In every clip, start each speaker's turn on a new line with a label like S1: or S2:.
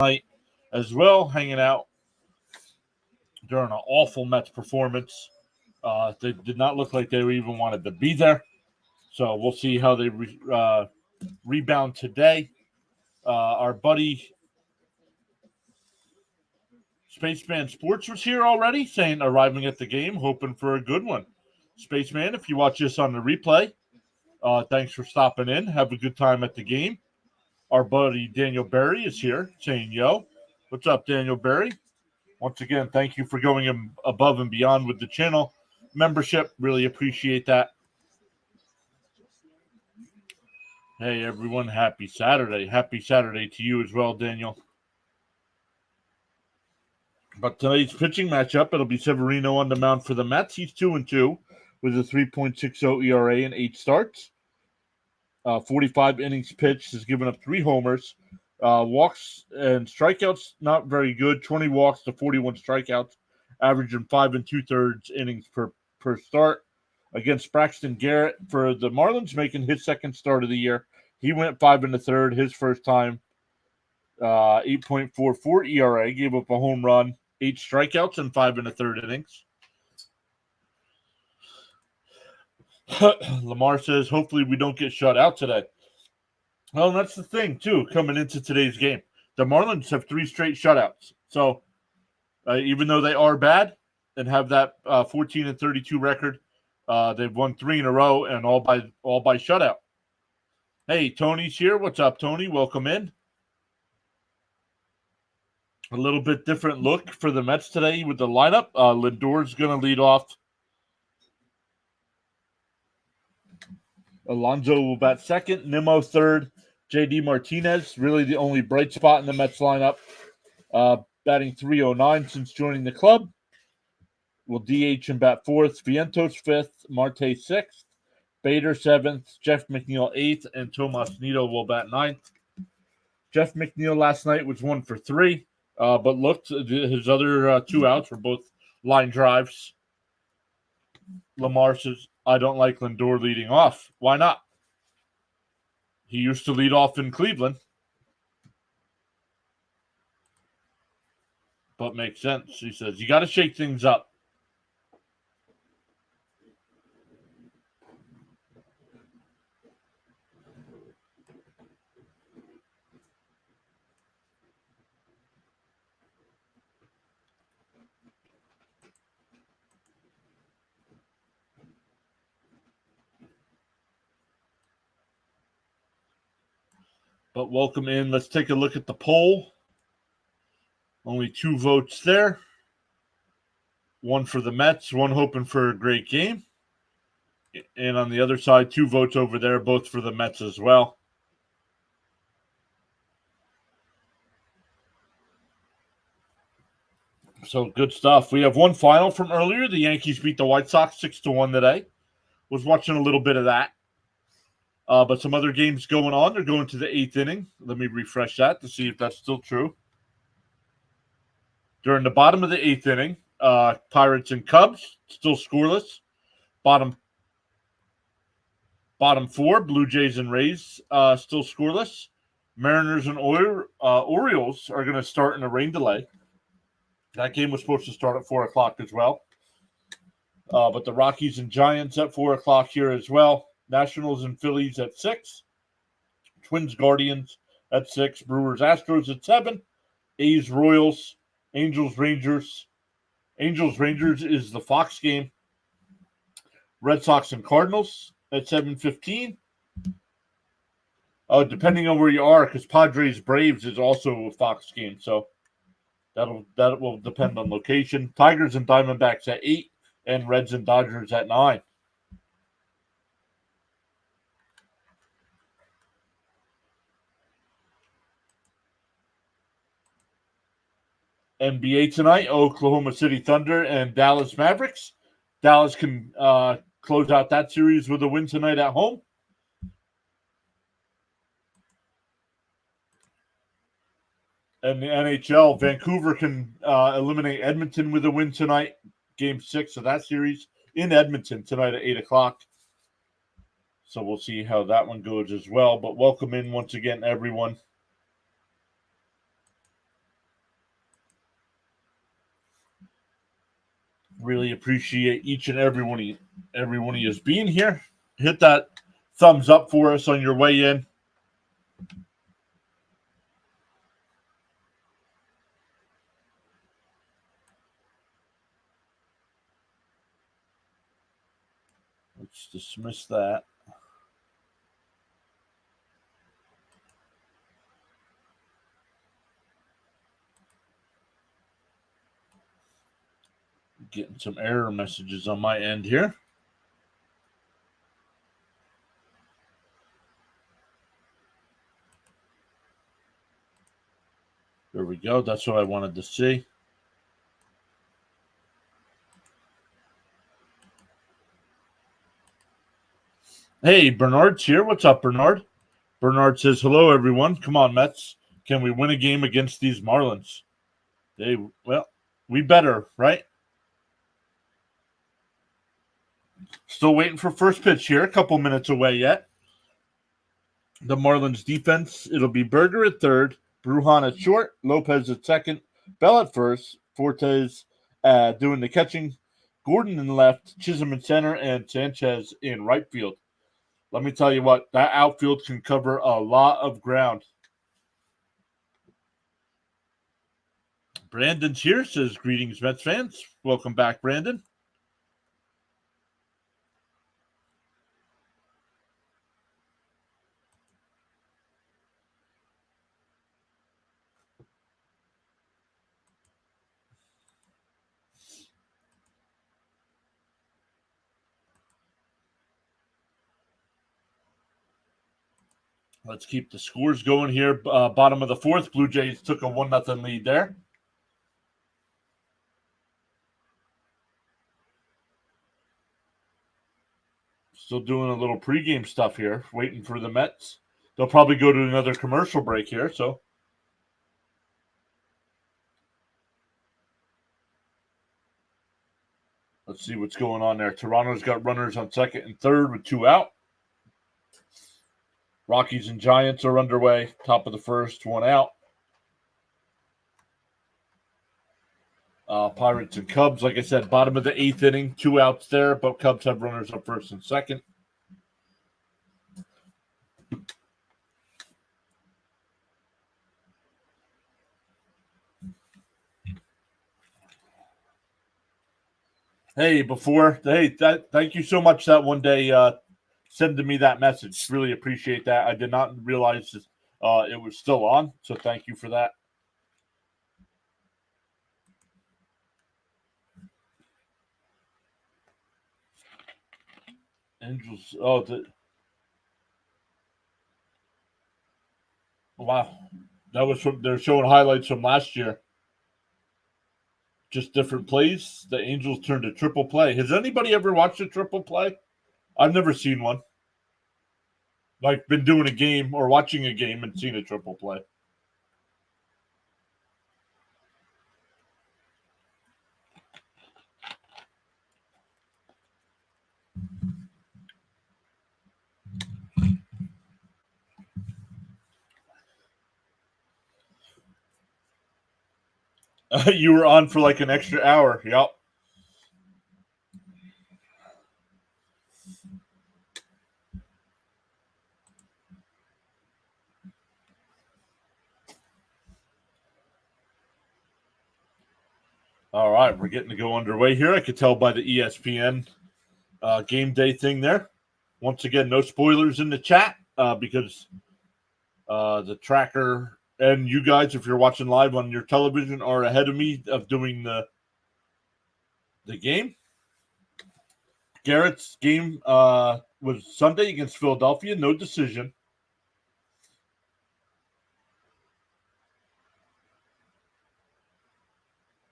S1: night as well, hanging out during an awful Mets performance. They did not look like they even wanted to be there. So we'll see how they rebound today. Our buddy Spaceman Sports was here already, saying arriving at the game, hoping for a good one. Spaceman, if you watch this on the replay, thanks for stopping in. Have a good time at the game. Our buddy Daniel Berry is here, saying, yo. What's up, Daniel Berry? Once again, thank you for going above and beyond with the channel membership. Really appreciate that. Hey, everyone. Happy Saturday. Happy Saturday to you as well, Daniel. But tonight's pitching matchup, it'll be Severino on the mound for the Mets. He's 2-2 with a 3.60 ERA and 8 starts. 45 innings pitched, has given up 3 homers. Walks and strikeouts, not very good. 20 walks to 41 strikeouts, averaging 5 2/3 innings per start. Against Braxton Garrett for the Marlins, making his second start of the year. He went 5 1/3 his first time. 8.44 ERA, gave up a home run, 8 strikeouts, and 5 1/3 innings. Lamar says, hopefully we don't get shut out today. Well, that's the thing, too, coming into today's game. The Marlins have 3 straight shutouts. So, even though they are bad and have that 14-32 record, they've won 3 in a row and all by shutout. Hey, Tony's here. What's up, Tony? Welcome in. A little bit different look for the Mets today with the lineup. Lindor's going to lead off. Alonso will bat second. Nimmo third. J.D. Martinez, really the only bright spot in the Mets lineup. Batting .309 since joining the club. Will DH and bat fourth. Vientos fifth. Marte sixth. Bader seventh. Jeff McNeil eighth. And Tomas Nido will bat ninth. Jeff McNeil last night was 1 for 3. But looked, his other 2 outs were both line drives. Lamar says, I don't like Lindor leading off. Why not? He used to lead off in Cleveland. But makes sense. He says, you got to shake things up. But welcome in. Let's take a look at the poll. Only 2 votes there. 1 for the Mets, 1 hoping for a great game. And on the other side, 2 votes over there, both for the Mets as well. So good stuff. We have one final from earlier. The Yankees beat the White Sox 6-1 today. Was watching a little bit of that. But some other games going on. They're going to the 8th inning. Let me refresh that to see if that's still true. During the bottom of the 8th inning, Pirates and Cubs still scoreless. Bottom 4, Blue Jays and Rays still scoreless. Mariners and Orioles are going to start in a rain delay. That game was supposed to start at 4 o'clock as well. But the Rockies and Giants at 4 o'clock here as well. Nationals and Phillies at 6. Twins Guardians at 6. Brewers Astros at 7. A's Royals. Angels Rangers. Angels Rangers is the Fox game. Red Sox and Cardinals at 7:15. Depending on where you are, because Padres Braves is also a Fox game, so that will depend on location. Tigers and Diamondbacks at 8, and Reds and Dodgers at 9. NBA tonight, Oklahoma City Thunder and Dallas Mavericks. Dallas can close out that series with a win tonight at home. And the NHL, Vancouver can eliminate Edmonton with a win tonight. Game 6 of that series in Edmonton tonight at 8 o'clock. So we'll see how that one goes as well. But welcome in once again, everyone. Really appreciate each and every one of you being here. Hit that thumbs up for us on your way in. Let's dismiss that. Getting some error messages on my end here. There we go. That's what I wanted to see. Hey, Bernard's here. What's up, Bernard? Bernard says, hello, everyone. Come on, Mets. Can we win a game against these Marlins? We better, right? Still waiting for first pitch here. A couple minutes away yet. The Marlins defense, it'll be Berger at third, Brujan at short, Lopez at second, Bell at first, Fortes doing the catching, Gordon in left, Chisholm in center, and Sanchez in right field. Let me tell you what, that outfield can cover a lot of ground. Brandon's here, says, greetings, Mets fans. Welcome back, Brandon. Let's keep the scores going here. Bottom of the fourth, Blue Jays took a 1-0 lead there. Still doing a little pregame stuff here, waiting for the Mets. They'll probably go to another commercial break here, so. Let's see what's going on there. Toronto's got runners on second and third with 2 out. Rockies and Giants are underway. Top of the first, 1 out. Pirates and Cubs, like I said, bottom of the 8th inning, 2 outs there, but Cubs have runners on first and second. Hey, thank you so much that one day sending me that message. Really appreciate that. I did not realize it was still on, so thank you for that. Angels. Wow. That was they're showing highlights from last year. Just different plays. The Angels turned a triple play. Has anybody ever watched a triple play? I've never seen one. Like, been doing a game or watching a game and seen a triple play. You were on for like an extra hour. Yep. All right, we're getting to go underway here. I could tell by the ESPN game day thing there. Once again, no spoilers in the chat because the tracker and you guys, if you're watching live on your television, are ahead of me of doing the game. Garrett's game was Sunday against Philadelphia. No decision.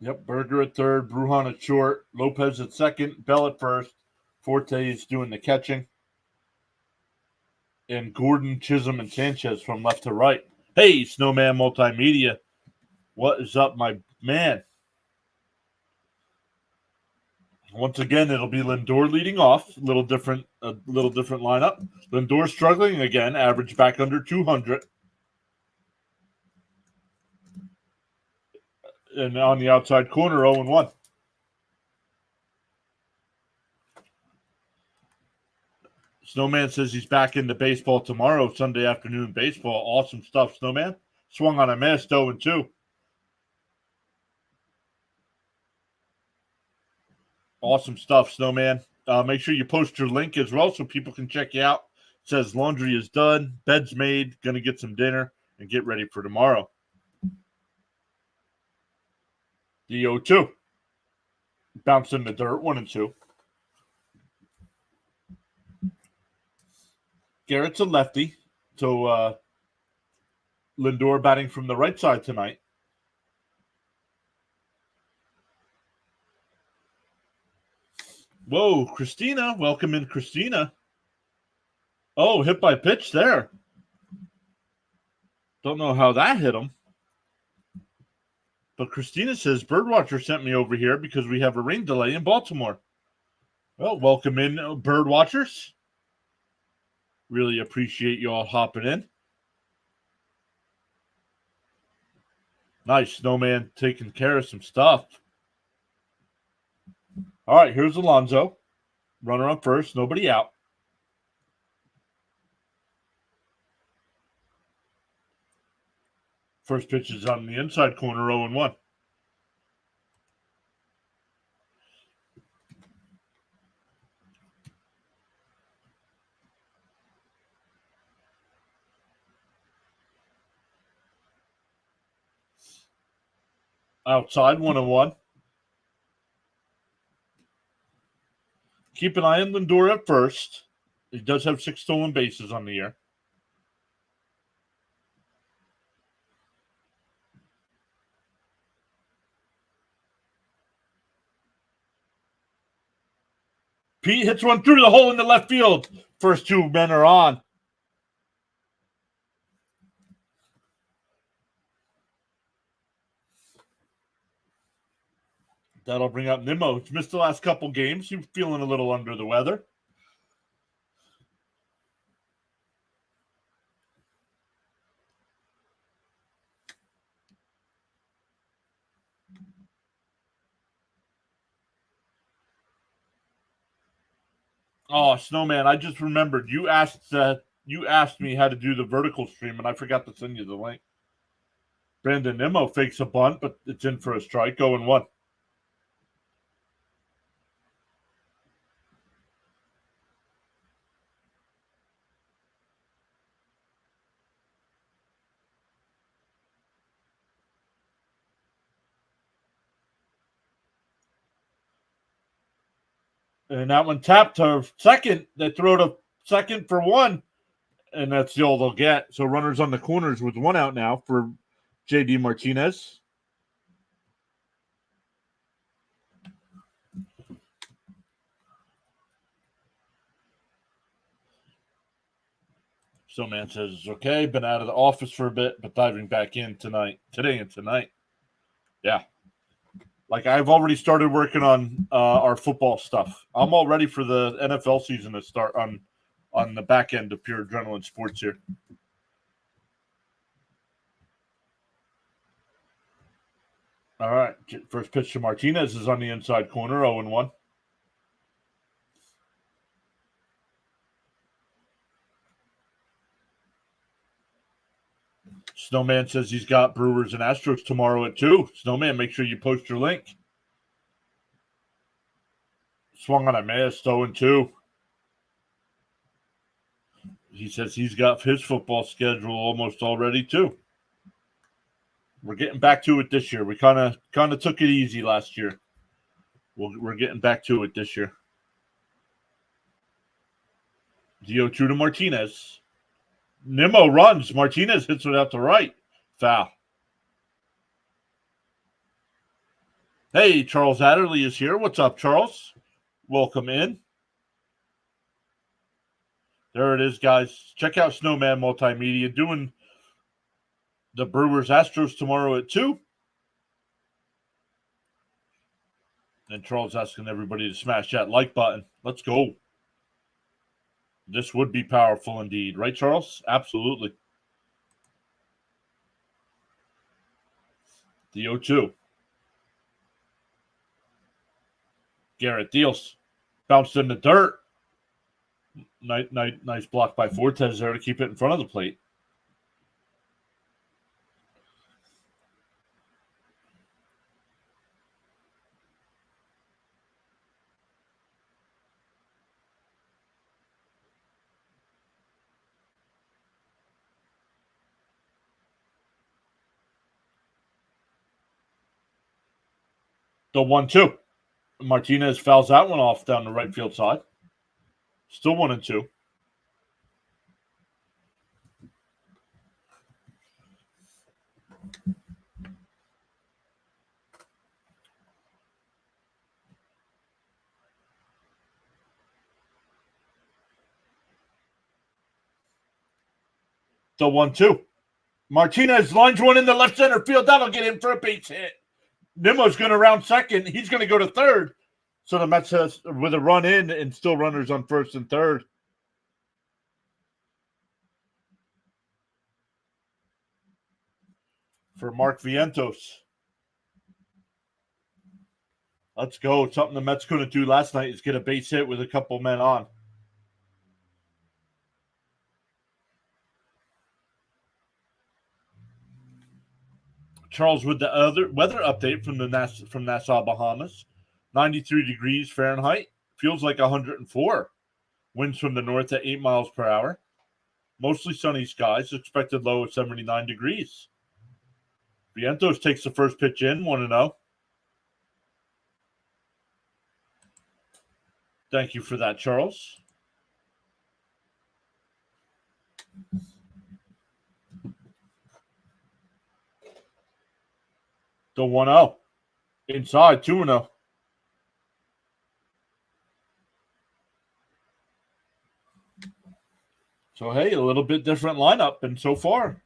S1: Yep, Berger at third, Brujan at short, Lopez at second, Bell at first, Fortes doing the catching, and Gordon, Chisholm, and Sanchez from left to right. Hey, Snowman Multimedia, what is up, my man? Once again, it'll be Lindor leading off. A little different lineup. Lindor struggling again, average back under 200. And on the outside corner, 0-1. Snowman says he's back into baseball tomorrow, Sunday afternoon baseball. Awesome stuff, Snowman. Swung on a miss, 0-2. Awesome stuff, Snowman. Make sure you post your link as well so people can check you out. It says laundry is done, bed's made, gonna get some dinner, and get ready for tomorrow. The 0-2. Bounced in the dirt, 1-2. Garrett's a lefty, so Lindor batting from the right side tonight. Whoa, Christina. Welcome in, Christina. Oh, hit by pitch there. Don't know how that hit him. But Christina says, Birdwatcher sent me over here because we have a rain delay in Baltimore. Well, welcome in, Birdwatchers. Really appreciate you all hopping in. Nice, Snowman taking care of some stuff. All right, here's Alonso. Runner on first, nobody out. First pitch is on the inside corner, 0-1. Outside, 1-1. Keep an eye on Lindor at first. He does have 6 stolen bases on the year. Pete hits one through the hole in the left field. First 2 men are on. That'll bring up Nimmo. He's missed the last couple games. He's feeling a little under the weather. Oh, Snowman, I just remembered you asked me how to do the vertical stream, and I forgot to send you the link. Brandon Nimmo fakes a bunt, but it's in for a strike, 0-1. And that one tapped to second. They throw to second for 1, and that's all they'll get. So runners on the corners with 1 out now for JD Martinez. Snowman says it's okay. Been out of the office for a bit, but diving back in today and tonight. Yeah. Like I've already started working on our football stuff. I'm all ready for the NFL season to start on the back end of Pure Adrenaline Sports here. All right. First pitch to Martinez is on the inside corner, 0-1. Snowman says he's got Brewers and Astros tomorrow at 2. Snowman, make sure you post your link. Swung on a miss, 0-2. He says he's got his football schedule almost already too. We're getting back to it this year. We kind of took it easy last year. We're getting back to it this year. The 0-2 to Martinez. Nimmo runs. Martinez hits it out to right. Foul. Hey, Charles Adderley is here. What's up, Charles? Welcome in. There it is, guys. Check out Snowman Multimedia doing the Brewers Astros tomorrow at 2. And Charles asking everybody to smash that like button. Let's go. This would be powerful indeed. Right, Charles? Absolutely. The 0-2. Garrett deals. Bounced in the dirt. Nice block by Fortes there to keep it in front of the plate. The 1-2. Martinez fouls that one off down the right field side. Still 1-2. The 1-2. Martinez lines one in the left center field. That'll get him for a base hit. Nimmo's going to round second. He's going to go to third. So the Mets has with a run in and still runners on first and third. For Mark Vientos. Let's go. Something the Mets couldn't do last night is get a base hit with a couple men on. Charles with the other weather update from Nassau, Bahamas. 93 degrees Fahrenheit. Feels like 104. Winds from the north at 8 miles per hour. Mostly sunny skies. Expected low of 79 degrees. Vientos takes the first pitch in, 1-0. Thank you for that, Charles. The 1-0. Inside, 2-0. So, hey, a little bit different lineup, and so far,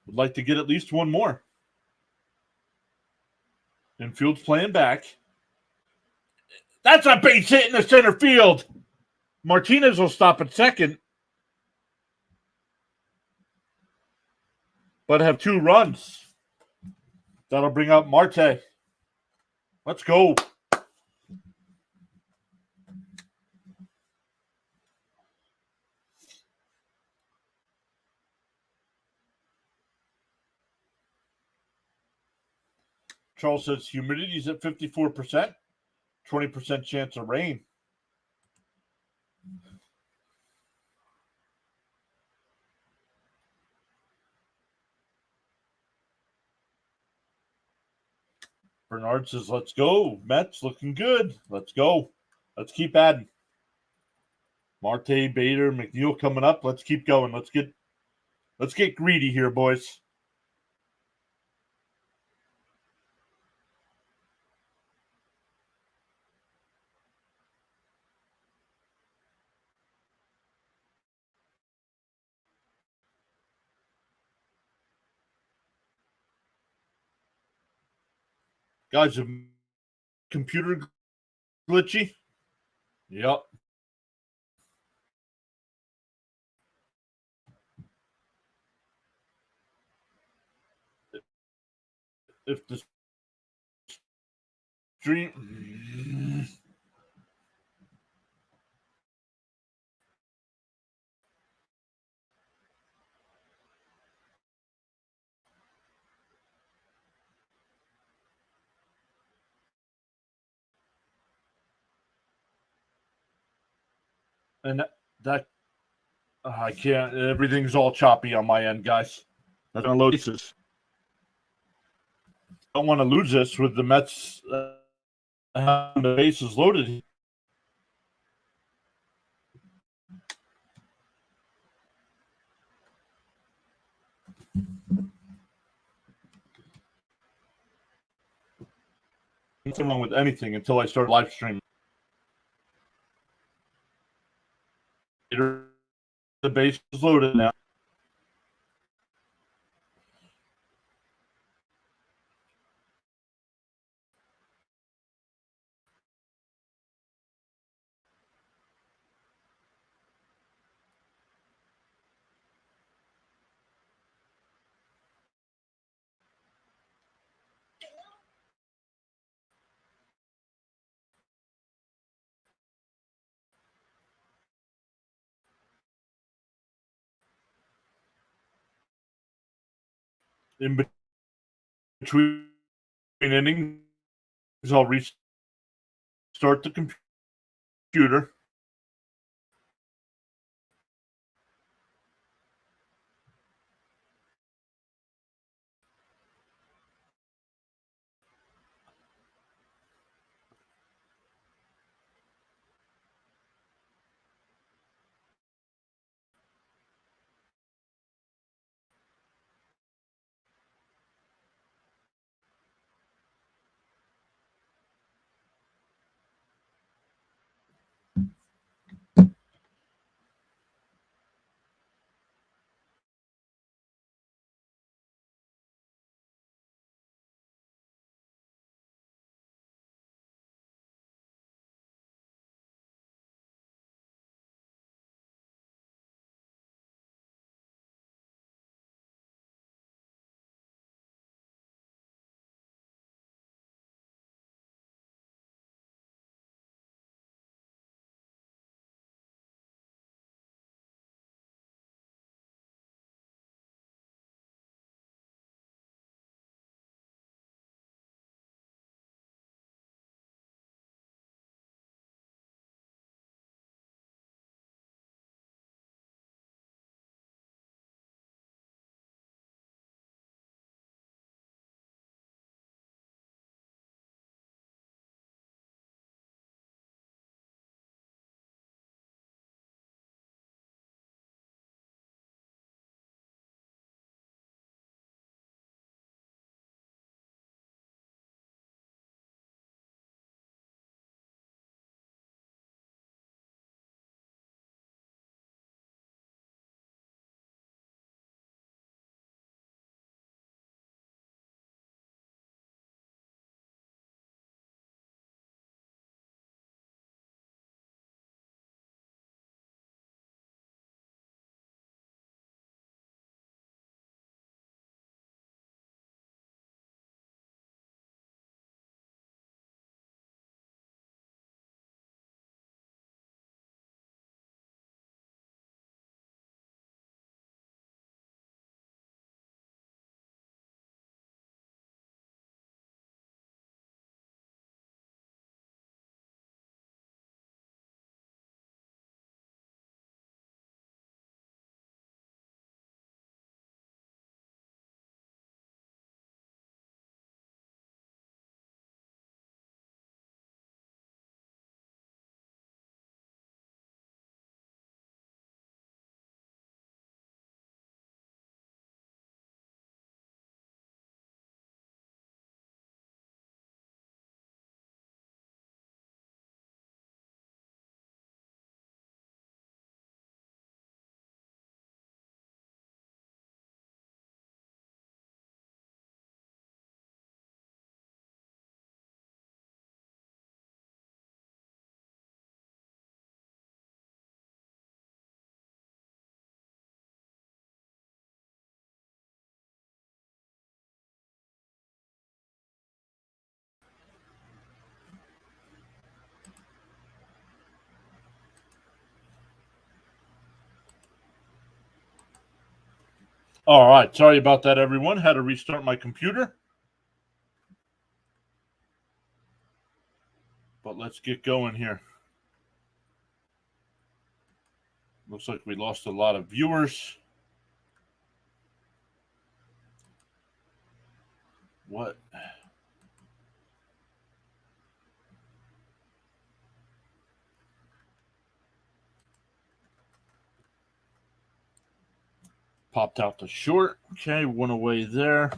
S1: would like to get at least one more. Infield's playing back. That's a base hit in the center field. Martinez will stop at second, but have 2 runs. That'll bring up Marte. Let's go. Charles says humidity's at 54%, 20% chance of rain. Bernard says, let's go. Mets looking good. Let's go. Let's keep adding. Marte, Bader, McNeil coming up. Let's keep going. Let's get greedy here, boys. Guys, a computer glitchy? Yep. If the stream... And that I can't. Everything's all choppy on my end, guys. That's gonna load bases. Don't want to lose this with the Mets having the bases loaded. Nothing wrong with anything until I start live streaming. The base is loaded now. In between innings, I'll restart the computer. All right. Sorry about that, everyone. Had to restart my computer. But let's get going here. Looks like we lost a lot of viewers. What? Popped out the short. Okay, went away there.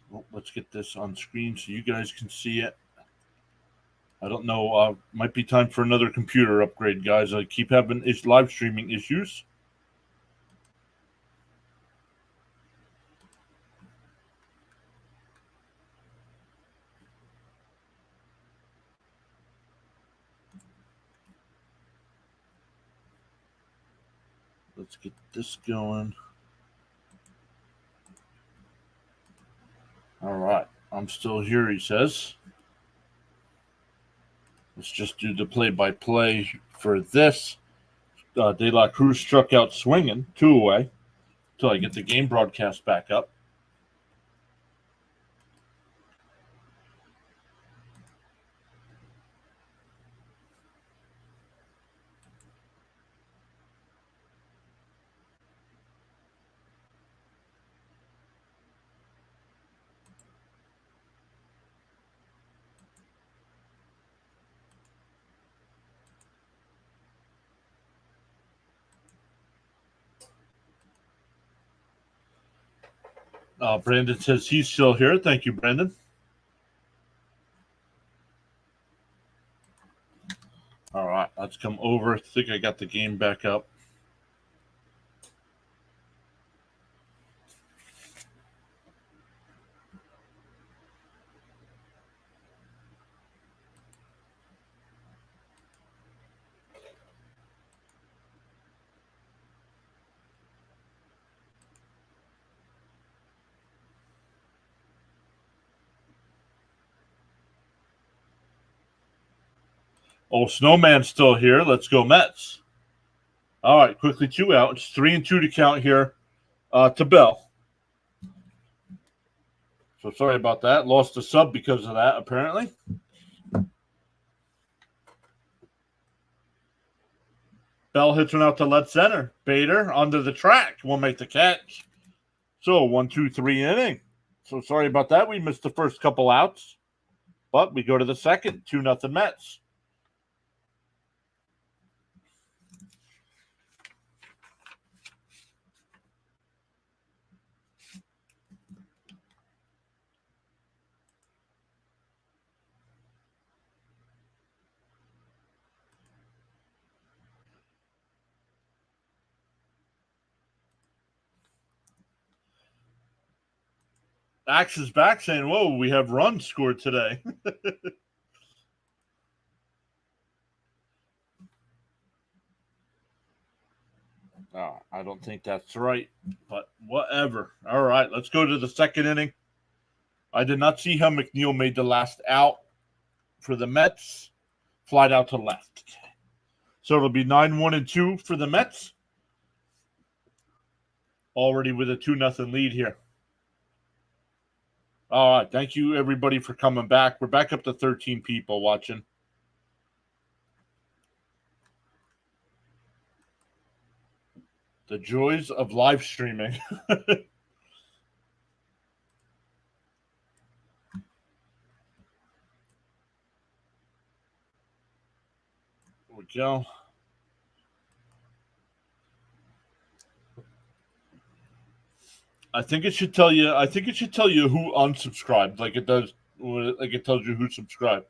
S1: Well, let's get this on screen so you guys can see it. I don't know. Might be time for another computer upgrade, guys. I keep having live streaming issues. Let's get this going. All right. I'm still here, he says. Let's just do the play-by-play for this. De La Cruz struck out swinging, 2 away, until I get the game broadcast back up. Brandon says he's still here. Thank you, Brandon. All right, let's come over. I think I got the game back up. Oh, Snowman's still here. Let's go Mets. All right, quickly 2 out. It's 3-2 to count here to Bell. So sorry about that. Lost a sub because of that, apparently. Bell hits one out to left center. Bader under the track will make the catch. So 1-2-3 inning. So sorry about that. We missed the first couple outs. But we go to the second. 2-0 Mets. Axe is back saying, whoa, we have runs scored today. Oh, I don't think that's right, but whatever. All right, let's go to the second inning. I did not see how McNeil made the last out for the Mets. Flied out to left. So it'll be 9-1-2 for the Mets. Already with a 2-0 lead here. All right, thank you everybody for coming back. We're back up to 13 people watching. The joys of live streaming. There we go. I think it should tell you. I think it should tell you who unsubscribed, like it does. Like it tells you who subscribed.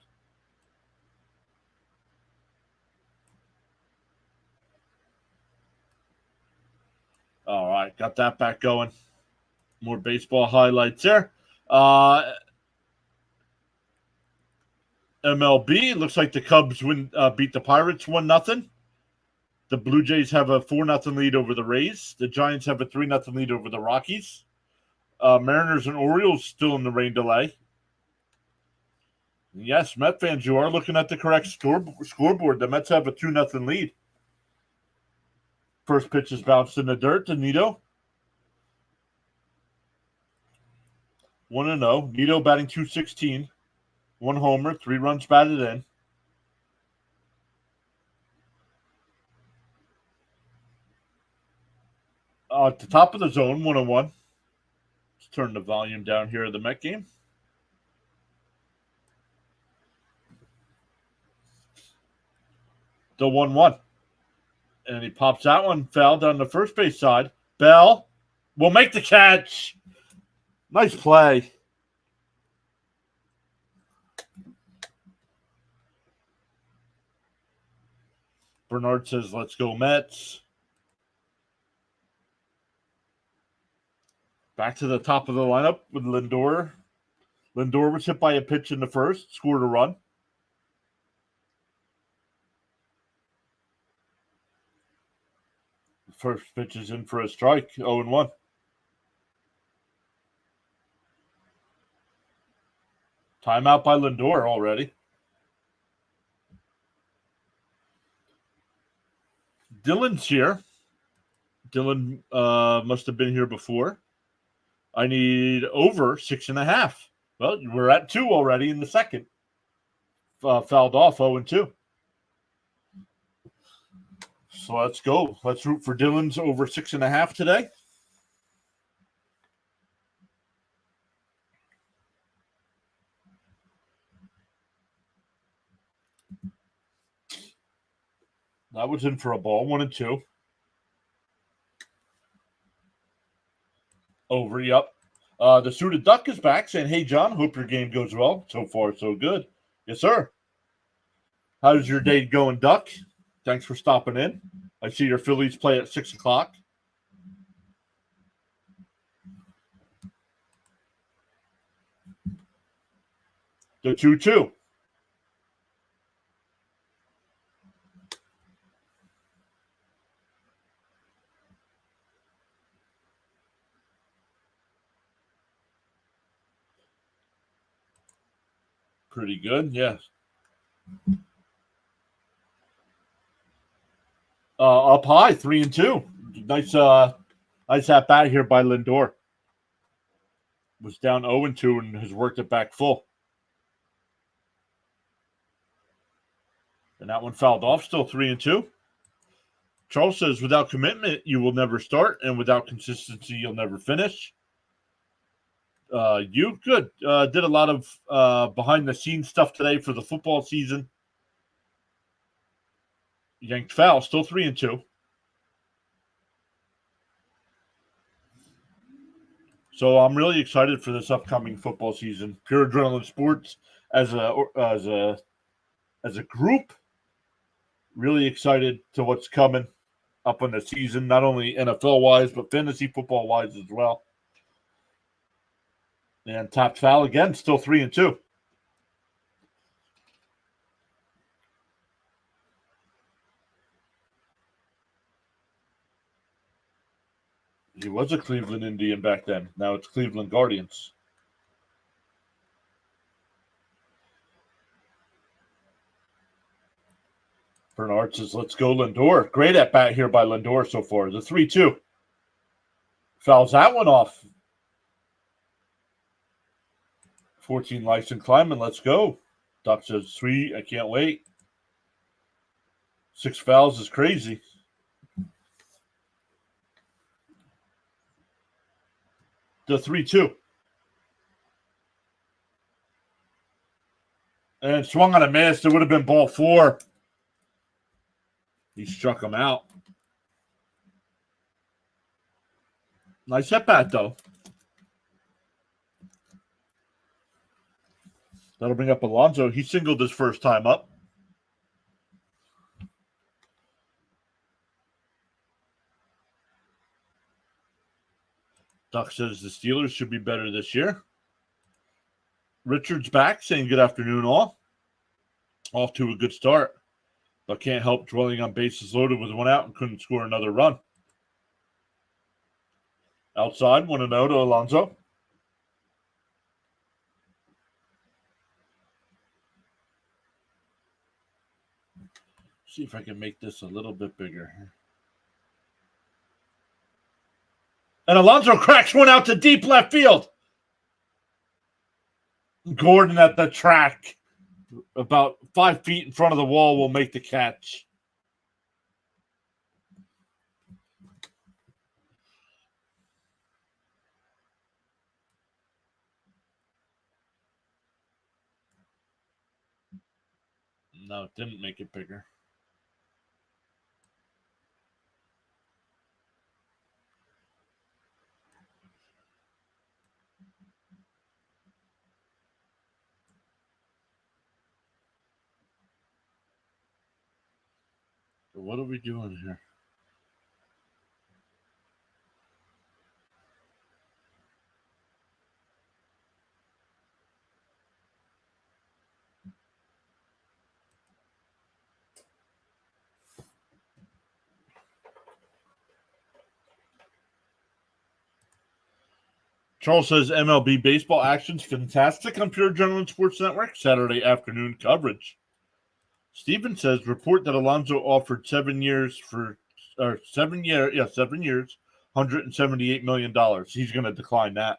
S1: All right, got that back going. More baseball highlights there. MLB looks like the Cubs beat the Pirates 1-0. The Blue Jays have a 4-0 lead over the Rays. The Giants have a 3-0 lead over the Rockies. Mariners and Orioles still in the rain delay. Yes, Met fans, you are looking at the correct scoreboard. The Mets have a 2-0 lead. First pitch is bounced in the dirt to Nito. 1-0. Nito batting .216. 1 homer, 3 runs batted in. At the top of the zone, 1-1. Let's turn the volume down here of the Met game. The 1-1. And he pops that one, foul down the first base side. Bell will make the catch. Nice play. Bernard says, let's go Mets. Back to the top of the lineup with Lindor. Lindor was hit by a pitch in the first, scored a run. First pitch is in for a strike, 0-1. Timeout by Lindor already. Dylan's here. Dylan must have been here before. I need over 6.5. Well, we're at 2 already in the second. Fouled off 0-2. So let's go. Let's root for Dylan's over 6.5 today. That was in for a ball. 1-2. Over, yep. The Suited Duck is back saying, hey, John, hope your game goes well. So far, so good. Yes, sir. How's your day going, Duck? Thanks for stopping in. I see your Phillies play at 6 o'clock. The 2-2. Pretty good, yes. Up high, 3-2. Nice at bat here by Lindor. Was down 0-2 and has worked it back full. And that one fouled off, still 3-2. Charles says, without commitment, you will never start, and without consistency, you'll never finish. You good. Did a lot of behind-the-scenes stuff today for the football season. Yanked foul, still 3-2. So I'm really excited for this upcoming football season. Pure Adrenaline Sports as a group, really excited to what's coming up on the season, not only NFL-wise, but fantasy football-wise as well. And tapped foul again, still 3-2. He was a Cleveland Indian back then. Now it's Cleveland Guardians. Bernard says, let's go Lindor. Great at bat here by Lindor so far. The 3-2. Fouls that one off. 14 likes and climbing. Let's go. Doc says, sweet. I can't wait. 6 fouls is crazy. The 3-2. And swung on a miss. It would have been ball 4. He struck him out. Nice at bat, though. That'll bring up Alonso. He singled his first time up. Doc says the Steelers should be better this year. Richard's back saying good afternoon all. Off to a good start. But can't help dwelling on bases loaded with 1 out and couldn't score another run. Outside, 1-0 to Alonso. See if I can make this a little bit bigger. And Alonso cracks one out to deep left field. Gordon at the track, about 5 feet in front of the wall, will make the catch. No, it didn't make it bigger. What are we doing here? Charles says MLB baseball action's fantastic on Pure Adrenaline Sports Network. Saturday afternoon coverage. Steven says report that Alonso offered 7 years for or 7 years, yeah, 7 years, $178 million. He's going to decline that.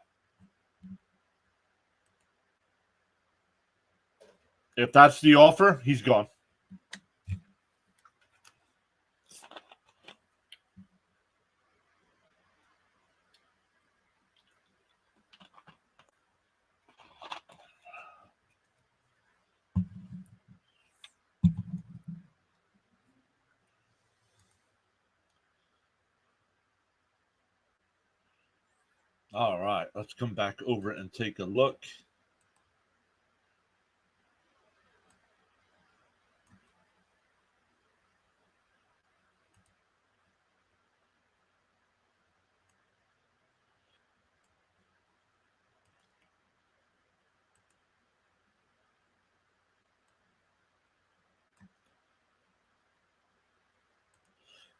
S1: If that's the offer, he's gone. All right, let's come back over and take a look.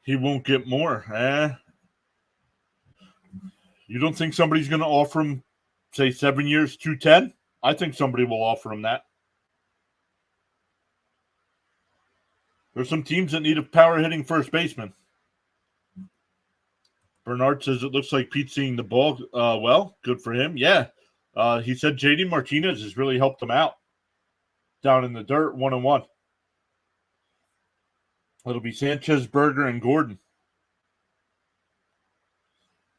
S1: He won't get more. You don't think somebody's going to offer him, say, 7 years, 210? I think somebody will offer him that. There's some teams that need a power hitting first baseman. Bernard says it looks like Pete's seeing the ball well. Good for him. Yeah. He said JD Martinez has really helped him out down in the dirt, 1-1. It'll be Sanchez, Berger, and Gordon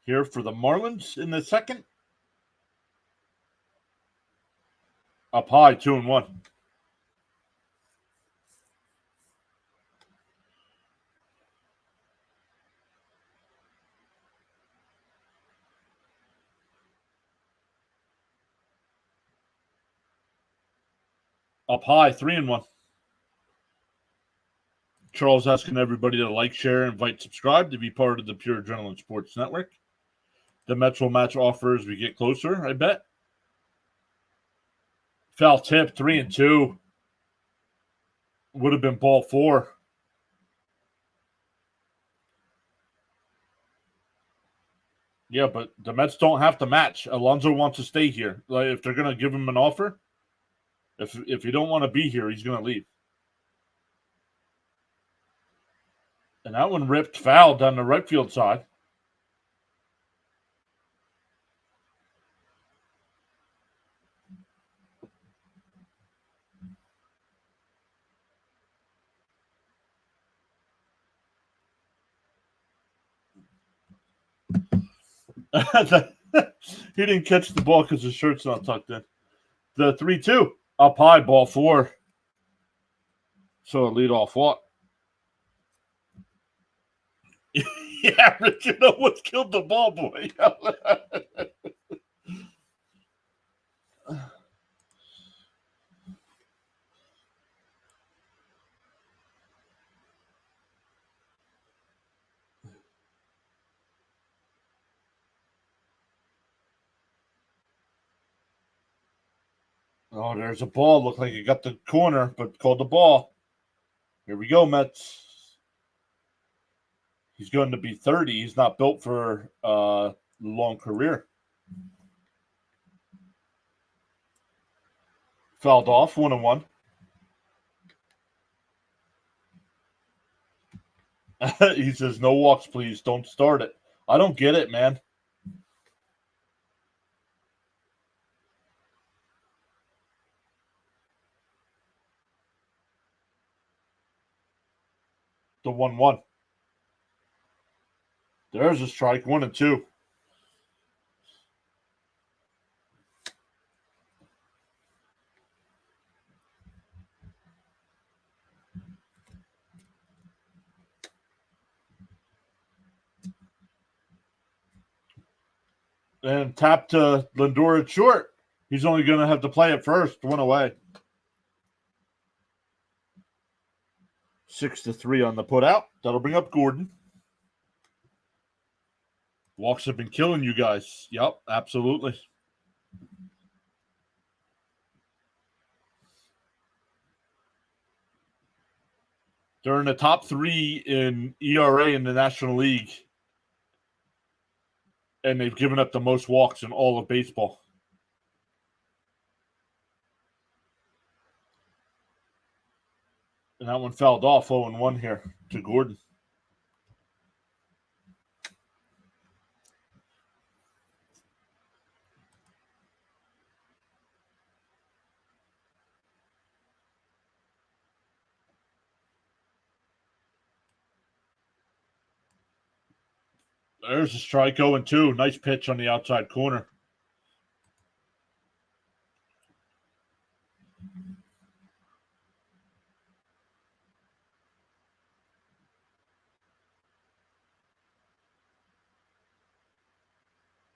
S1: here for the Marlins in the second. Up high, 2-1. Up high, 3-1. Charles asking everybody to like, share, invite, subscribe to be part of the Pure Adrenaline Sports Network. The Mets will match offer as we get closer, I bet. Foul tip, 3-2. Would have been ball 4. Yeah, but the Mets don't have to match. Alonso wants to stay here. Like, if they're going to give him an offer, if you don't want to be here, he's going to leave. And that one ripped foul down the right field side. He didn't catch the ball because his shirt's not tucked in. The 3-2. Up high, ball 4. So a leadoff walk. Yeah, Rich, you know what's killed the ball boy. Oh, there's a ball. Looked like it got the corner, but called the ball. Here we go, Mets. He's going to be 30. He's not built for a long career. Fouled off, 1-1. He says, no walks, please. Don't start it. I don't get it, man. The 1-1. There's a strike, 1-2. And tap to Lindor at short. He's only going to have to play it first. 1 away. 6-3 on the put out. That'll bring up Gordon. Walks have been killing you guys. Yep, absolutely. They're in the top 3 in ERA in the National League. And they've given up the most walks in all of baseball. And that one fouled off, 0-1 here to Gordon. There's a strike 0-2. Nice pitch on the outside corner.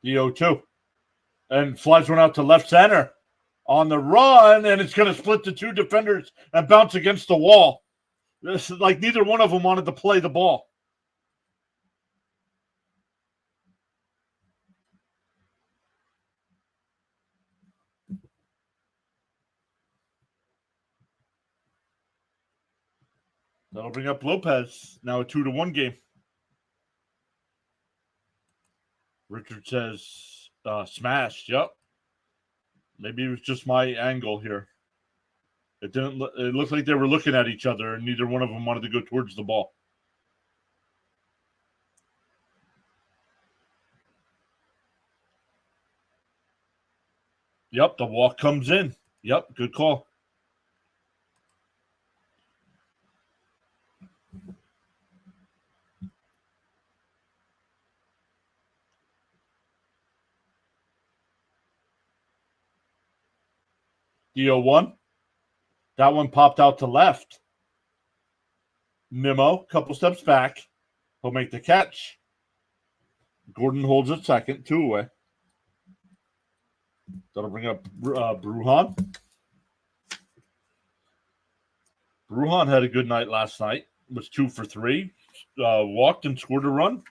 S1: The 0-2. And flies one out to left center on the run, and it's going to split the two defenders and bounce against the wall. This is like neither one of them wanted to play the ball. That'll bring up Lopez. Now a 2-1 game. Richard says smashed. Yep. Maybe it was just my angle here. It didn't. It looked like they were looking at each other, and neither one of them wanted to go towards the ball. Yep, the walk comes in. Yep, good call. The 0-1. That one popped out to left. Nimmo, couple steps back. He'll make the catch. Gordon holds it second, 2 away. That'll bring up Brujan. Brujan had a good night last night. Was 2 for 3. Walked and scored a run.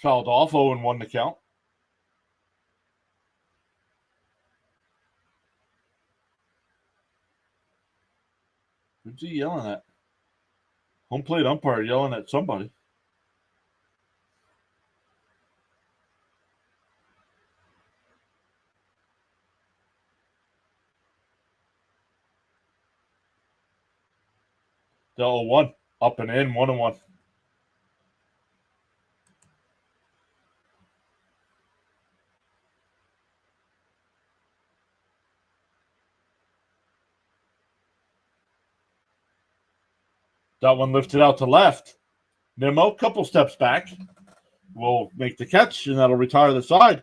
S1: Fouled off, 0-1 to count. Who's he yelling at? Home plate umpire yelling at somebody. The 0-1. Up and in, 1-1. That one lifted out to left. Nimmo, couple steps back, will make the catch, and that'll retire the side.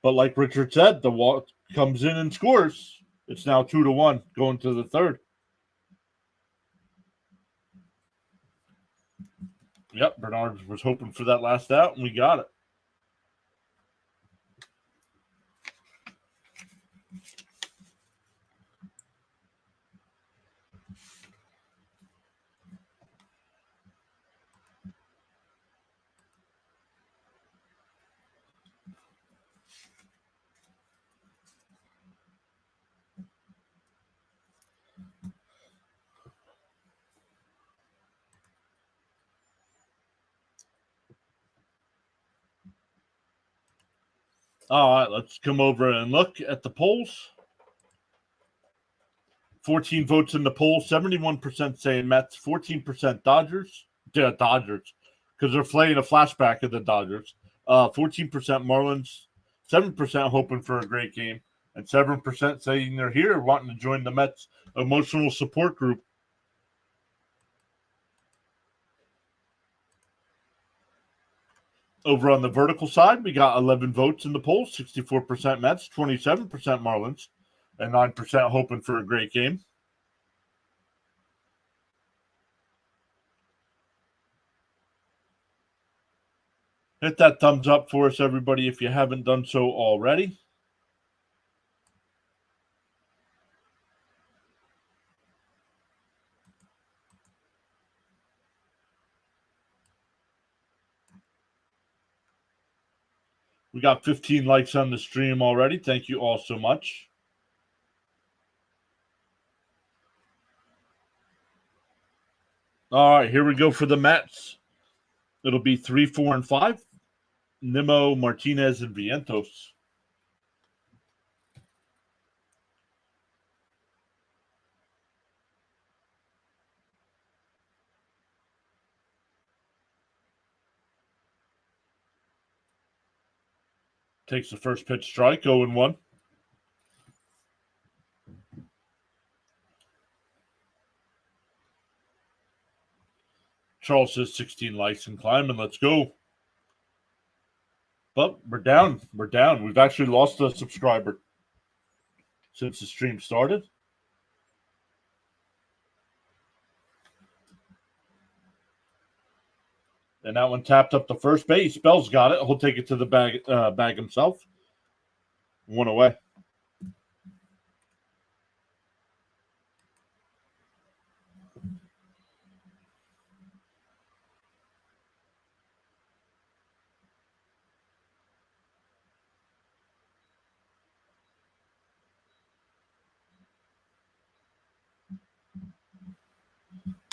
S1: But like Richard said, the walk comes in and scores. It's now 2-1 going to the third. Yep, Bernard was hoping for that last out, and we got it. All right, let's come over and look at the polls. 14 votes in the poll, 71% saying Mets, 14% Dodgers. Yeah, Dodgers, because they're playing a flashback of the Dodgers. 14% Marlins, 7% hoping for a great game, and 7% saying they're here wanting to join the Mets emotional support group. Over on the vertical side, we got 11 votes in the poll, 64% Mets, 27% Marlins, and 9% hoping for a great game. Hit that thumbs up for us, everybody, if you haven't done so already. We got 15 likes on the stream already. Thank you all so much. All right, here we go for the Mets. It'll be 3, 4, and 5. Nimmo, Martinez, and Vientos. Takes the first pitch strike, 0-1. Charles says 16 likes and climbing. Let's go. But we're down. We're down. We've actually lost a subscriber since the stream started. And that one tapped up the first base. Bell's got it. He'll take it to the bag himself. 1 away.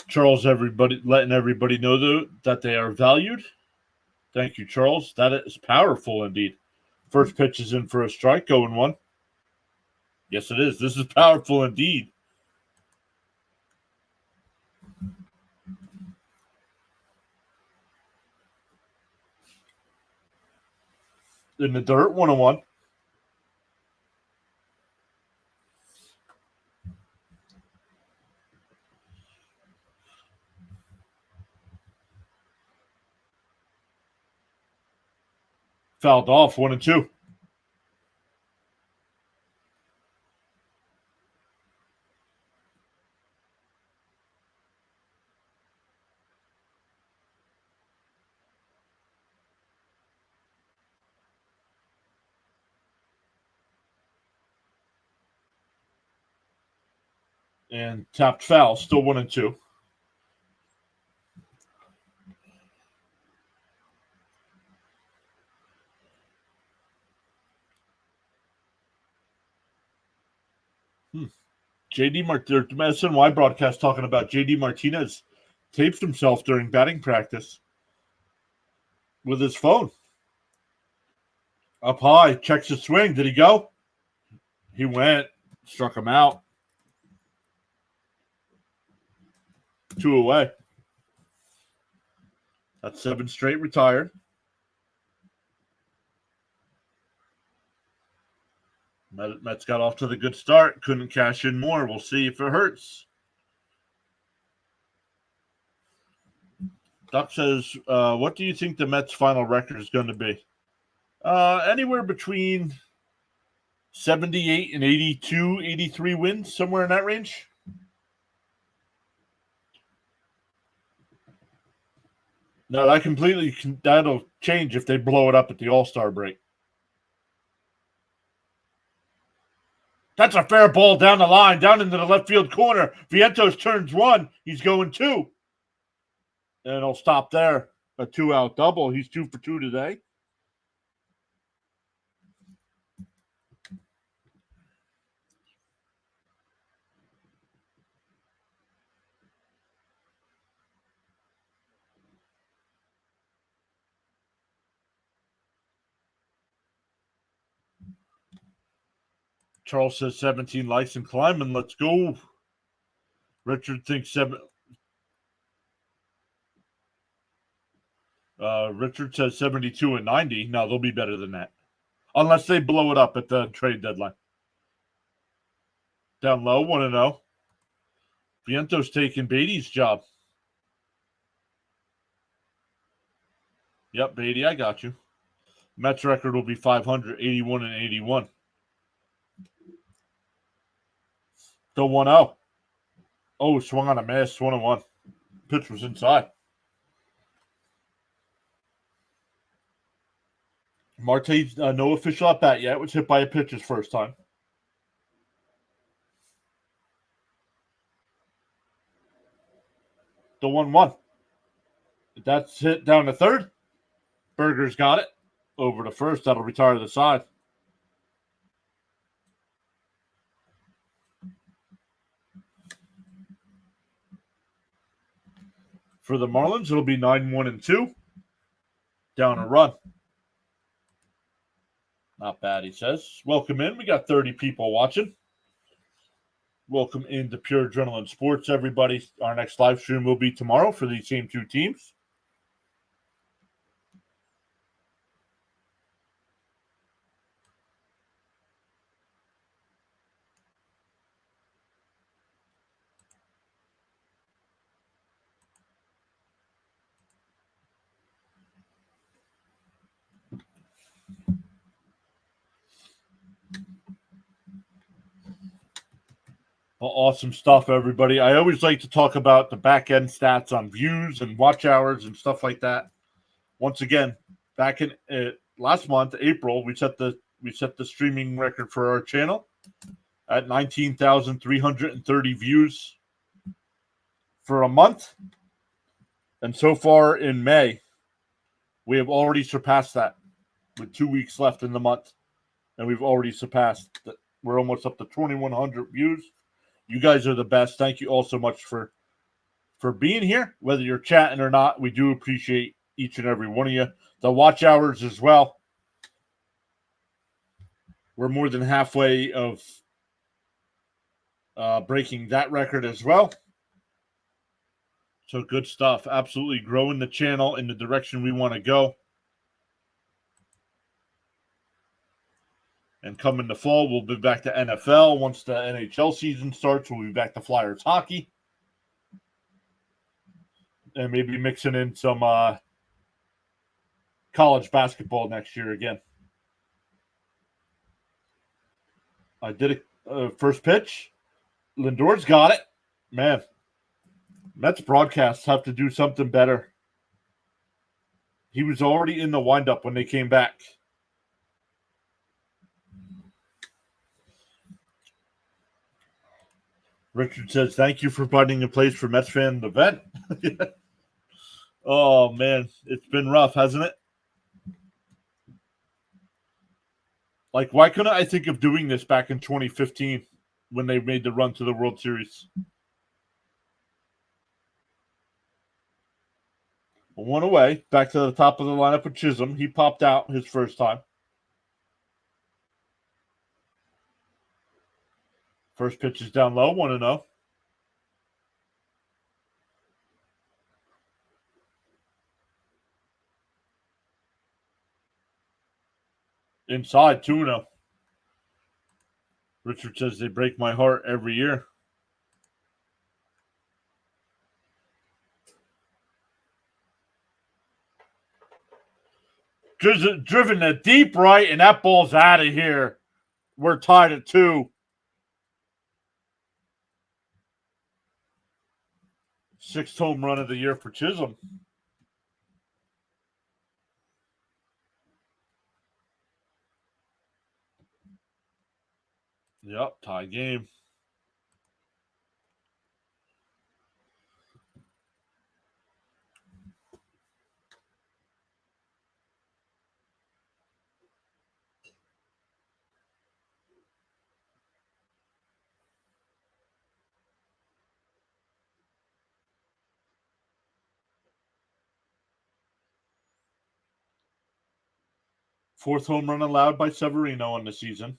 S1: Charles, letting everybody know that they are valued. Thank you, Charles. That is powerful indeed. First pitch is in for a strike, 0-1. Yes, it is. This is powerful indeed. In the dirt, 1-1. Fouled off, 1-2. And tapped foul, still 1-2. SNY broadcast talking about JD Martinez taped himself during batting practice with his phone. Up high, checks his swing. Did he go? He went, struck him out. 2 away. That's 7 straight retired. Mets got off to the good start. Couldn't cash in more. We'll see if it hurts. Duck says, what do you think the Mets' final record is going to be? Anywhere between 78 and 82, 83 wins, somewhere in that range. No, that'll change if they blow it up at the All-Star break. That's a fair ball down the line, down into the left field corner. Vientos turns 1. He's going 2. And he'll stop there. A 2-out double. He's 2 for 2 today. Charles says 17 likes and climbing. Let's go. Richard thinks 7. Richard says 72 and 90. No, they'll be better than that. Unless they blow it up at the trade deadline. Down low, 1-0. Vientos taking Beatty's job. Yep, Beatty, I got you. Mets record will be 500, 81 and 81. Still 1-0. Oh, swung on a miss, 1-1. Pitch was inside. Marte's no official at bat yet. Was hit by a pitch his first time. The 1-1. That's hit down to third. Berger's got it. Over to first. That'll retire to the side. For the Marlins, it'll be 9-1-2. Down a run. Not bad, he says. Welcome in. We got 30 people watching. Welcome into Pure Adrenaline Sports, everybody. Our next live stream will be tomorrow for these same 2 teams. Well, awesome stuff, everybody. I always like to talk about the back end stats on views and watch hours and stuff like that. Once again, back in last month, April, we set the streaming record for our channel at 19,330 views for a month. And so far in May, we have already surpassed that with 2 weeks left in the month. And we've already surpassed that. We're almost up to 2,100 views. You guys are the best. Thank you all so much for being here, whether you're chatting or not. We do appreciate each and every one of you. The watch hours as well. We're more than halfway of breaking that record as well. So good stuff. Absolutely growing the channel in the direction we want to go. And come in the fall, we'll be back to NFL. Once the NHL season starts, we'll be back to Flyers hockey. And maybe mixing in some college basketball next year again. I did a first pitch. Lindor's got it. Man, Mets broadcasts have to do something better. He was already in the windup when they came back. Richard says, thank you for finding a place for Mets fan event. Oh, man. It's been rough, hasn't it? Like, why couldn't I think of doing this back in 2015 when they made the run to the World Series? One away, back to the top of the lineup with Chisholm. He popped out his first time. First pitch is down low, 1-0. Inside, 2-0. Richard says they break my heart every year. Driven to deep right, and that ball's out of here. We're tied at 2. 6th home run of the year for Chisholm. Yep, tie game. Fourth home run allowed by Severino on the season.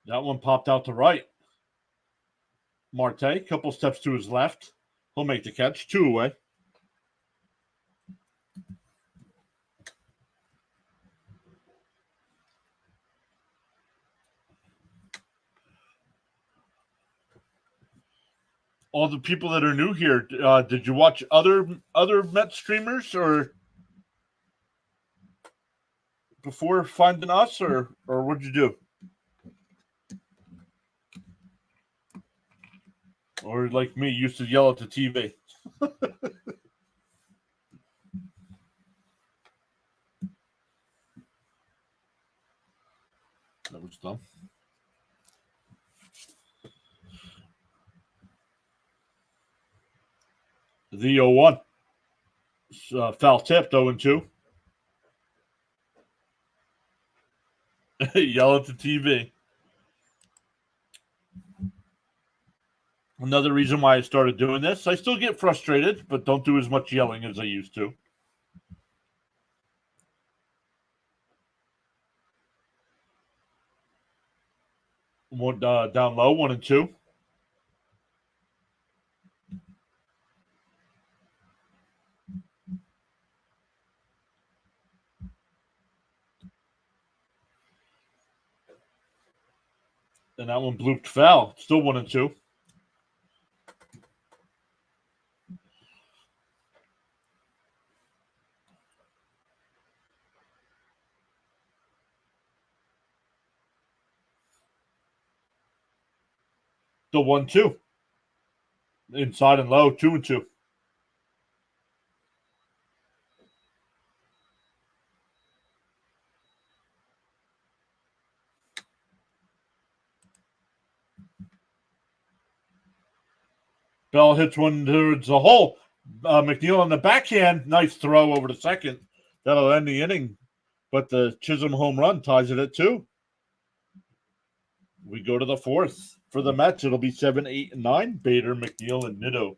S1: That one popped out to right. Marte, couple steps to his left. He'll make the catch. 2 away. All the people that are new here, did you watch other Met streamers or before finding us, or what'd you do? Or like me, used to yell at the TV. That was dumb. The 0-1. Foul tipped, 0-2. Yell at the TV. Another reason why I started doing this. I still get frustrated, but don't do as much yelling as I used to. One down low, 1-2. And that one blooped foul. Still 1-2. Still 1-2. Inside and low, 2-2. Bell hits one towards the hole. McNeil on the backhand. Nice throw over to second. That'll end the inning. But the Chisholm home run ties it at 2. We go to the 4th. For the Mets, it'll be 7, 8, and 9. Bader, McNeil, and Nitto.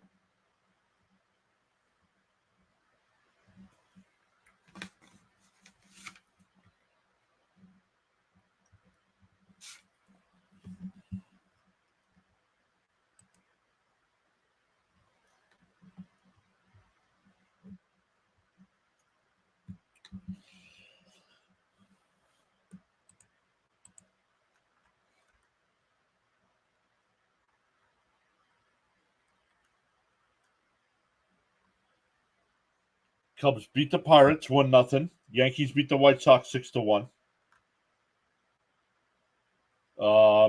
S1: Cubs beat the Pirates 1-0. Yankees beat the White Sox 6-1.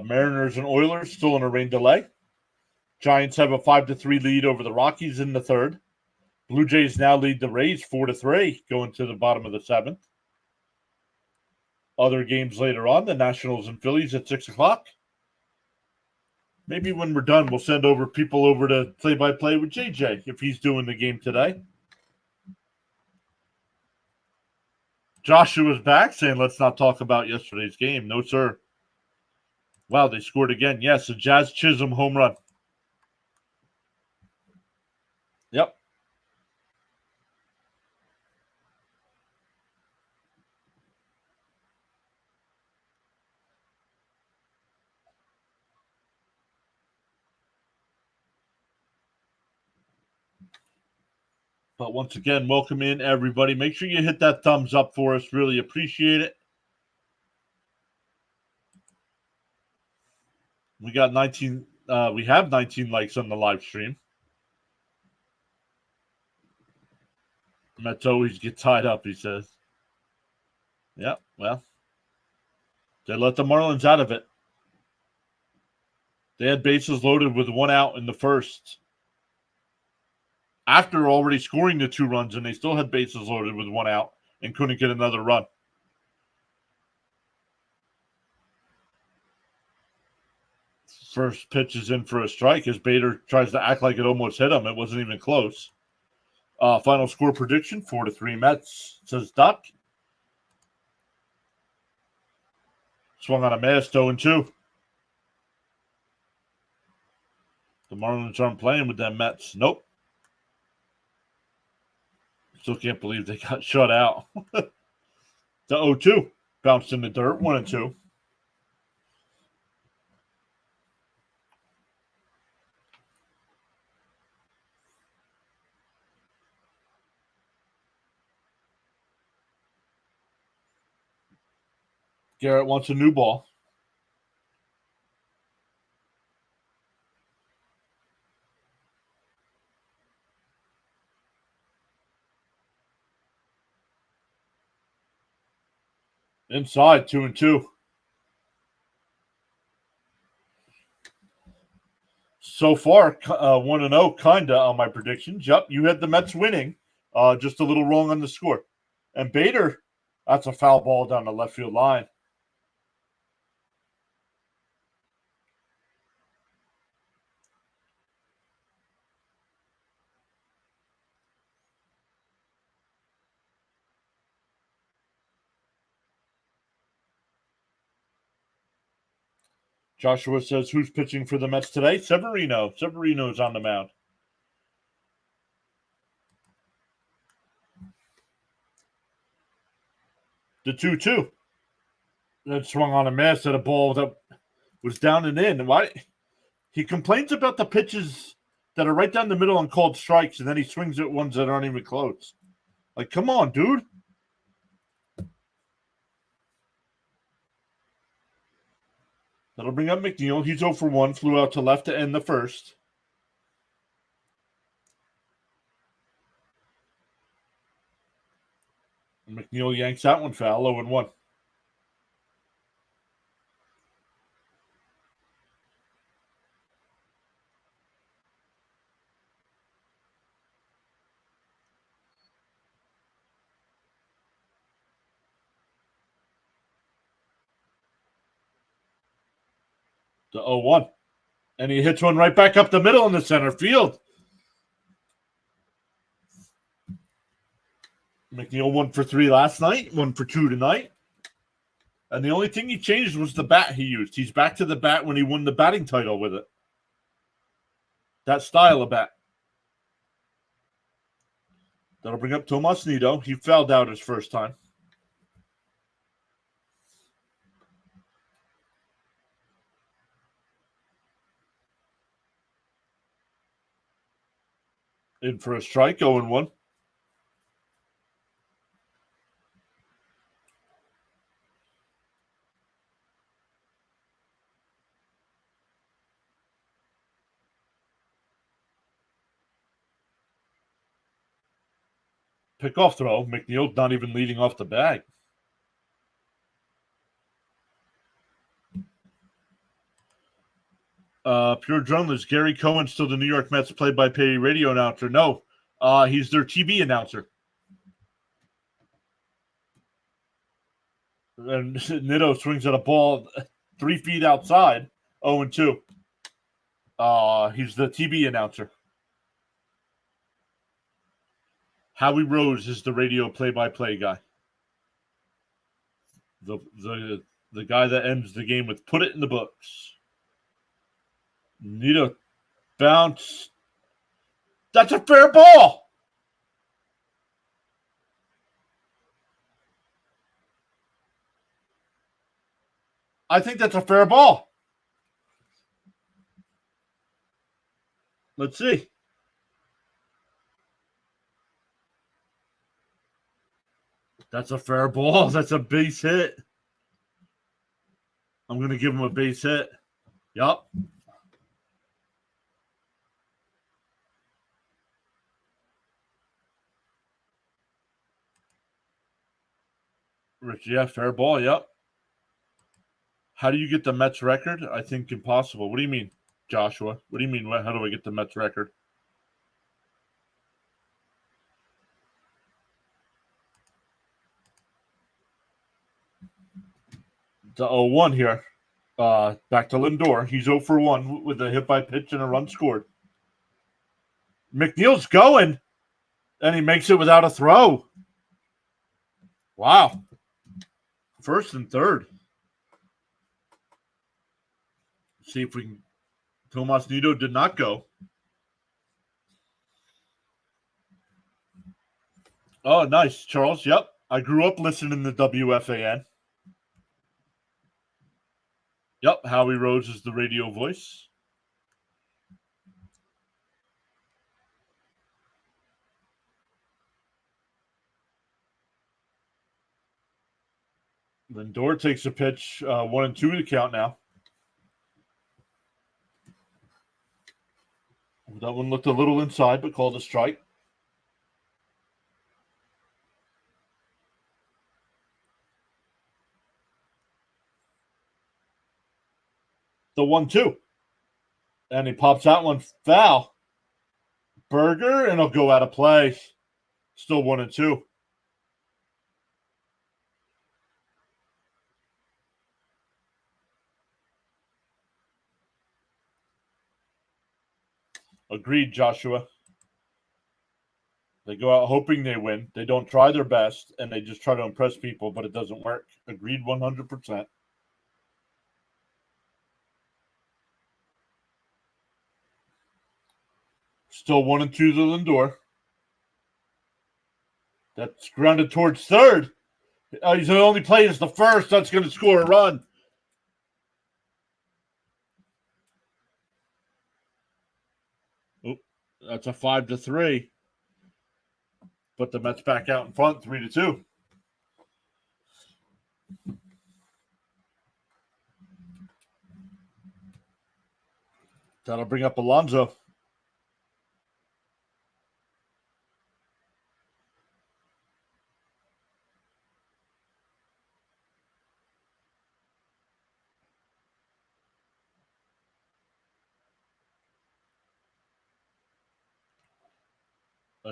S1: Mariners and Oilers still in a rain delay. Giants have a 5-3 lead over the Rockies in the 3rd. Blue Jays now lead the Rays 4-3 going to the bottom of the 7th. Other games later on, the Nationals and Phillies at 6 o'clock. Maybe when we're done, we'll send over people over to play-by-play with JJ if he's doing the game today. Joshua's back saying, let's not talk about yesterday's game. No, sir. Wow, they scored again. Yes, a Jazz Chisholm home run. Yep. But once again, welcome in, everybody. Make sure you hit that thumbs up for us. Really appreciate it. We got 19. We have 19 likes on the live stream. Mets always get tied up, he says. Yeah, well, they let the Marlins out of it. They had bases loaded with 1 out in the 1st. After already scoring the 2 runs, and they still had bases loaded with 1 out and couldn't get another run. First pitch is in for a strike as Bader tries to act like it almost hit him. It wasn't even close. Final score prediction, 4-3 Mets, says Doc. Swung on a miss, 0-2. The Marlins aren't playing with them Mets. Nope. Still can't believe they got shut out. The 0-2. Bounced in the dirt, 1-2. Garrett wants a new ball. Inside, 2-2. So far, 1-0, kinda on my predictions. Yep, you had the Mets winning, just a little wrong on the score. And Bader, that's a foul ball down the left field line. Joshua says, who's pitching for the Mets today? Severino. Severino's on the mound. The 2-2. That swung on a miss at a ball that was down and in. Why? He complains about the pitches that are right down the middle and called strikes, and then he swings at ones that aren't even close. Like, come on, dude. That'll bring up McNeil. He's 0 for 1. Flew out to left to end the first. McNeil yanks that one foul. 0 and 1. To 0-1. And he hits one right back up the middle in the center field. McNeil 1 for 3 last night, 1 for 2 tonight. And the only thing he changed was the bat he used. He's back to the bat when he won the batting title with it. That style of bat. That'll bring up Tomas Nido. He fouled out his first time. In for a strike, 0 and 1. Pickoff throw. McNeil not even leading off the bag. PureAdrenaline, is Gary Cohen still the New York Mets play-by-play radio announcer? No, he's their TV announcer. And Nido swings at a ball 3 feet outside, 0 and 2. He's the TV announcer. Howie Rose is the radio play-by-play guy. The guy that ends the game with "put it in the books." Nido bounce. That's a fair ball. I think that's a fair ball. Let's see. That's a fair ball. That's a base hit. I'm going to give him a base hit. Yup. Rich, yeah, fair ball. Yep. How do you get the Mets record? I think impossible. What do you mean, Joshua? What do you mean? How do I get the Mets record? The 0-1 here. Back to Lindor. He's 0 for 1 with a hit by pitch and a run scored. McNeil's going, and he makes it without a throw. Wow. First and third. See if we can. Tomas Nido did not go. Oh, nice, Charles. Yep. I grew up listening to WFAN. Yep. Howie Rose is the radio voice. Lindor takes a pitch, 1 and 2 to count now. That one looked a little inside, but called a strike. The 1-2. And he pops that one foul. Berger, and he'll go out of play. Still 1 and 2. Agreed, Joshua. They go out hoping they win. They don't try their best, and they just try to impress people, but it doesn't work. Agreed 100%. Still 1 and 2 to Lindor. That's grounded towards third. He's only playing as the first. That's going to score a run. That's a 5-3. Put the Mets back out in front, 3-2. That'll bring up Alonso.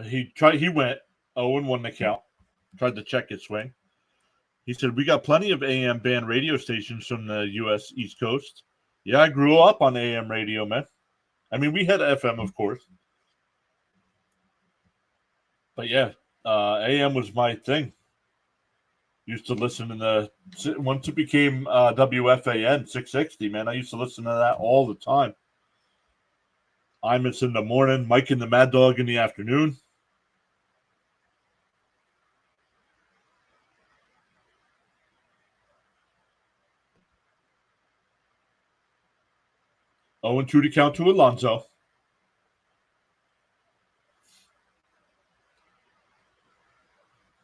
S1: He went 0-1 the count. Tried to check his swing. He said, "We got plenty of AM band radio stations from the U.S. East Coast." Yeah, I grew up on AM radio, man. I mean, we had FM, of course. But yeah, AM was my thing. Used to listen to once it became WFAN 660, man, I used to listen to that all the time. Imus in the morning, Mike and the Mad Dog in the afternoon. Oh, and 2 to count to Alonso.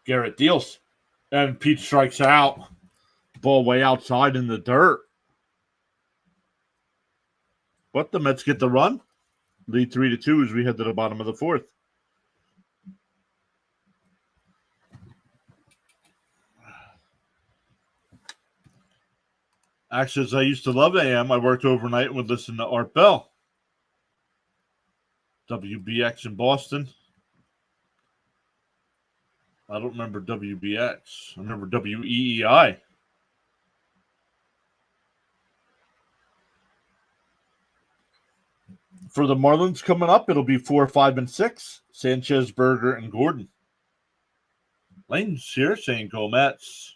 S1: Garrett deals. And Pete strikes out. Ball way outside in the dirt. But the Mets get the run. Lead 3-2 as we head to the bottom of the fourth. Actually, as I used to love AM, I worked overnight and would listen to Art Bell. WBX in Boston. I don't remember WBX. I remember WEEI. For the Marlins coming up, it'll be 4, 5, and 6. Sanchez, Berger, and Gordon. Lane's here saying go Mets.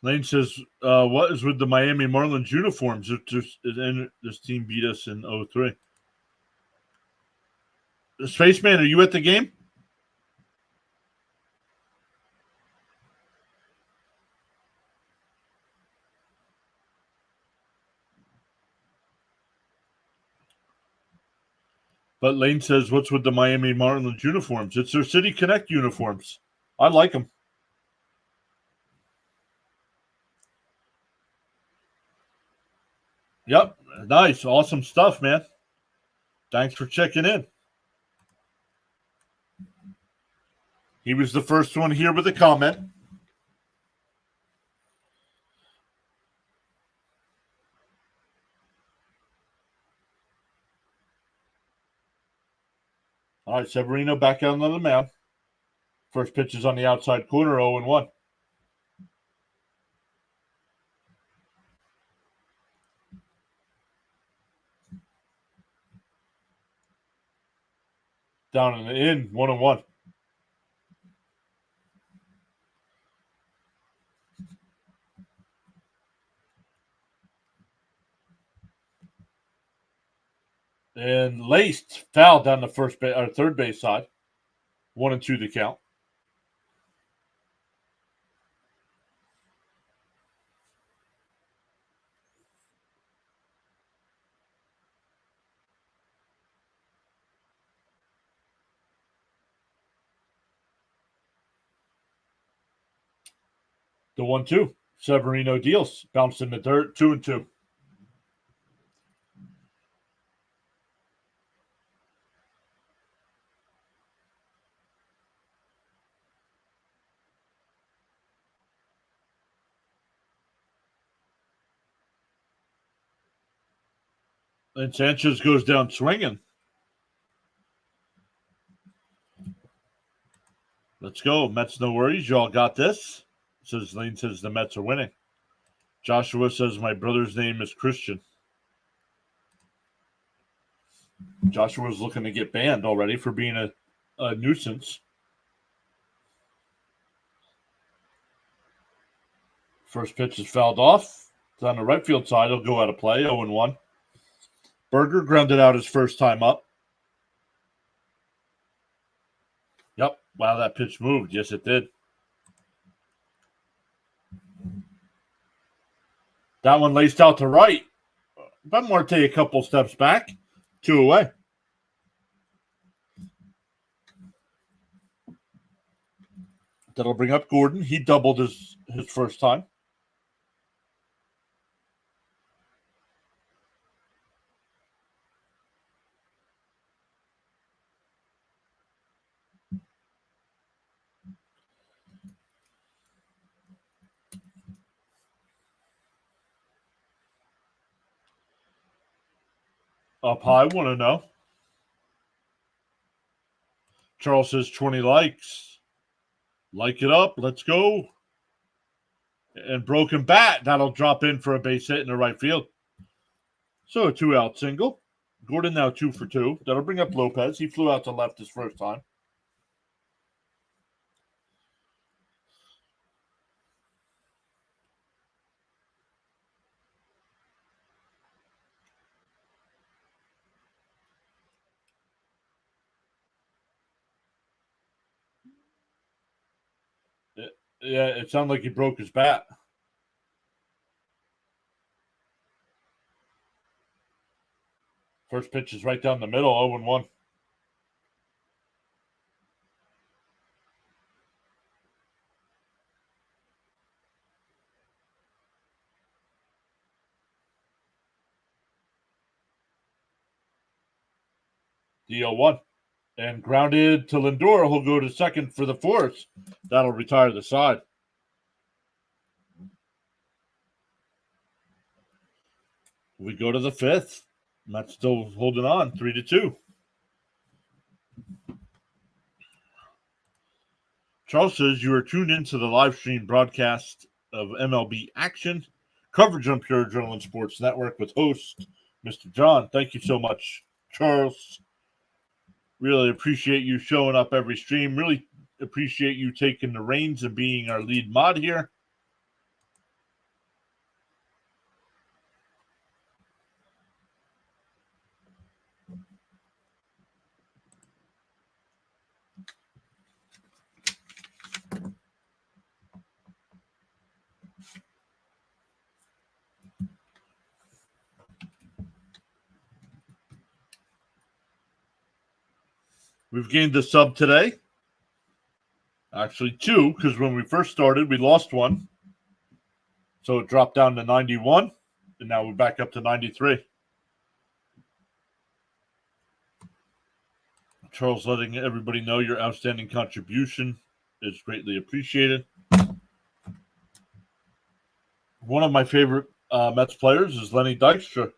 S1: Lane says, what is with the Miami Marlins uniforms? This team beat us in 03. Spaceman, are you at the game? But Lane says, what's with the Miami Marlins uniforms? It's their City Connect uniforms. I like them. Yep. Nice. Awesome stuff, man. Thanks for checking in. He was the first one here with a comment. All right, Severino back out on the mound. First pitch is on the outside corner, 0-1. Down in 1-1. And laced foul down the third base side. 1-2 the count. The 1-2. Severino deals. Bounced in the dirt. 2-2. And Sanchez goes down swinging. Let's go. Mets, no worries. Y'all got this. Lane says the Mets are winning. Joshua says my brother's name is Christian. Joshua's looking to get banned already for being a nuisance. First pitch is fouled off. It's on the right field side. He'll go out of play, 0-1. Berger grounded out his first time up. Yep. Wow, that pitch moved. Yes, it did. That one laced out to right. Benmarte a couple steps back. 2 away. That'll bring up Gordon. He doubled his first time. Up high, 1-0. Charles says 20 likes. Like it up. Let's go. And broken bat. That'll drop in for a base hit in the right field. So a 2-out single. Gordon now 2 for 2. That'll bring up Lopez. He flew out to left his first time. Yeah, it sounded like he broke his bat. First pitch is right down the middle, 0-1. The 0-1. And grounded to Lindor. He'll go to second for the force. That'll retire the side. We go to the fifth. Mets still holding on, 3-2. Charles says you are tuned into the live stream broadcast of MLB action coverage on Pure Adrenaline Sports Network with host Mr. John. Thank you so much, Charles. Really appreciate you showing up every stream. Really appreciate you taking the reins and being our lead mod here. We've gained a sub today. Actually, 2, because when we first started, we lost 1. So it dropped down to 91, and now we're back up to 93. Charles letting everybody know your outstanding contribution is greatly appreciated. One of my favorite Mets players is Lenny Dykstra.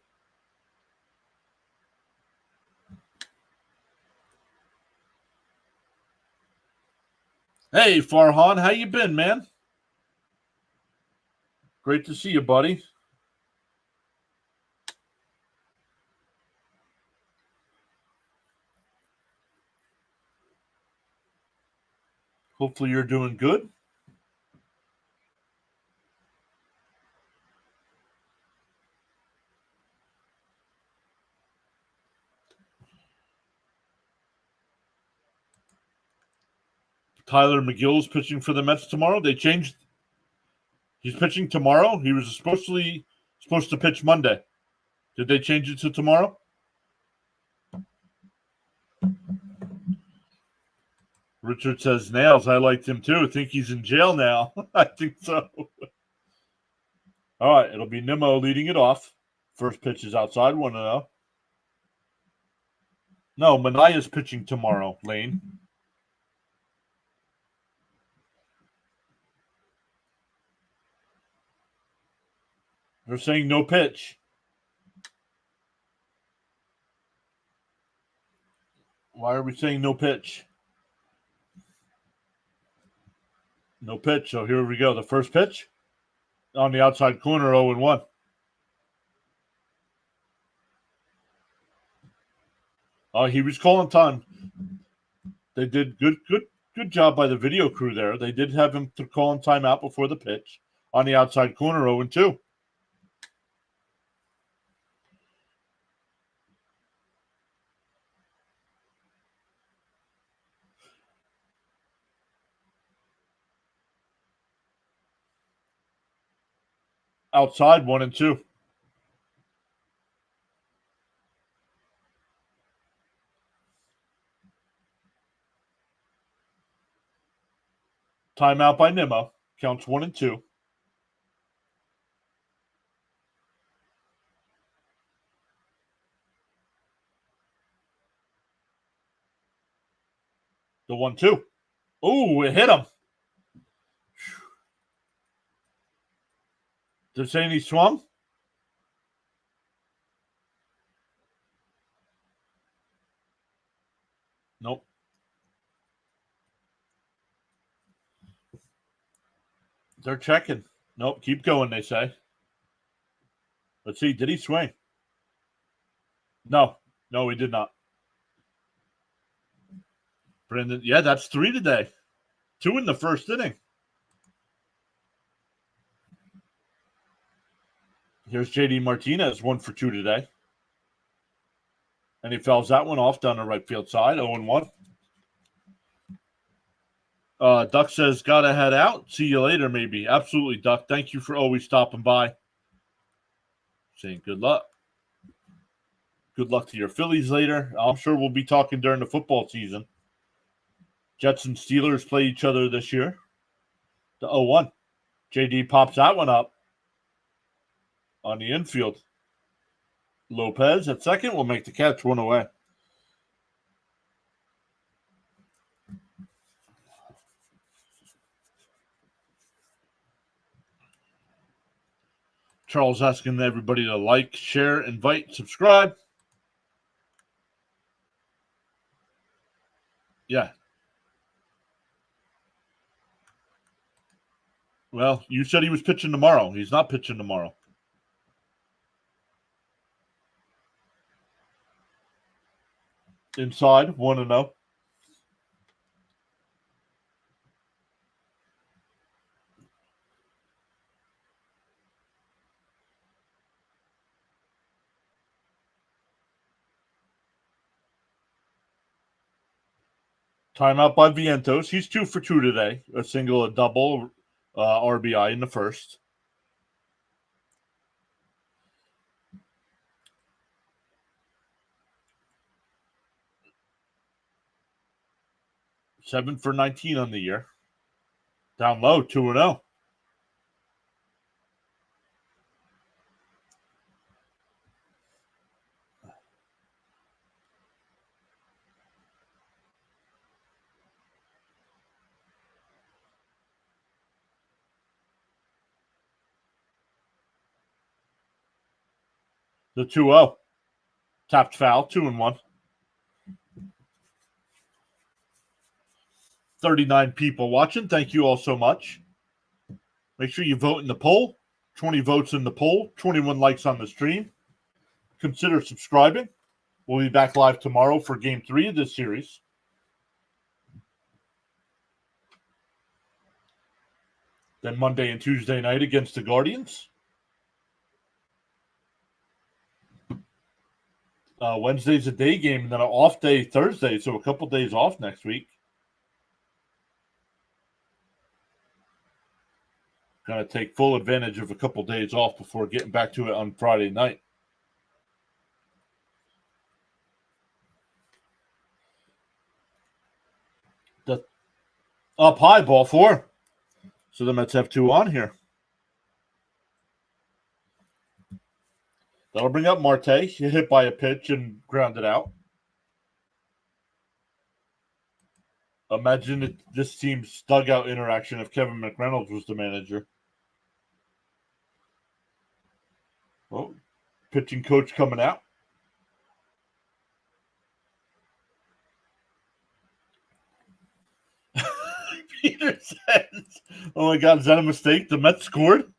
S1: Hey, Farhan, how you been, man? Great to see you, buddy. Hopefully you're doing good. Tyler McGill's pitching for the Mets tomorrow. They changed. He's pitching tomorrow. He was supposed to pitch Monday. Did they change it to tomorrow? Richard says, Nails, I liked him too. I think he's in jail now. I think so. All right, it'll be Nimmo leading it off. First pitch is outside, 1-0. No, Manaya's pitching tomorrow, Lane. They're saying no pitch. Why are we saying no pitch? No pitch. So here we go. The first pitch on the outside corner, 0-1. He was calling time. They did good job by the video crew there. They did have him to call in timeout before the pitch on the outside corner, 0-2. Outside 1-2. Timeout by Nimmo. Counts 1-2. The 1-2. Ooh, it hit him. They're saying he swung? Nope. They're checking. Nope, keep going, they say. Let's see, did he swing? No, he did not. Brendan, yeah, that's 3 today. 2 in the first inning. Here's JD Martinez, 1 for 2 today. And he fouls that one off down the right field side, 0-1. Duck says, gotta head out. See you later, maybe. Absolutely, Duck. Thank you for always stopping by. Saying good luck. Good luck to your Phillies later. I'm sure we'll be talking during the football season. Jets and Steelers play each other this year. The 0-1. JD pops that one up on the infield. Lopez at second will make the catch, 1 away. Charles asking everybody to like, share, invite, subscribe. Yeah. Well, you said he was pitching tomorrow. He's not pitching tomorrow. Inside, 1-0. Timeout by Vientos. He's 2 for 2 today. A single, a double, RBI in the first. Seven for 19 on the year. Down low, 2-0. The 2-0. Tapped foul, 2-1. 39 people watching. Thank you all so much. Make sure you vote in the poll. 20 votes in the poll, 21 likes on the stream. Consider subscribing. We'll be back live tomorrow for Game 3 of this series. Then Monday and Tuesday night against the Guardians. Wednesday's a day game, and then an off day Thursday, so a couple days off next week. Going to take full advantage of a couple days off before getting back to it on Friday night. The up high, ball 4. So the Mets have 2 on here. That'll bring up Marte. He hit by a pitch and grounded out. Imagine this team's dugout interaction if Kevin McReynolds was the manager. Oh, pitching coach coming out. Peter says, oh my God, is that a mistake? The Mets scored?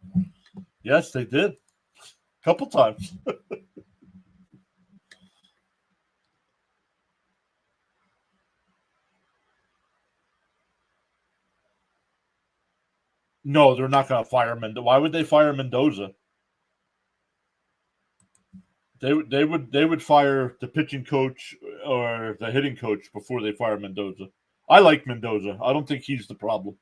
S1: Yes, they did. A couple times. No, they're not going to fire Mendoza. Why would they fire Mendoza? They would fire the pitching coach or the hitting coach before they fire Mendoza. I like Mendoza. I don't think he's the problem.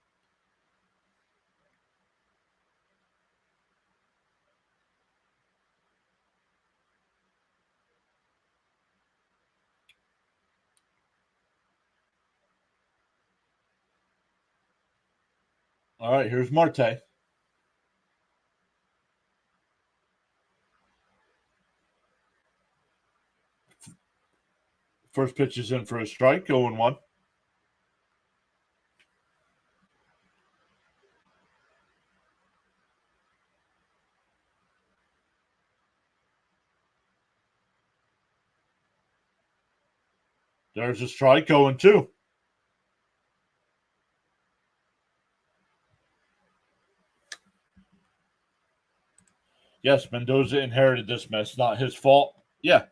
S1: All right, here's Marte. First pitch is in for a strike, 0-1. There's a strike, 0-2. Yes, Mendoza inherited this mess. Not his fault. Yeah.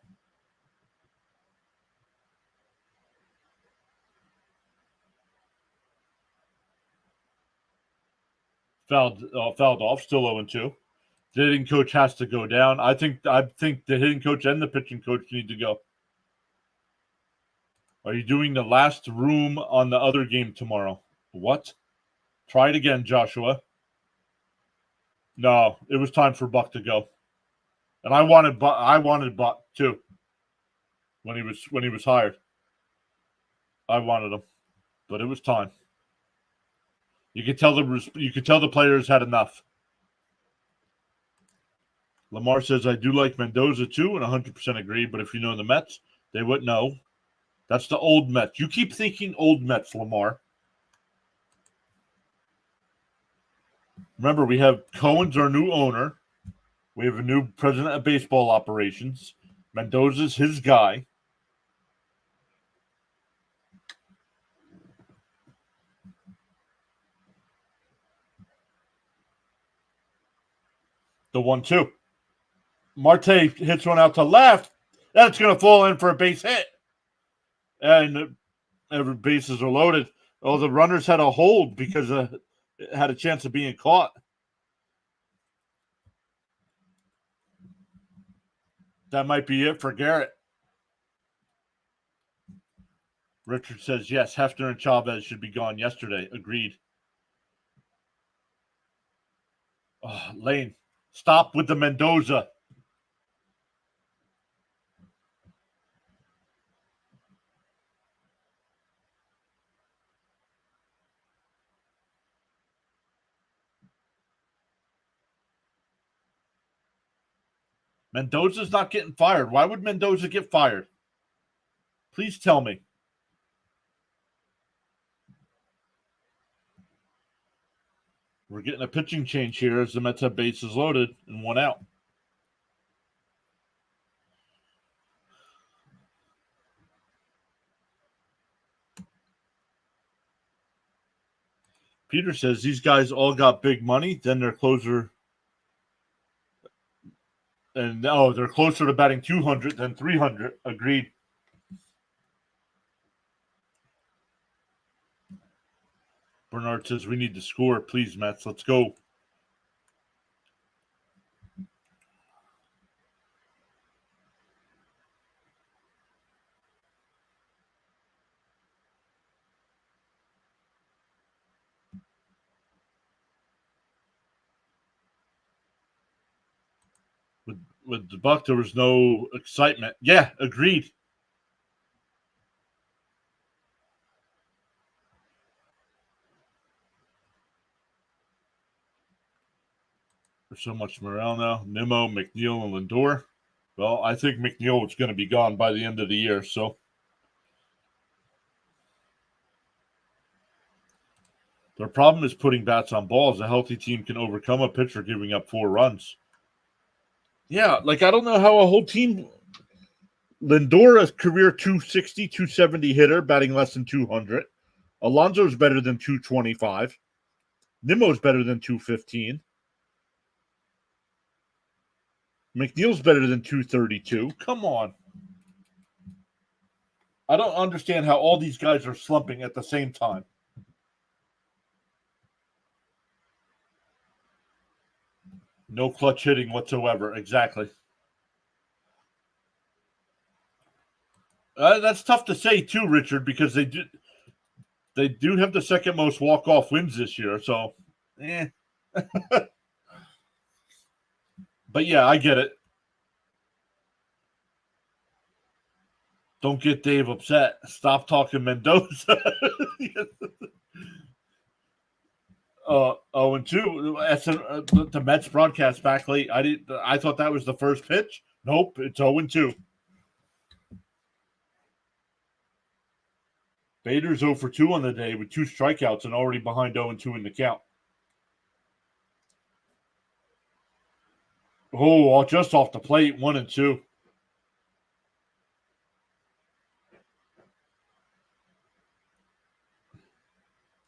S1: Fouled off, still 0-2. The hitting coach has to go down. I think the hitting coach and the pitching coach need to go. Are you doing the last room on the other game tomorrow? What? Try it again, Joshua. No, it was time for Buck to go. And I wanted Buck too. When he was hired. I wanted him. But it was time. You could tell the players had enough. Lamar says, I do like Mendoza too, and 100% agree, but if you know the Mets, they would know. That's the old Mets. You keep thinking old Mets, Lamar. Remember, we have Cohen's our new owner. We have a new president of baseball operations. Mendoza's his guy. The 1-2. Marte hits one out to left. That's going to fall in for a base hit. And every bases are loaded. Oh, the runners had a hold because it had a chance of being caught. That might be it for Garrett. Richard says, yes, Hefner and Chavez should be gone yesterday. Agreed. Oh, Lane, stop with the Mendoza. Mendoza's not getting fired. Why would Mendoza get fired? Please tell me. We're getting a pitching change here as the Mets have bases loaded and one out. Peter says these guys all got big money. Then their closer, and they're closer to batting 200 than 300. Agreed. Bernard says we need to score, please, Mets. Let's go. With the Buck, there was no excitement. Yeah, agreed. There's so much morale now. Nimmo, McNeil, and Lindor. Well, I think McNeil is going to be gone by the end of the year, so. Their problem is putting bats on balls. A healthy team can overcome a pitcher giving up 4 runs. Yeah, like I don't know how a whole team. Lindor, a career 260, 270 hitter, batting less than 200. Alonso's better than 225. Nimmo's better than 215. McNeil's better than 232. Come on. I don't understand how all these guys are slumping at the same time. No clutch hitting whatsoever. Exactly. That's tough to say too, Richard, because they do have the second most walk-off wins this year. So, But yeah, I get it. Don't get Dave upset. Stop talking Mendoza. 0-2. The Mets broadcast back late. I thought that was the first pitch. Nope, it's 0-2. Bader's 0-2 on the day with 2 strikeouts and already behind 0-2 in the count. Oh, just off the plate, 1-2.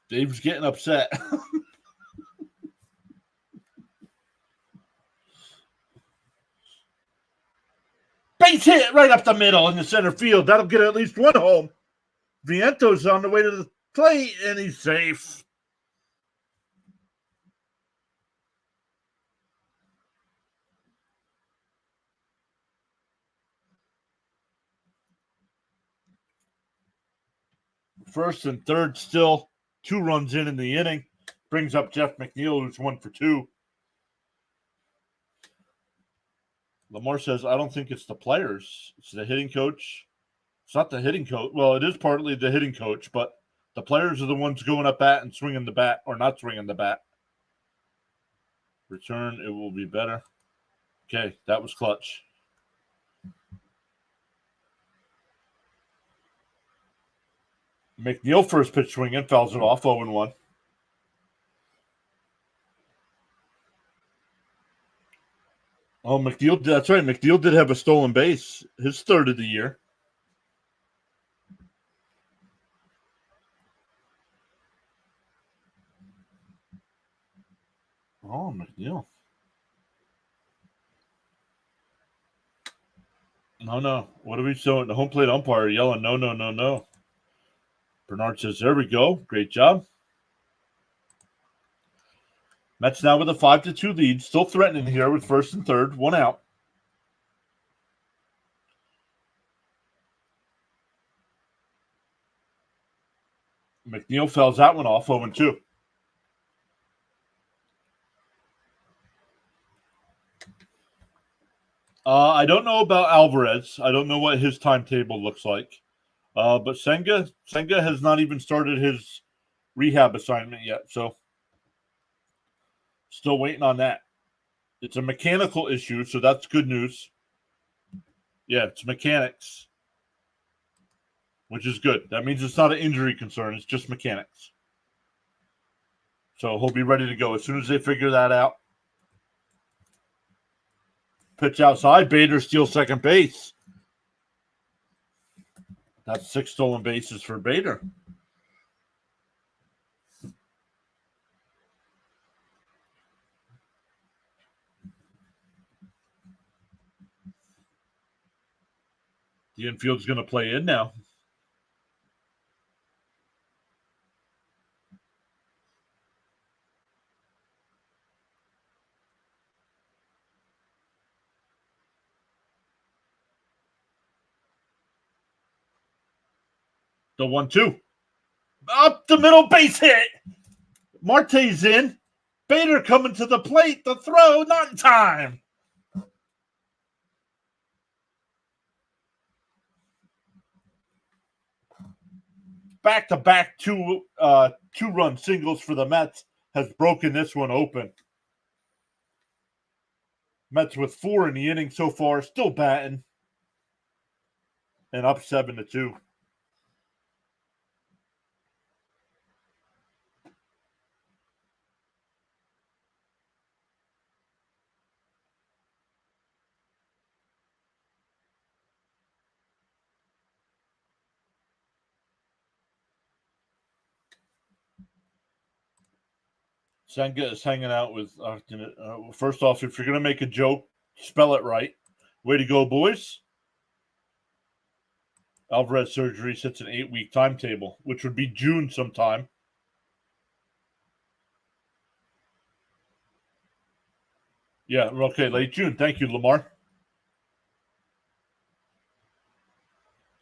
S1: Dave's getting upset. Base hit right up the middle in the center field. That'll get at least one home. Viento's on the way to the plate, and he's safe. First and third still 2 runs in the inning. Brings up Jeff McNeil, who's 1 for 2. Lamar says, I don't think it's the players. It's the hitting coach. It's not the hitting coach. Well, it is partly the hitting coach, but the players are the ones going up bat and swinging the bat or not swinging the bat. Return, it will be better. Okay, that was clutch. McNeil first pitch swinging, fouls it off, 0-1. Oh, McNeil, that's right. McNeil did have a stolen base, his third of the year. Oh, McNeil. No. What are we showing? The home plate umpire yelling, no. Bernard says, there we go. Great job. Mets now with a 5-2 lead. Still threatening here with first and third. 1 out. McNeil fouls that one off, 0-2. I don't know about Alvarez. I don't know what his timetable looks like. But Senga has not even started his rehab assignment yet, so still waiting on that. It's a mechanical issue, so that's good news. Yeah, it's mechanics, which is good. That means it's not an injury concern. It's just mechanics. So he'll be ready to go as soon as they figure that out. Pitch outside. Bader steals second base. That's 6 stolen bases for Bader. The infield's going to play in now. The 1-2. Up the middle, base hit. Marte's in. Bader coming to the plate. The throw, not in time. Back-to-back 2-run singles for the Mets has broken this one open. Mets with 4 in the inning so far, still batting. And up 7-2. Senga is hanging out with. First off, if you're going to make a joke, spell it right. Way to go, boys. Alvarez surgery sets an 8-week timetable, which would be June sometime. Yeah, okay, late June. Thank you, Lamar.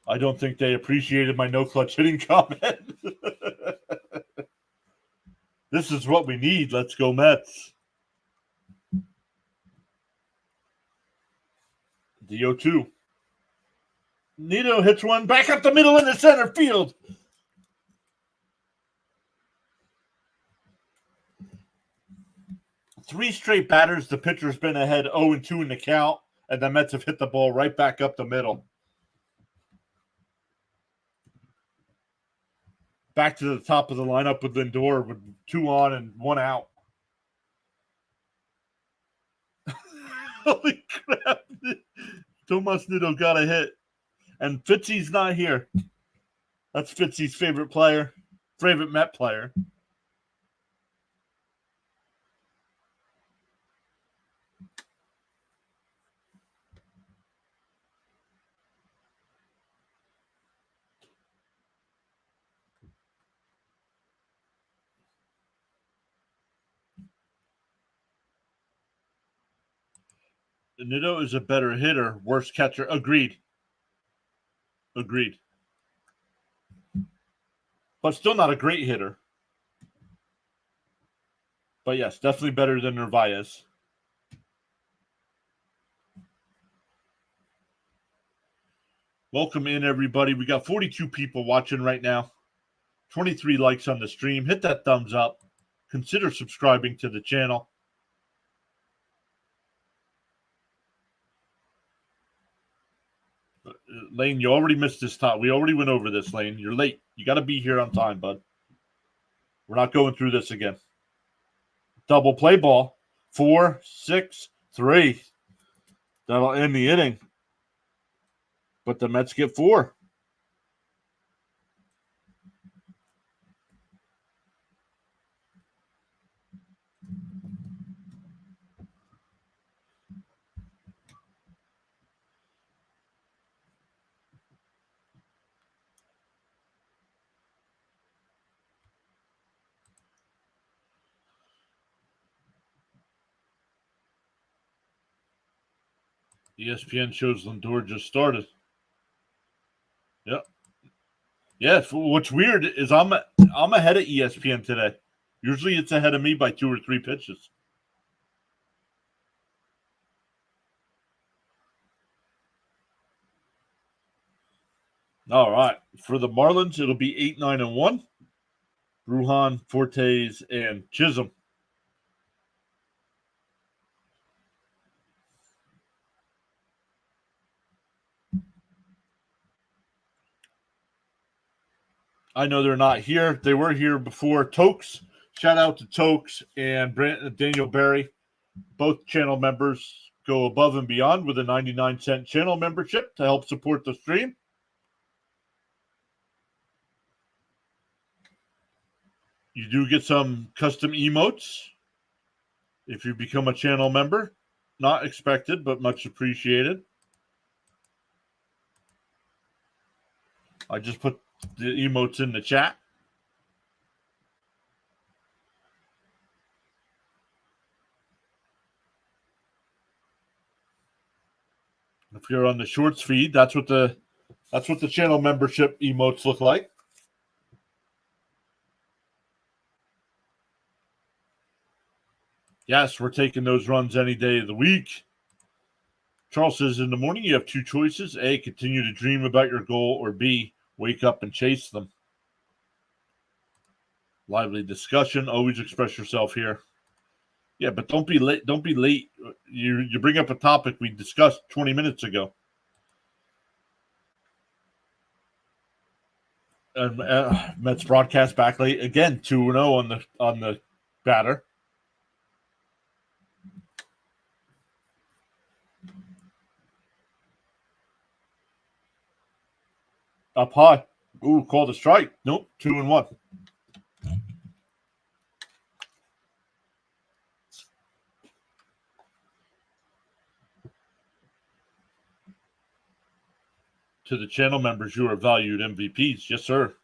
S1: I don't think they appreciated my no clutch hitting comment. This is what we need. Let's go, Mets. The 0-2. Nito hits one back up the middle in the center field. Three straight batters. The pitcher's been ahead 0-2 in the count, and the Mets have hit the ball right back up the middle. Back to the top of the lineup with Lindor with 2 on and 1 out. Holy crap. Tomas Nito got a hit. And Fitzy's not here. That's Fitzy's favorite Met player. Nito is a better hitter, worse catcher. Agreed. But still not a great hitter. But yes, definitely better than Narvaez. Welcome in, everybody. We got 42 people watching right now. 23 likes on the stream. Hit that thumbs up. Consider subscribing to the channel. Lane, you already missed this time. We already went over this, Lane. You're late. You got to be here on time, bud. We're not going through this again. Double play ball. 4, 6, 3. That'll end the inning. But the Mets get 4. ESPN shows Lindor just started. Yep. Yeah, what's weird is I'm ahead of ESPN today. Usually it's ahead of me by 2 or 3 pitches. All right. For the Marlins, it'll be 8-9-1. Brujan, Fortes, and Chisholm. I know they're not here. They were here before. Tokes, shout out to Tokes and Daniel Barry. Both channel members go above and beyond with a 99-cent channel membership to help support the stream. You do get some custom emotes if you become a channel member. Not expected, but much appreciated. I just put the emotes in the chat. If you're on the shorts feed, that's what the channel membership emotes look like. Yes, we're taking those runs any day of the week. Charles says, in the morning you have 2 choices. A, continue to dream about your goal, or B, wake up and chase them. Lively discussion. Always express yourself here. Yeah, but don't be late. Don't be late. You bring up a topic we discussed 20 minutes ago. And Mets broadcast back late again. 2-0 on the batter. Up high. Ooh, called a strike. Nope, 2-1. To the channel members, you are valued MVPs. Yes, sir.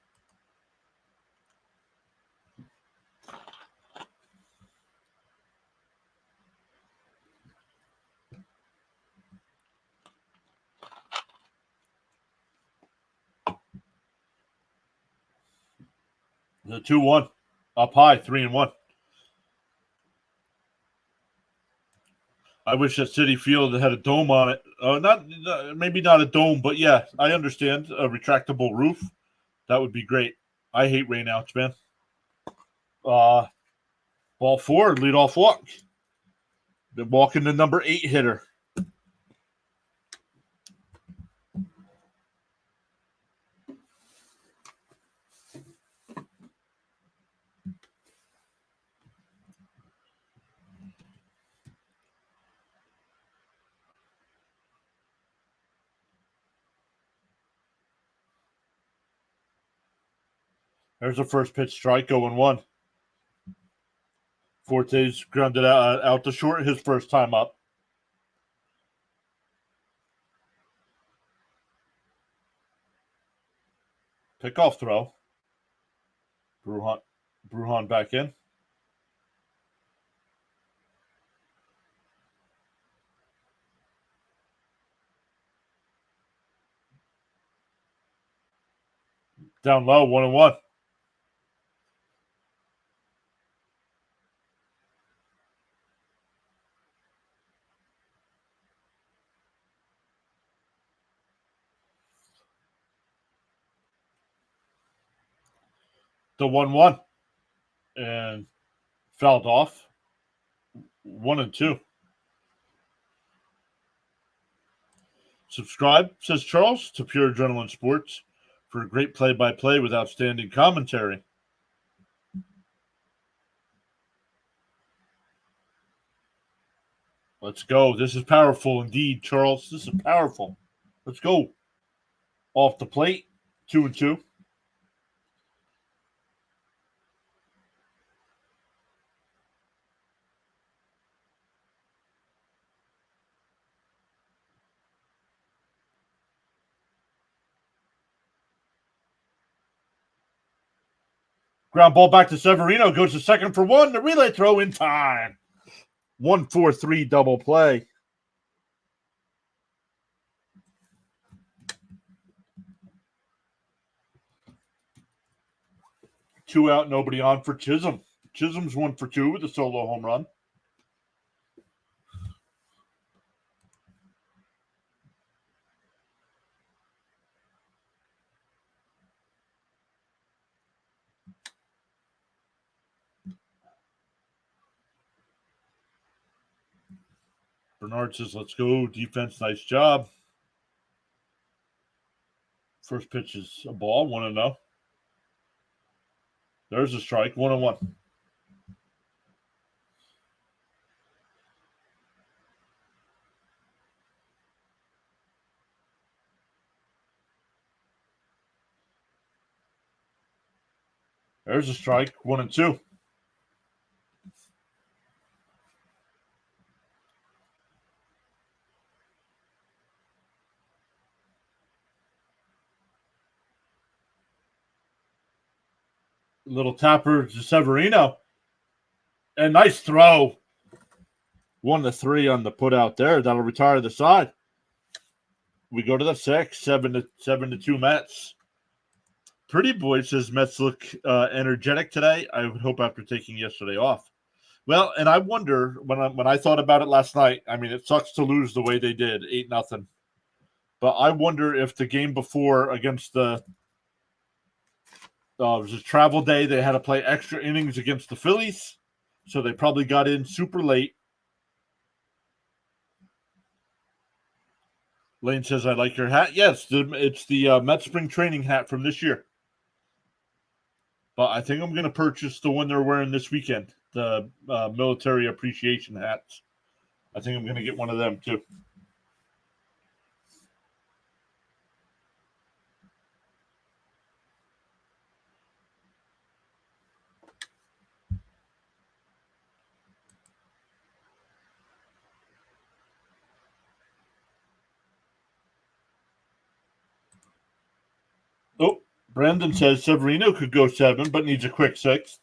S1: The 2-1. Up high, 3-1. I wish that City Field had a dome on it. Maybe not a dome, but yeah, I understand a retractable roof. That would be great. I hate rainouts, man. Ball 4, leadoff walk. Been walking the number 8 hitter. There's a first pitch strike, 0-1. Forte's grounded out to short his first time up. Pickoff throw. Bruhan back in. Down low, 1-1. The 1-1. And fouled off. 1-2. Subscribe, says Charles, to Pure Adrenaline Sports for great play-by-play with outstanding commentary. Let's go. This is powerful indeed, Charles. This is powerful. Let's go. Off the plate, 2-2. Ground ball back to Severino. Goes to second for 1. The relay throw in time. 1-4-3 double play. Two out, nobody on for Chisholm. Chisholm's 1 for 2 with a solo home run. Bernard says, let's go. Defense, nice job. First pitch is a ball, 1-0. There's a strike, 1-1. There's a strike, 1-2. Little tapper to Severino. And nice throw. 1-3 on the put out there. That'll retire the side. We go to the 6, 7-2 Mets. Pretty Boy says Mets look energetic today. I would hope after taking yesterday off. Well, and I wonder when I thought about it last night. I mean, it sucks to lose the way they did, 8-0. But I wonder if the game before against the it was a travel day, they had to play extra innings against the Phillies, so they probably got in super late. Lane says, I like your hat. Yes, it's the Met spring training hat from this year. But I think I'm going to purchase the one they're wearing this weekend, the military appreciation hats. I think I'm going to get one of them, too. Oh, Brandon says Severino could go 7, but needs a quick 6th.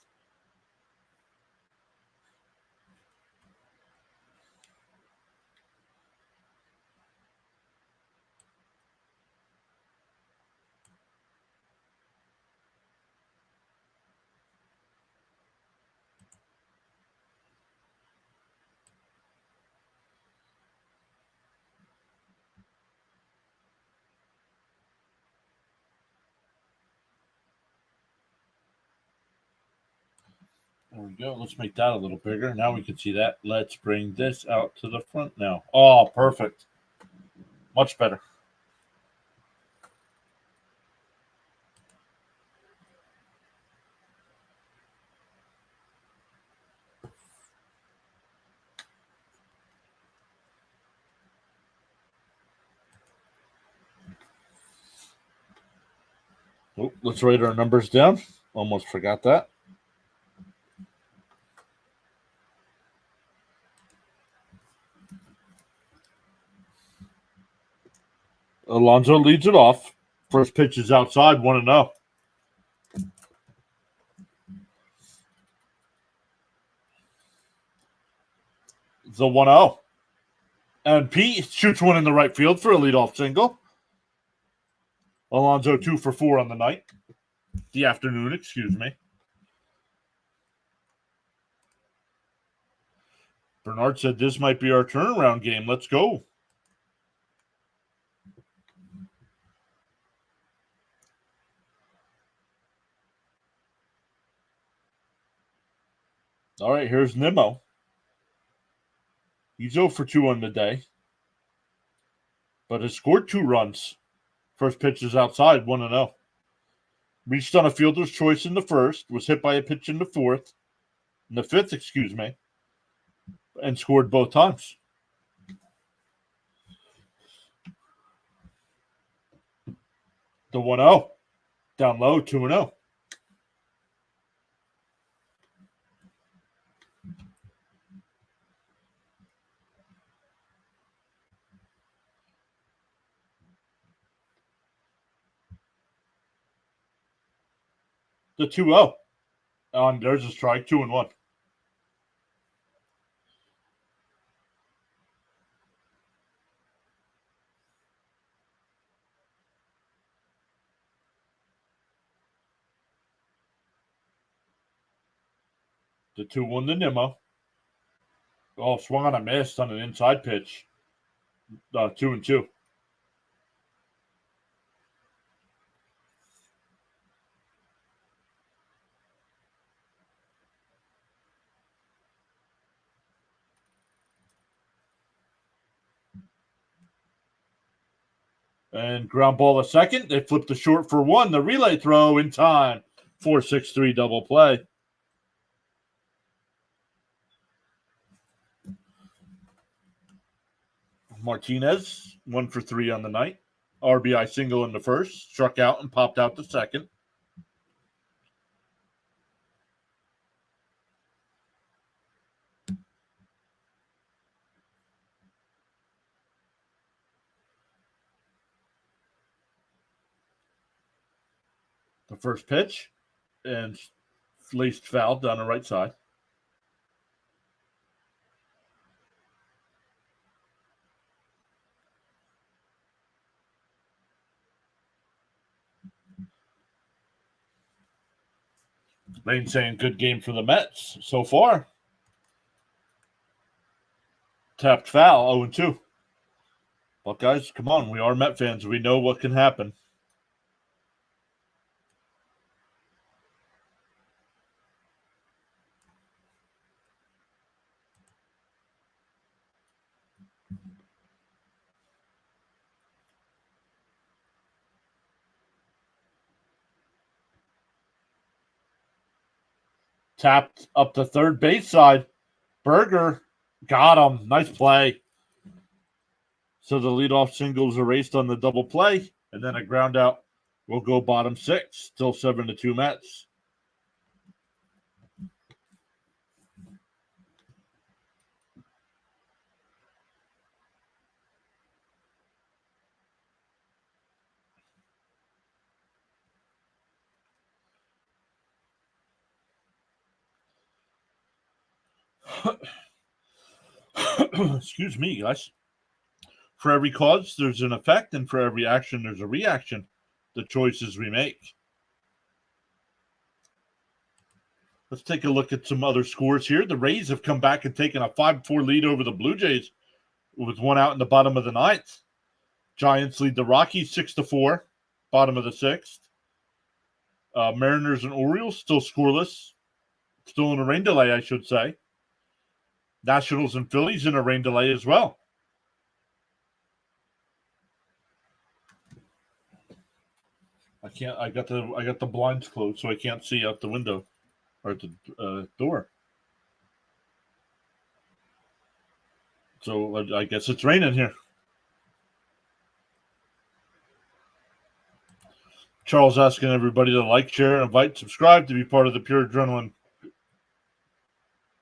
S1: There we go. Let's make that a little bigger. Now we can see that. Let's bring this out to the front now. Oh, perfect. Much better. Oh, let's write our numbers down. Almost forgot that. Alonso leads it off. First pitch is outside, 1-0. The 1-0. And Pete shoots one in the right field for a leadoff single. Alonso 2 for 4 on the night. The afternoon, excuse me. Bernard said this might be our turnaround game. Let's go. All right, here's Nimmo. He's 0 for 2 on the day, but has scored 2 runs. First pitch is outside, 1-0. Reached on a fielder's choice in the first, was hit by a pitch in the fifth, excuse me, and scored both times. The 1-0. Down low, 2-0. The 2-0. There's a strike, 2-1. The 2-1 to Nimmo. Oh, swung on a miss on an inside pitch. 2-2. And ground ball a second. They flip the short for 1. The relay throw in time. 4-6-3 double play. Martinez, 1 for 3 on the night. RBI single in the first. Struck out and popped out the second. The first pitch. And laced foul down the right side. Lane saying good game for the Mets so far. Tapped foul, 0-2. But guys, come on. We are Met fans. We know what can happen. Tapped up the third base side. Berger got him. Nice play. So the leadoff single is erased on the double play, and then a ground out will go bottom 6. Still 7-2 Mets. Excuse me, guys. For every cause, there's an effect, and for every action, there's a reaction. The choices we make. Let's take a look at some other scores here. The Rays have come back and taken a 5-4 lead over the Blue Jays with 1 out in the bottom of the 9th. Giants lead the Rockies 6-4, bottom of the 6th. Mariners and Orioles still scoreless, Still in a rain delay, I should say. Nationals and Phillies in a rain delay as well. I got the blinds closed, so I can't see out the window or the door. So I guess it's raining here. Charles asking everybody to like, share, invite, subscribe to be part of the Pure Adrenaline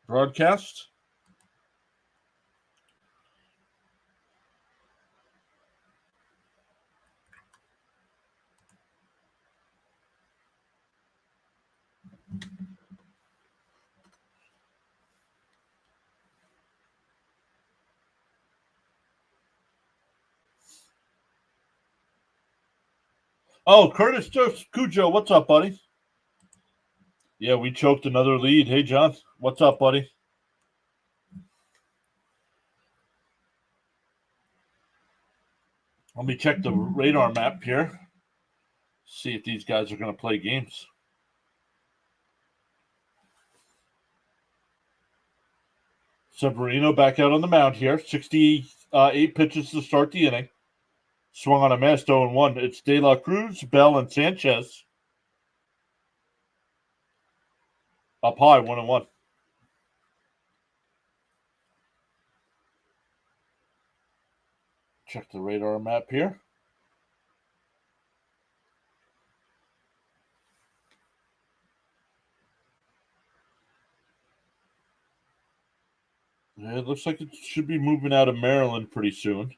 S1: broadcast. Oh, Curtis Cujo, what's up, buddy? Yeah, we choked another lead. Hey, John, what's up, buddy? Let me check the radar map here. See if these guys are going to play games. Severino back out on the mound here. 68 pitches to start the inning. Swung on a miss, 0-1. It's De La Cruz, Bell, and Sanchez. Up high, 1-1. Check the radar map here. Yeah, it looks like it should be moving out of Maryland pretty soon.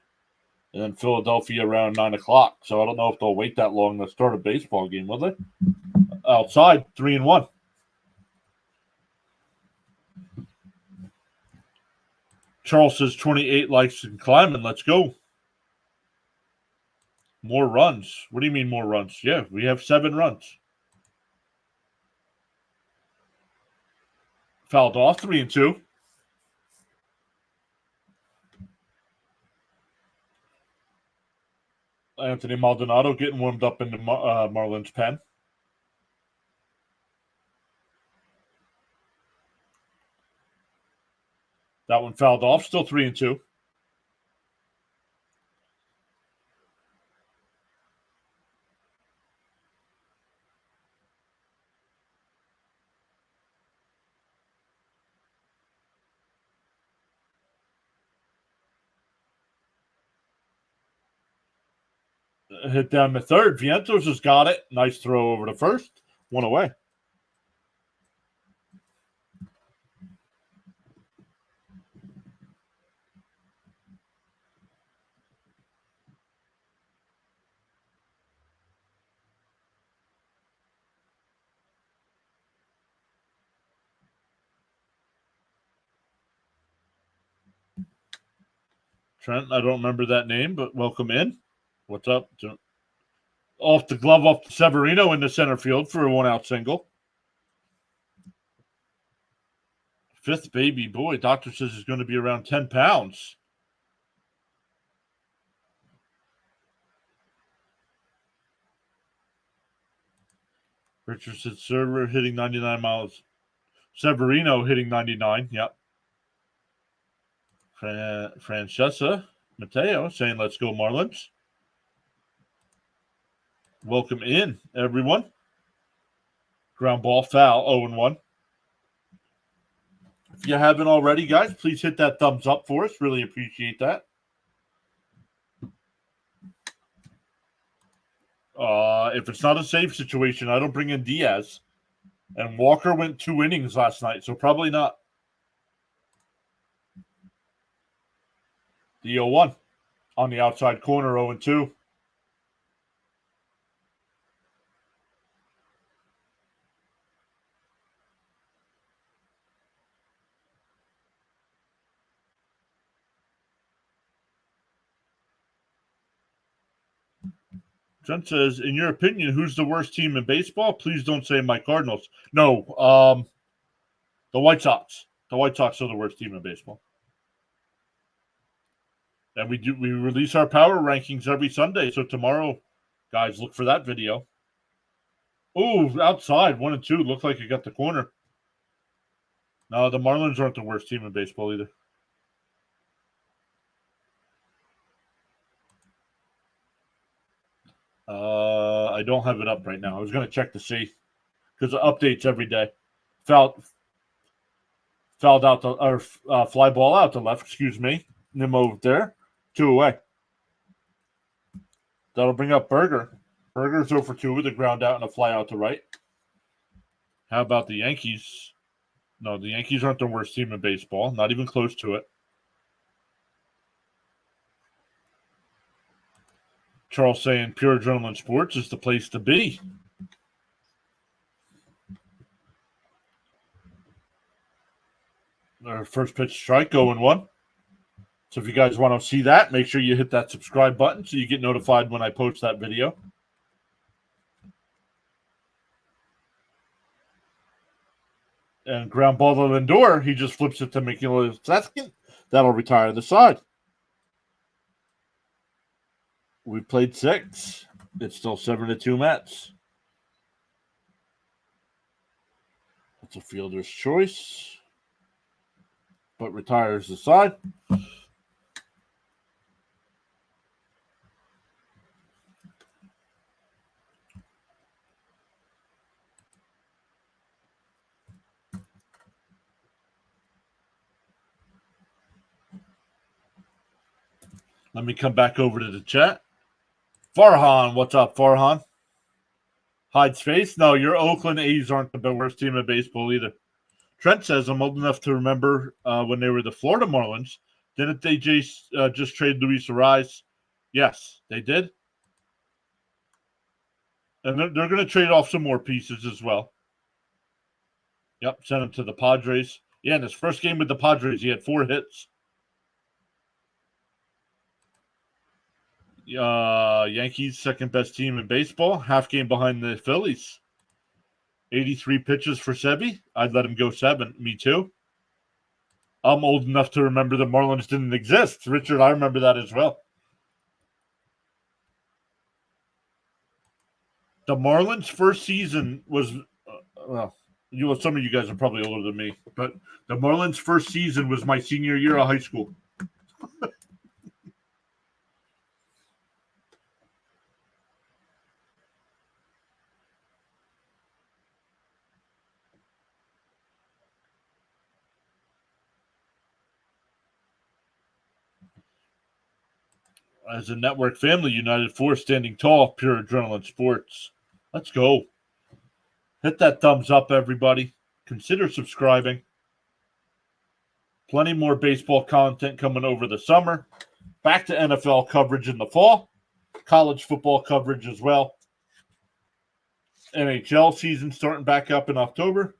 S1: And then Philadelphia around 9 o'clock. So I don't know if they'll wait that long to start a baseball game, will they? Outside, 3-1. Charles says 28 likes and climbing. Let's go. More runs. What do you mean more runs? Yeah, we have 7 runs. Fouled off, 3-2. Anthony Maldonado getting warmed up in the Marlins pen. That one fouled off, still 3-2. Hit down the third. Vientos has got it. Nice throw over to first. 1 away. Trent, I don't remember that name, but welcome in. What's up? Off the glove off to Severino in the center field for a 1-out single. 5th baby boy. Doctor says is going to be around 10 pounds. Richard says server hitting 99 miles. Severino hitting 99. Yep. Francesca Mateo saying, let's go Marlins. Welcome in, everyone. Ground ball foul, 0-1. If you haven't already, guys, please hit that thumbs up for us. Really appreciate that. If it's not a save situation, I don't bring in Diaz. And Walker went 2 innings last night, so probably not. The 0-1 on the outside corner, 0-2. Trent says, in your opinion, who's the worst team in baseball? Please don't say my Cardinals. No, the White Sox. The White Sox are the worst team in baseball. And we release our power rankings every Sunday. So tomorrow, guys, look for that video. Oh, outside, 1-2. Looked like it got the corner. No, the Marlins aren't the worst team in baseball either. I don't have it up right now. I was going to check to see because it updates every day. Fouled out the or fly ball out to left. Excuse me. Nimmo there, 2 away. That'll bring up Berger. Berger's 0 for 2 with a ground out and a fly out to right. How about the Yankees? No, the Yankees aren't the worst team in baseball. Not even close to it. Charles saying PureAdrenaline Sports is the place to be. Our first pitch strike, 0-1. So if you guys want to see that, make sure you hit that subscribe button so you get notified when I post that video. And ground ball to Lindor, he just flips it to Mikhail Zatskin. That'll retire the side. We played 6. It's still 7-2 Mets. That's a fielder's choice, but retires the side. Let me come back over to the chat. Farhan, what's up, Farhan? Hides face? No, your Oakland A's aren't the worst team in baseball either. Trent says, I'm old enough to remember when they were the Florida Marlins. Didn't they just trade Luis Ariz? Yes, they did. And they're going to trade off some more pieces as well. Yep, sent him to the Padres. Yeah, in his first game with the Padres, he had 4 hits. Yankees, second best team in baseball, half game behind the Phillies. 83 pitches for Sebi. I'd let him go 7. Me too. I'm old enough to remember the Marlins didn't exist. Richard, I remember that as well. The Marlins' first season was, some of you guys are probably older than me, but the Marlins' first season was my senior year of high school. As a network family, united force, standing tall, PureAdrenaline Sports. Let's go. Hit that thumbs up, everybody. Consider subscribing. Plenty more baseball content coming over the summer. Back to NFL coverage in the fall. College football coverage as well. NHL season starting back up in October.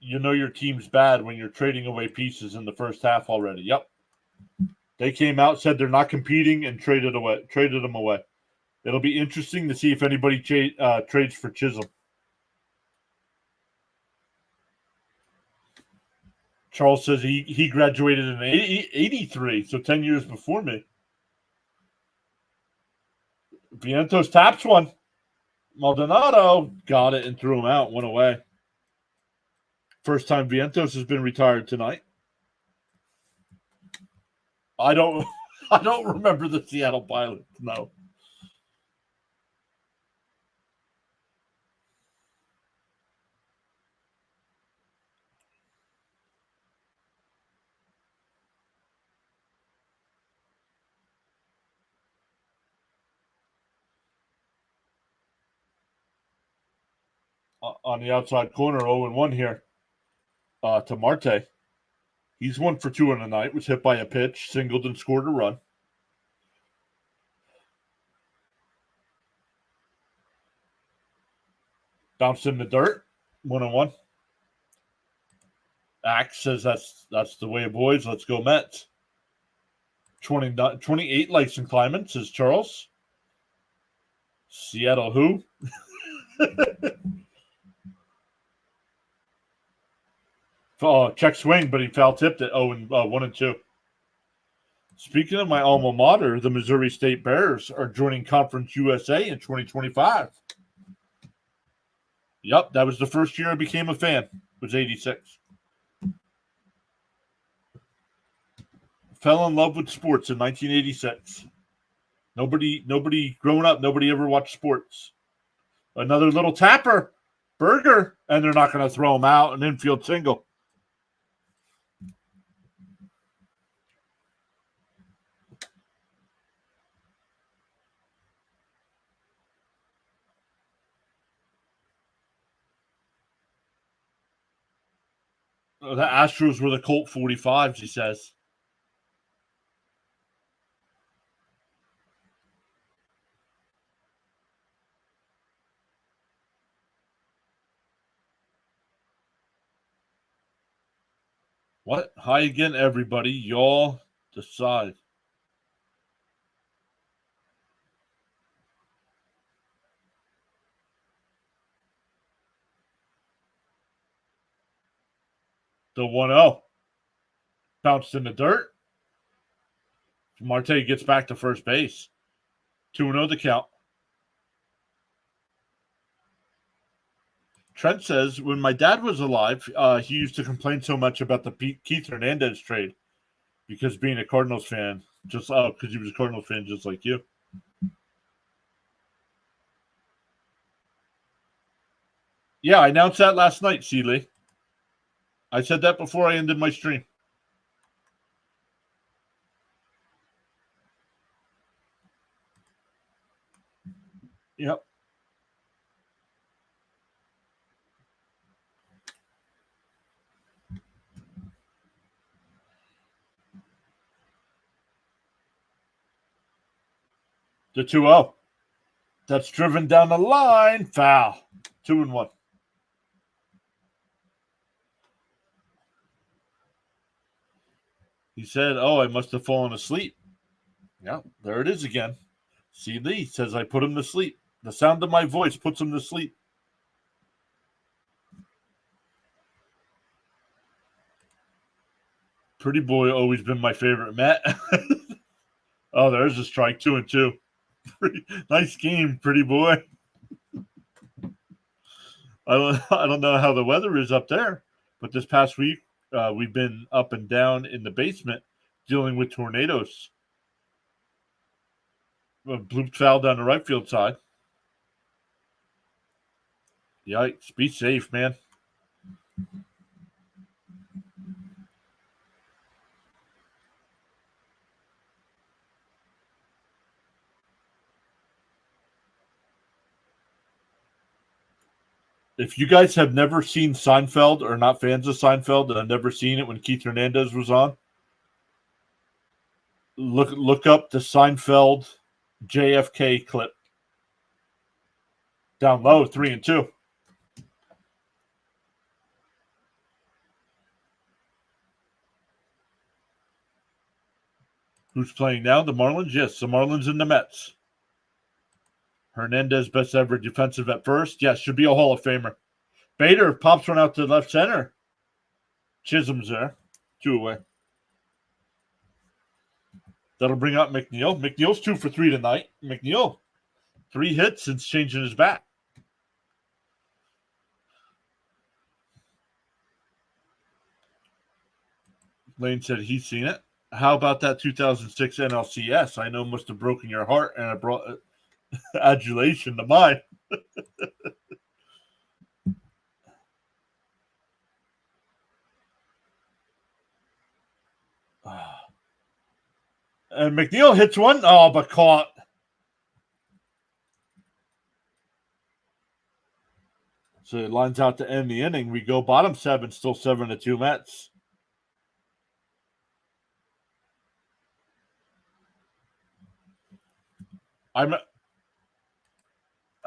S1: You know your team's bad when you're trading away pieces in the first half already. Yep. They came out, said they're not competing, and traded them away. It'll be interesting to see if anybody trades for Chisholm. Charles says he graduated in 83, so 10 years before me. Vientos taps one. Maldonado got it and threw him out, went away. First time Vientos has been retired tonight. I don't remember the Seattle Pilots, no. On the outside corner, 0-1 here to Marte. He's 1 for 2 on the night, was hit by a pitch, singled and scored a run. Bounced in the dirt, 1-1. Axe says that's the way of boys. Let's go Mets. 28 likes and climbing, says Charles. Seattle who? Check swing, but he foul tipped it. 1-2. Speaking of my alma mater, the Missouri State Bears are joining Conference USA in 2025. Yep, that was the first year I became a fan. Was 86. Fell in love with sports in 1986. Nobody growing up, nobody ever watched sports. Another little tapper, Burger, and they're not going to throw him out. An infield single. The Astros were the Colt 45s, he says. What? Hi again, everybody. Y'all decide. The 1-0. Bounced in the dirt. Marte gets back to first base. 2-0 the count. Trent says, when my dad was alive, he used to complain so much about the Keith Hernandez trade because being a Cardinals fan, because he was a Cardinals fan just like you. Yeah, I announced that last night, Seeley. I said that before I ended my stream. Yep. The 2-0. That's driven down the line. Foul. 2-1. He said, I must have fallen asleep. Yeah, there it is again. C. Lee says I put him to sleep. The sound of my voice puts him to sleep. Pretty boy always been my favorite, Matt. There's a strike. 2-2. Nice game, pretty boy. I don't know how the weather is up there, but this past week we've been up and down in the basement dealing with tornadoes. Bloop foul down the right field side. Yikes. Be safe, man. If you guys have never seen Seinfeld or not fans of Seinfeld and have never seen it when Keith Hernandez was on, look up the Seinfeld JFK clip. Down low, 3-2. Who's playing now? The Marlins? Yes, the Marlins and the Mets. Hernandez, best ever defensive at first. Yes, should be a Hall of Famer. Bader pops one out to left center. Chisholm's there. 2 away. That'll bring out McNeil. McNeil's 2 for 3 tonight. McNeil, 3 hits since changing his bat. Lane said he's seen it. How about that 2006 NLCS? I know must have broken your heart, and it brought adulation to mine. And McNeil hits one. But caught. So it lines out to end the inning. We go bottom 7, still 7-2 Mets.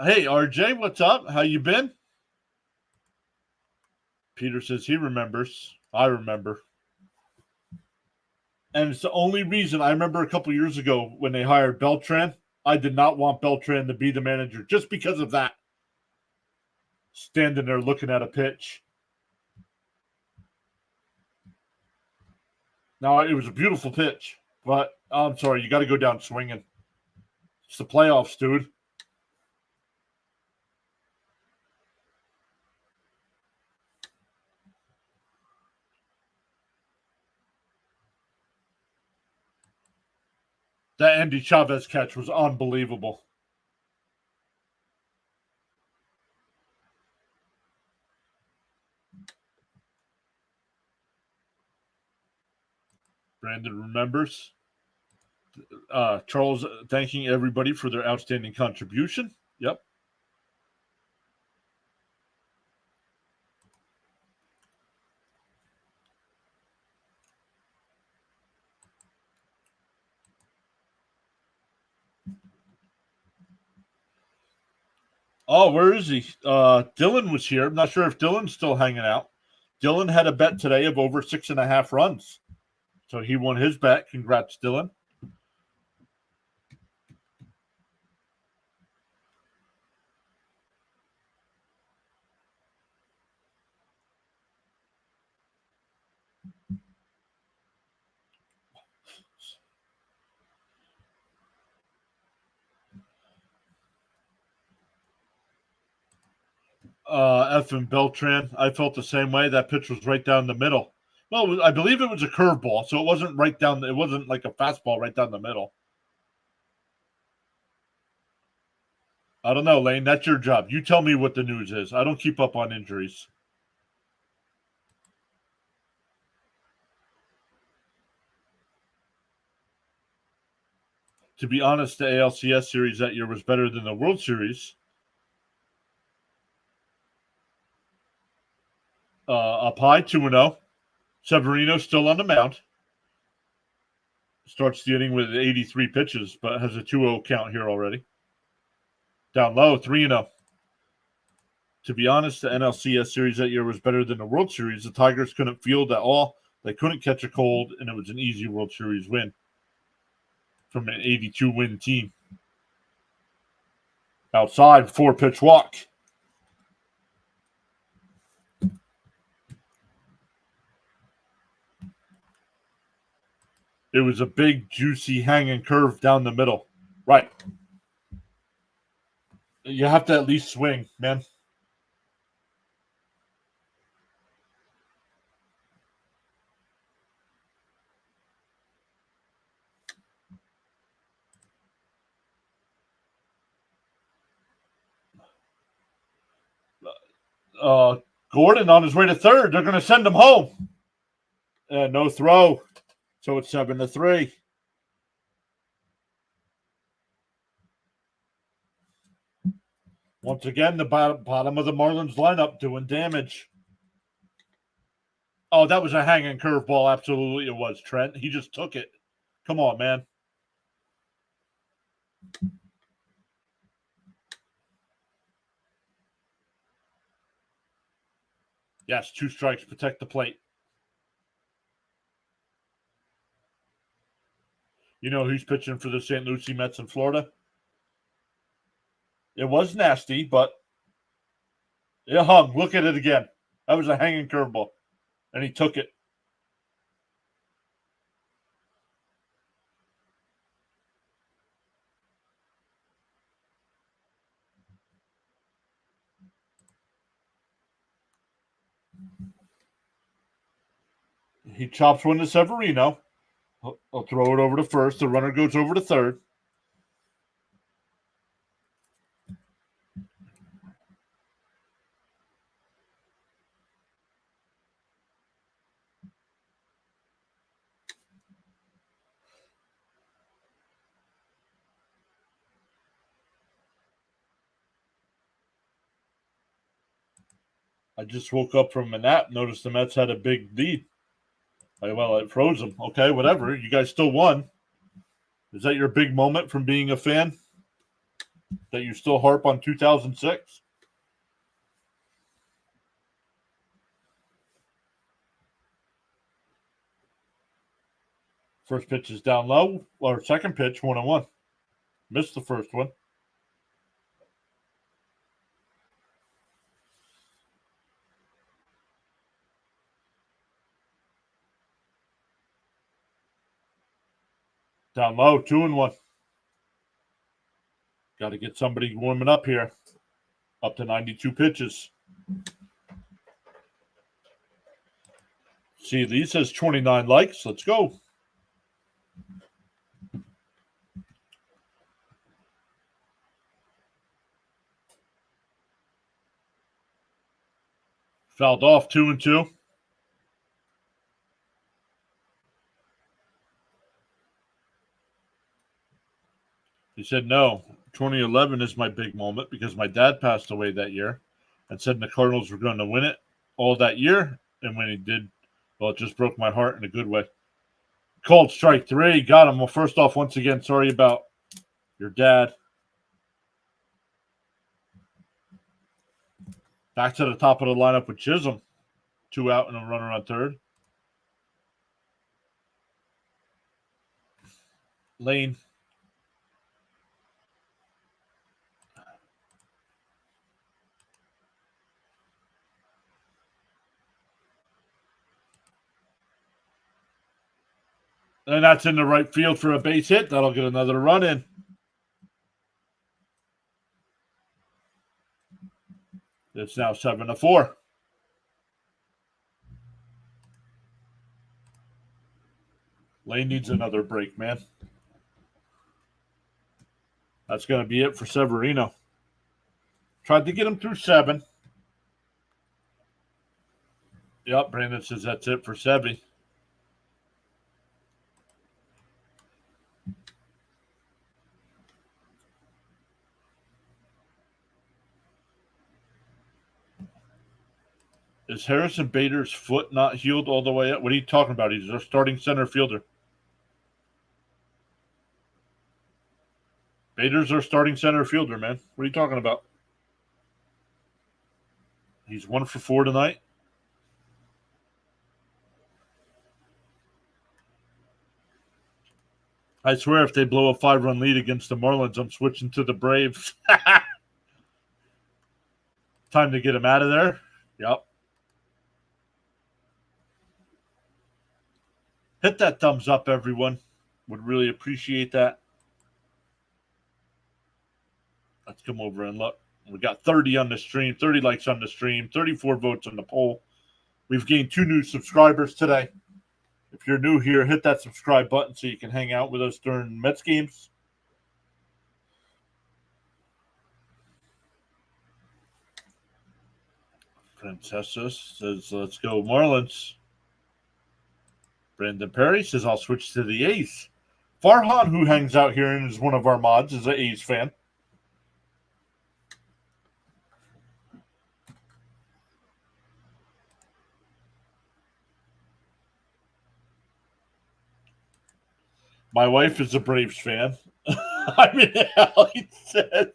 S1: Hey, RJ, what's up? How you been? Peter says he remembers. I remember. And it's the only reason I remember a couple years ago when they hired Beltran. I did not want Beltran to be the manager just because of that. Standing there looking at a pitch. Now, it was a beautiful pitch, but I'm sorry, you got to go down swinging. It's the playoffs, dude. That Andy Chavez catch was unbelievable. Brandon remembers. Charles thanking everybody for their outstanding contribution. Yep. Oh, where is he? Dylan was here. I'm not sure if Dylan's still hanging out. Dylan had a bet today of over 6.5 runs. So he won his bet. Congrats, Dylan. F. Beltran. I felt the same way. That pitch was right down the middle. Well, I believe it was a curveball, so it wasn't right down. It wasn't like a fastball right down the middle. I don't know, Lane. That's your job. You tell me what the news is. I don't keep up on injuries. To be honest, the ALCS series that year was better than the World Series. Up high, 2-0. Severino still on the mound. Starts the inning with 83 pitches, but has a 2-0 count here already. Down low, 3-0. To be honest, the NLCS series that year was better than the World Series. The Tigers couldn't field at all. They couldn't catch a cold, and it was an easy World Series win from an 82-win team. Outside, 4-pitch walk. It was a big, juicy, hanging curve down the middle. Right. You have to at least swing, man. Gordon on his way to third. They're going to send him home. No throw. So it's 7-3. Once again, the bottom of the Marlins lineup doing damage. Oh, that was a hanging curveball. Absolutely it was, Trent. He just took it. Come on, man. Yes, 2 strikes. Protect the plate. You know who's pitching for the St. Lucie Mets in Florida? It was nasty, but it hung. Look at it again. That was a hanging curveball. And he took it. He chops one to Severino. I'll throw it over to first. The runner goes over to third. I just woke up from a nap, noticed the Mets had a big lead. Well, it froze them. Okay, whatever. You guys still won. Is that your big moment from being a fan? That you still harp on 2006? First pitch is down low, or second pitch, 1-1. Missed the first one. Down low, 2-1. Got to get somebody warming up here. Up to 92 pitches. See, Lee says 29 likes. Let's go. Fouled off 2-2. He said, no, 2011 is my big moment because my dad passed away that year and said the Cardinals were going to win it all that year. And when he did, well, it just broke my heart in a good way. Cold strike 3. Got him. Well, first off, once again, sorry about your dad. Back to the top of the lineup with Chisholm. 2 out and a runner on third. Lane. And that's in the right field for a base hit. That'll get another run in. It's now 7-4. Lane needs another break, man. That's going to be it for Severino. Tried to get him through 7. Yep, Brandon says that's it for Sevy. Is Harrison Bader's foot not healed all the way up? What are you talking about? He's our starting center fielder. Bader's our starting center fielder, man. What are you talking about? He's 1 for 4 tonight. I swear if they blow a 5-run lead against the Marlins, I'm switching to the Braves. Time to get him out of there. Yep. Hit that thumbs up, everyone. Would really appreciate that. Let's come over and look. We got 30 on the stream, 30 likes on the stream, 34 votes on the poll. We've gained 2 new subscribers today. If you're new here, hit that subscribe button so you can hang out with us during Mets games. Princessa says, let's go Marlins. Brandon Perry says, I'll switch to the A's. Farhan, who hangs out here and is one of our mods, is an A's fan. My wife is a Braves fan. I mean, hell, he says.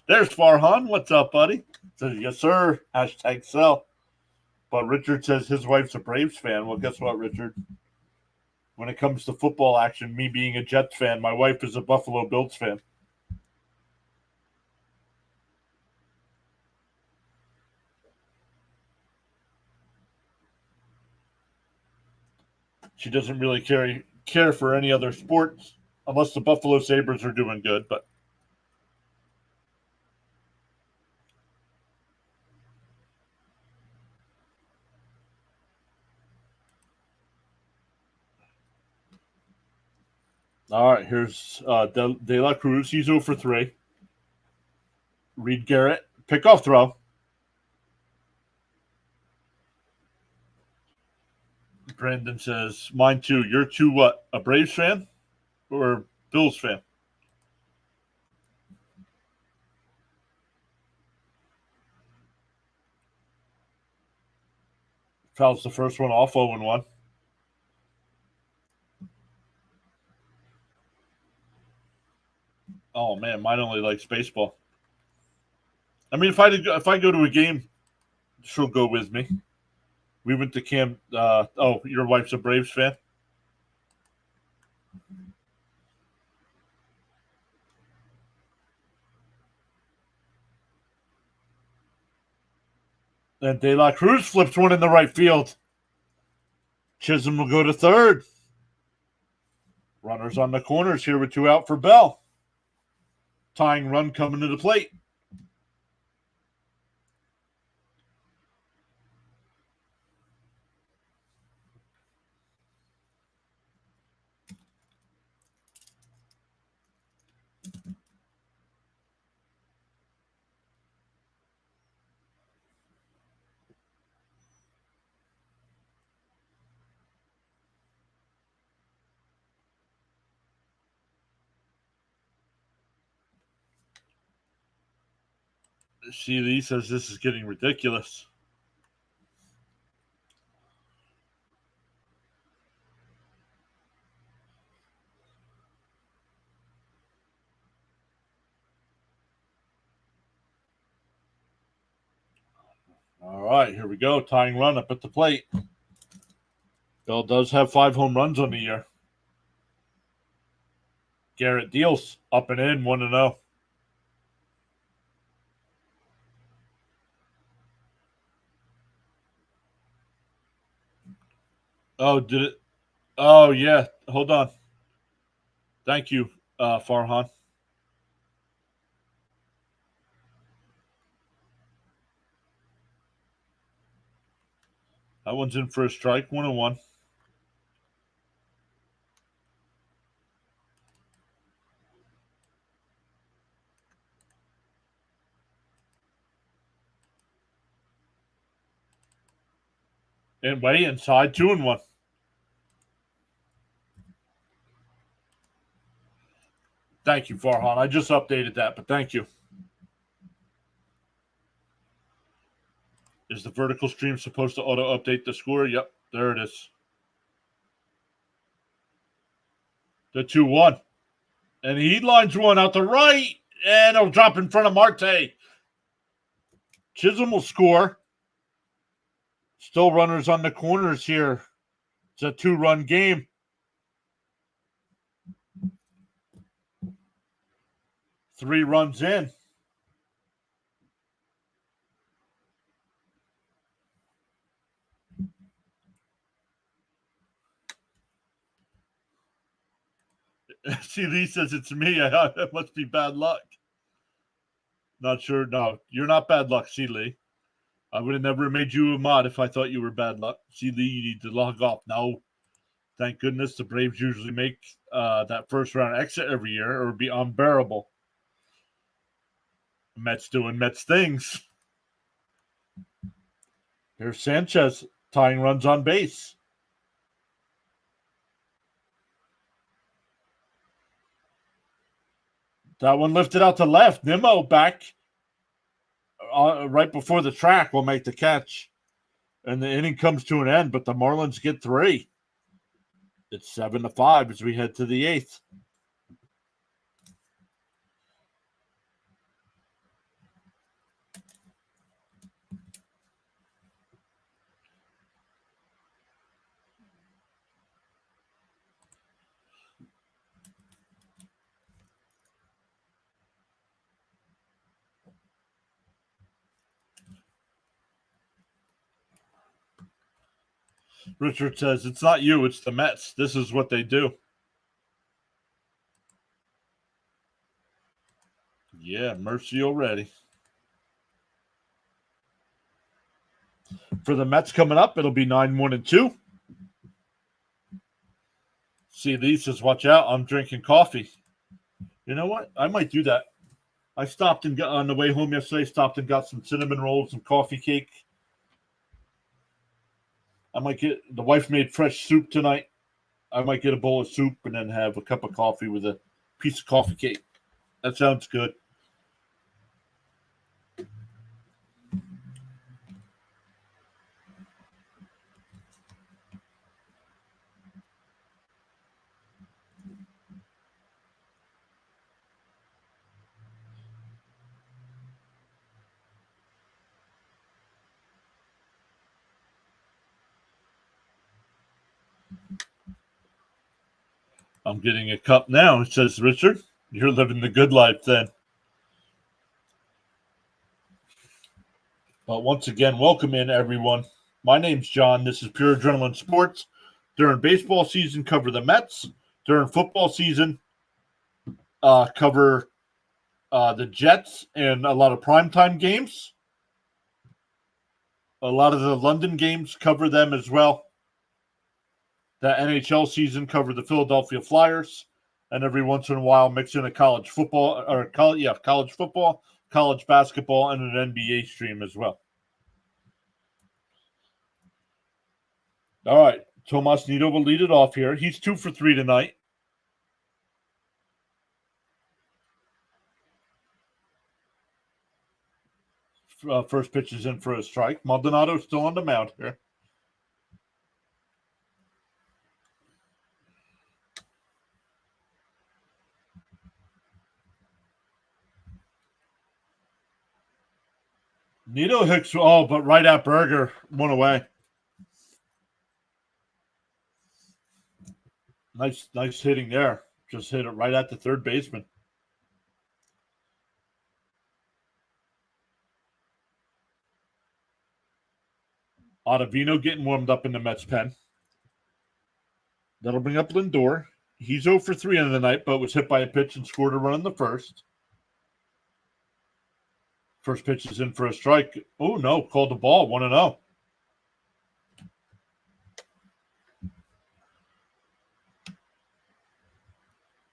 S1: There's Farhan. What's up, buddy? Says, yes, sir. Hashtag sell. But Richard says his wife's a Braves fan. Well, guess what, Richard? When it comes to football action, me being a Jets fan, my wife is a Buffalo Bills fan. She doesn't really care for any other sports unless the Buffalo Sabres are doing good, but all right, here's De La Cruz. He's 0 for 3. Reed Garrett, pickoff throw. Brandon says, mine too. You're too what? A Braves fan or Bills fan? Fouls the first one off 0-1. Oh man, mine only likes baseball. I mean, if I go to a game, she'll go with me. We went to camp. Your wife's a Braves fan? And De La Cruz flips one in the right field. Chisholm will go to third. Runners on the corners here with 2 out for Bell. Tying run coming to the plate. CD says this is getting ridiculous. All right, here we go. Tying run up at the plate. Bell does have 5 home runs on the year. Garrett deals up and in, 1-0. Oh, did it? Oh, yeah. Hold on. Thank you, Farhan. That one's in for a strike, 1-1. And way inside, 2-1. Thank you, Farhan. I just updated that, but thank you. Is the vertical stream supposed to auto-update the score? Yep, there it is. The 2-1. And he lines one out the right, and it'll drop in front of Marte. Chisholm will score. Still runners on the corners here. It's a 2-run game. Three runs in. See, Lee says it's me. It must be bad luck. Not sure. No, you're not bad luck, C. Lee. I would have never made you a mod if I thought you were bad luck. C. Lee, you need to log off. No. Thank goodness the Braves usually make that first round exit every year, or it would be unbearable. Mets doing Mets things. Here's Sanchez tying runs on base. That one lifted out to left. Nimmo back right before the track will make the catch. And the inning comes to an end, but the Marlins get 3. It's 7-5 as we head to the 8th. Richard says, it's not you, it's the Mets. This is what they do. Yeah, mercy already. For the Mets coming up, it'll be 9-1-2. See, Lee says, watch out, I'm drinking coffee. You know what? I might do that. I stopped and got on the way home yesterday, stopped and got some cinnamon rolls, some coffee cake. I might get, the wife made fresh soup tonight. I might get a bowl of soup and then have a cup of coffee with a piece of coffee cake. That sounds good. I'm getting a cup now, says Richard. You're living the good life then. But once again, welcome in, everyone. My name's John. This is Pure Adrenaline Sports. During baseball season, cover the Mets. During football season, cover the Jets and a lot of primetime games. A lot of the London games, cover them as well. The NHL season, cover the Philadelphia Flyers. And every once in a while, mix in a college football, college football, college basketball, and an NBA stream as well. All right, Tomas Nido will lead it off here. He's 2 for 3 tonight. First pitch is in for a strike. Maldonado still on the mound here. Nito Hicks, but right at Berger, one away. Nice hitting there. Just hit it right at the third baseman. Ottavino getting warmed up in the Mets pen. That'll bring up Lindor. He's 0 for 3 on the night, but was hit by a pitch and scored a run in the first. First pitch is in for a strike. Oh, no. Called the ball. 1-0.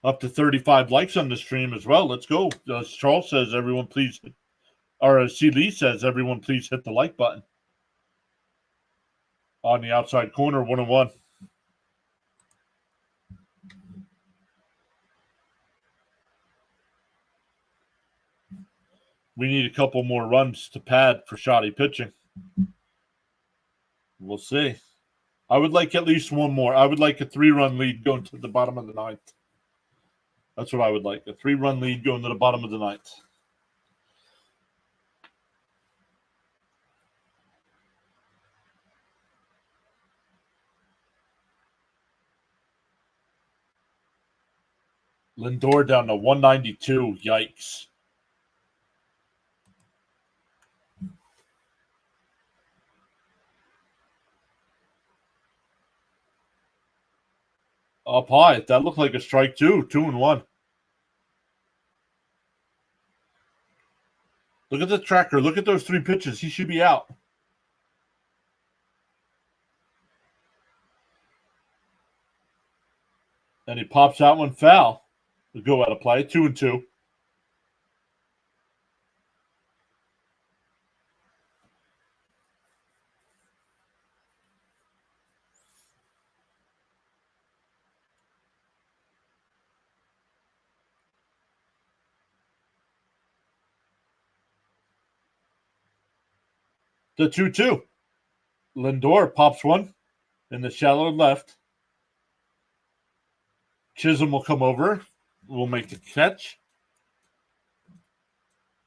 S1: Up to 35 likes on the stream as well. Let's go. As Charles says, everyone please, or as C. Lee says, everyone please hit the like button. On the outside corner, 1-1. We need a couple more runs to pad for shoddy pitching. We'll see. I would like at least one more. I would like a 3-run lead going to the bottom of the ninth. That's what I would like. A 3-run lead going to the bottom of the ninth. Lindor down to 192. Yikes. Up high. That looked like a strike too. 2-1. Look at the tracker. Look at those 3 pitches. He should be out. And he pops out one foul. We go out of play. 2-2. The 2-2. Lindor pops one in the shallow left. Chisholm will come over. We'll make the catch.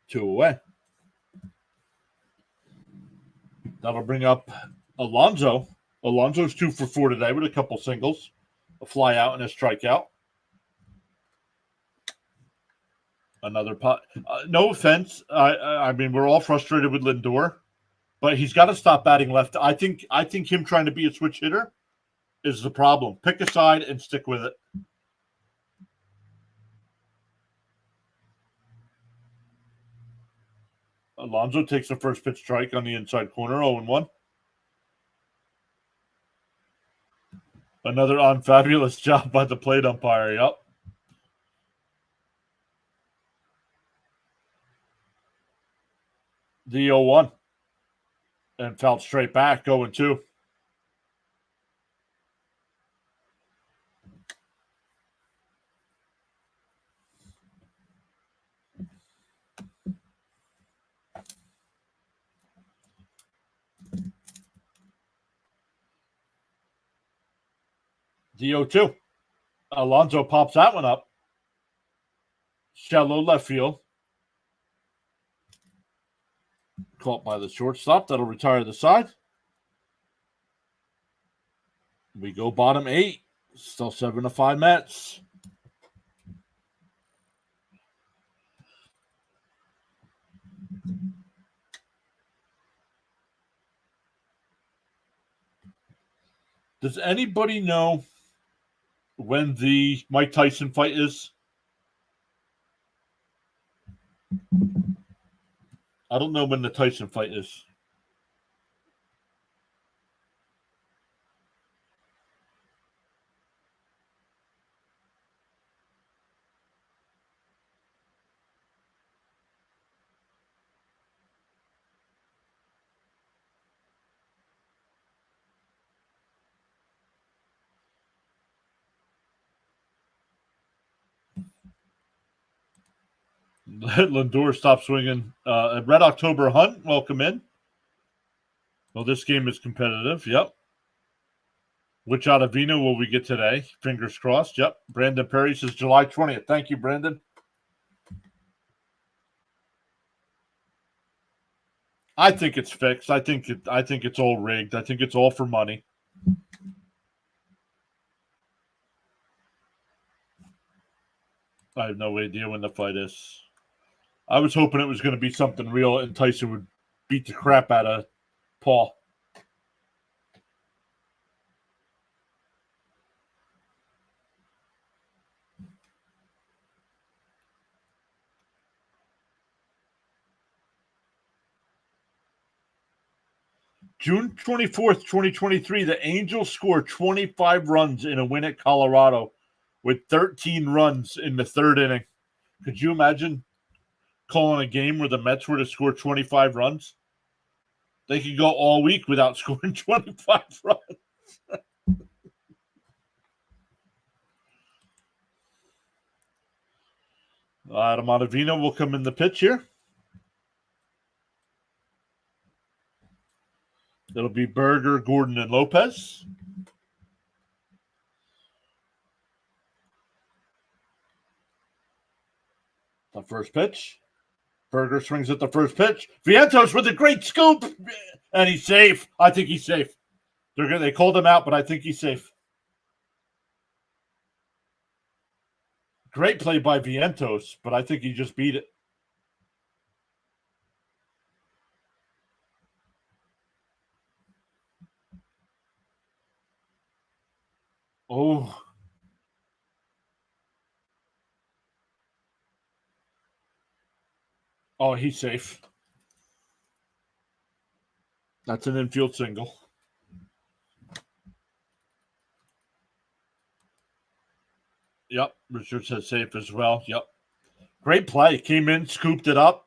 S1: 2 away. That'll bring up Alonso. Alonso's 2 for 4 today with a couple singles, a fly out and a strikeout. Another pot. No offense. I mean, we're all frustrated with Lindor, but he's got to stop batting left. I think him trying to be a switch hitter is the problem. Pick a side and stick with it. Alonso takes the first pitch strike on the inside corner, 0-1. Another unfabulous job by the plate umpire. Yep. The 0-1. And fouled straight back, 0-2. The 0-2. Alonso pops that one up. Shallow left field. Caught by the shortstop. That'll retire the side. We go bottom 8. Still 7-5 Mets. Does anybody know when the Mike Tyson fight is? I don't know when the Tyson fight is. Lindor stopped swinging. Red October Hunt, welcome in. Well, this game is competitive. Yep. Which Ottavino will we get today? Fingers crossed. Yep. Brandon Perry says July 20th. Thank you, Brandon. I think it's fixed. I think it's all rigged. I think it's all for money. I have no idea when the fight is. I was hoping it was going to be something real and Tyson would beat the crap out of Paul. June 24th, 2023, the Angels scored 25 runs in a win at Colorado with 13 runs in the third inning. Could you imagine calling a game where the Mets were to score 25 runs? They could go all week without scoring 25 runs. Adam Ottavino will come in the pitch here. It'll be Berger, Gordon, and Lopez. The first pitch. Berger swings at the first pitch. Vientos with a great scoop. And he's safe. I think he's safe. They called him out, but I think he's safe. Great play by Vientos, but I think he just beat it. Oh. Oh, he's safe. That's an infield single. Yep. Richard says safe as well. Yep. Great play. Came in, scooped it up.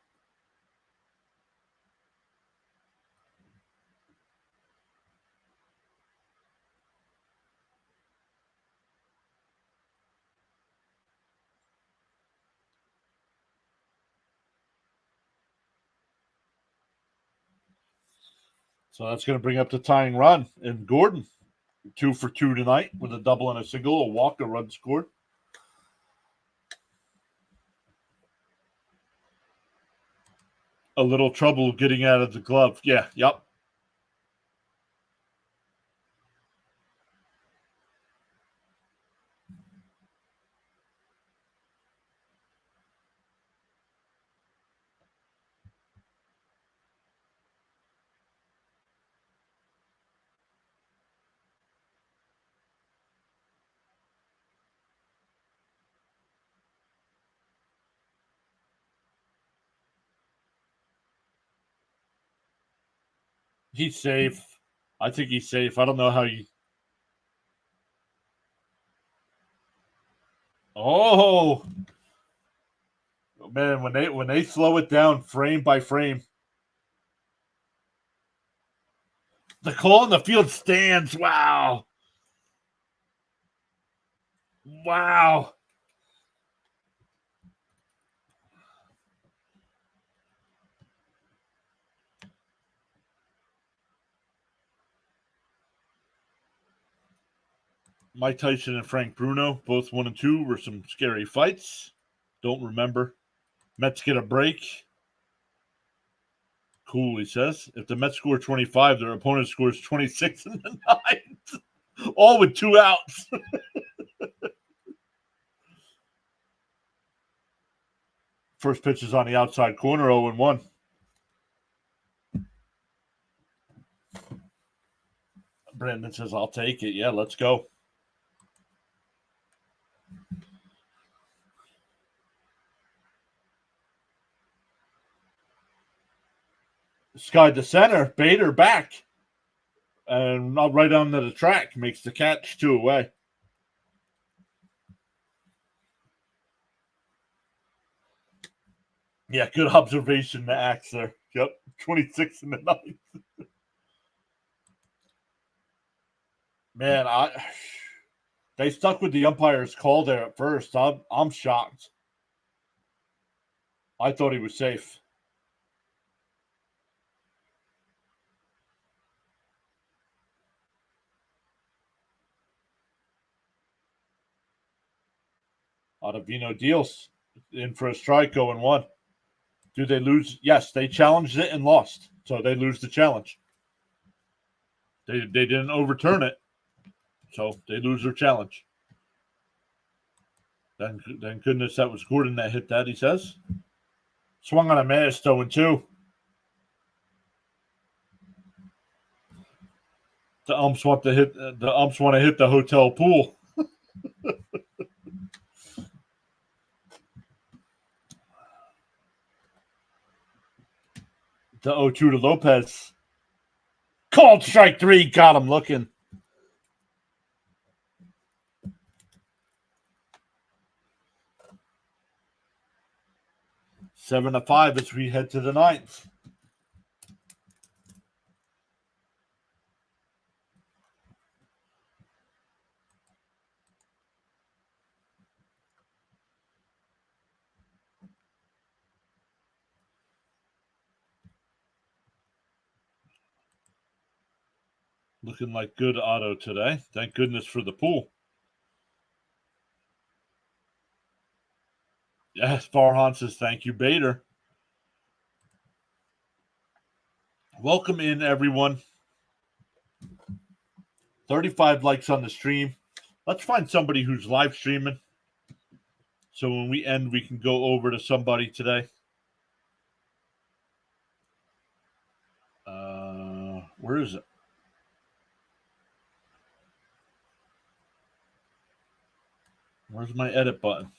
S1: So that's going to bring up the tying run. And Gordon, 2 for 2 tonight with a double and a single, a walk, a run scored. A little trouble getting out of the glove. Yeah, yep. He's safe. I think he's safe. I don't know how you. Oh man, when they slow it down frame by frame. The call in the field stands. Wow. Wow. Mike Tyson and Frank Bruno, both 1 and 2, were some scary fights. Don't remember. Mets get a break. Cool, he says. If the Mets score 25, their opponent scores 26 in the ninth. All with 2 outs. First pitch is on the outside corner, 0-1. Brandon says, I'll take it. Yeah, let's go. Sky to center. Bader back. And not right onto the track. Makes the catch 2 away. Yeah, good observation to Axe there. Yep, 26 in the ninth. Man, they stuck with the umpire's call there at first. I'm shocked. I thought he was safe. Ottavino deals in for a strike, 0-1. Do they lose? Yes, they challenged it and lost, so they lose the challenge. They didn't overturn it, so they lose their challenge. Thank goodness that was Gordon that hit that, he says. Swung on a miss, 0-2. The umps want to hit the hotel pool. The 0-2 to Lopez. Called strike 3. Got him looking. Seven to 5 as we head to the ninth. Looking like good auto today. Thank goodness for the pool. Yes, Farhan says thank you, Bader. Welcome in, everyone. 35 likes on the stream. Let's find somebody who's live streaming. So when we end, we can go over to somebody today. Where is it? Where's my edit button?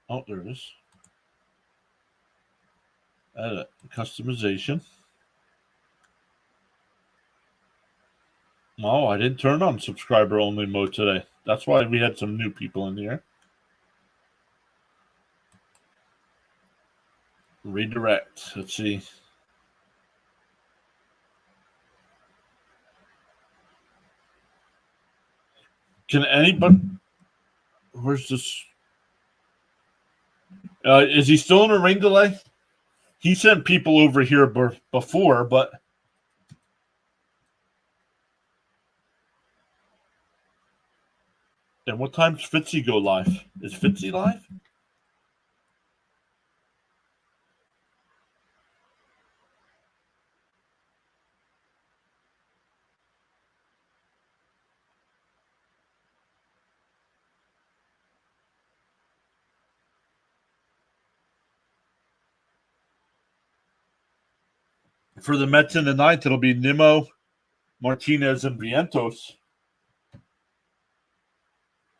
S1: Oh, there it is. Edit. Customization. Oh, I didn't turn on subscriber only mode today. That's why we had some new people in here. Redirect. Let's see. Can anybody... Where's this? Is he still in a rain delay? He sent people over here before, but... And what time's Fitzy go live? Is Fitzy live? For the Mets in the ninth, it'll be Nimmo, Martinez, and Vientos.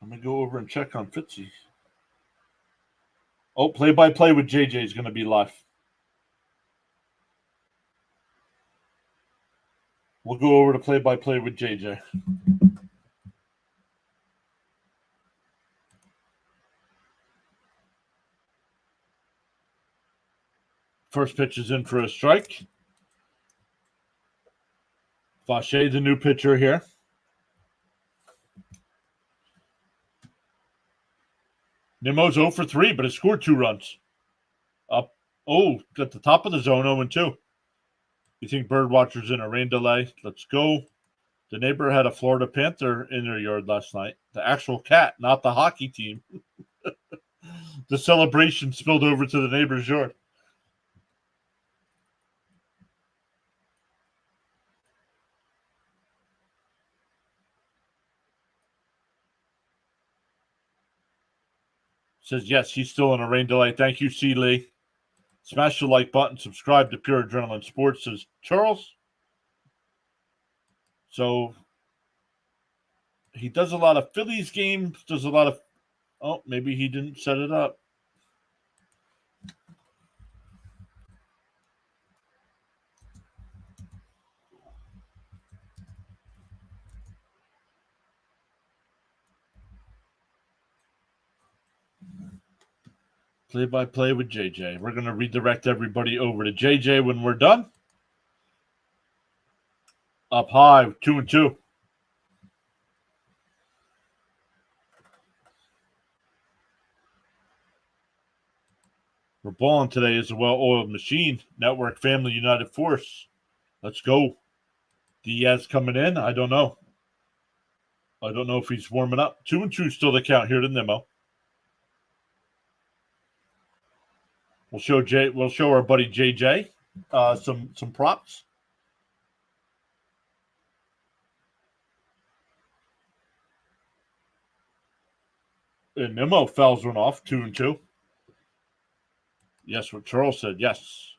S1: I'm going to go over and check on Fitzy. Oh, play-by-play with JJ is going to be live. We'll go over to play-by-play with JJ. First pitch is in for a strike. Vache, the new pitcher here. Nimmo's 0 for 3, but has scored 2 runs. Up. Oh, at the top of the zone, 0-2. You think Birdwatcher's in a rain delay? Let's go. The neighbor had a Florida Panther in their yard last night. The actual cat, not the hockey team. The celebration spilled over to the neighbor's yard. Says, yes, he's still in a rain delay. Thank you, C. Lee. Smash the like button. Subscribe to Pure Adrenaline Sports, says Charles. So he does a lot of Phillies games, does a lot of... Oh, maybe he didn't set it up. Play-by-play with JJ. We're going to redirect everybody over to JJ when we're done. Up high, 2-2. We're balling today as a well-oiled machine. Network family united force. Let's go. Diaz coming in. I don't know. I don't know if he's warming up. 2-2 still the count here to Nimmo. We'll show our buddy JJ some props. And Nimmo fouls one off. 2-2. Yes, what Charles said. Yes.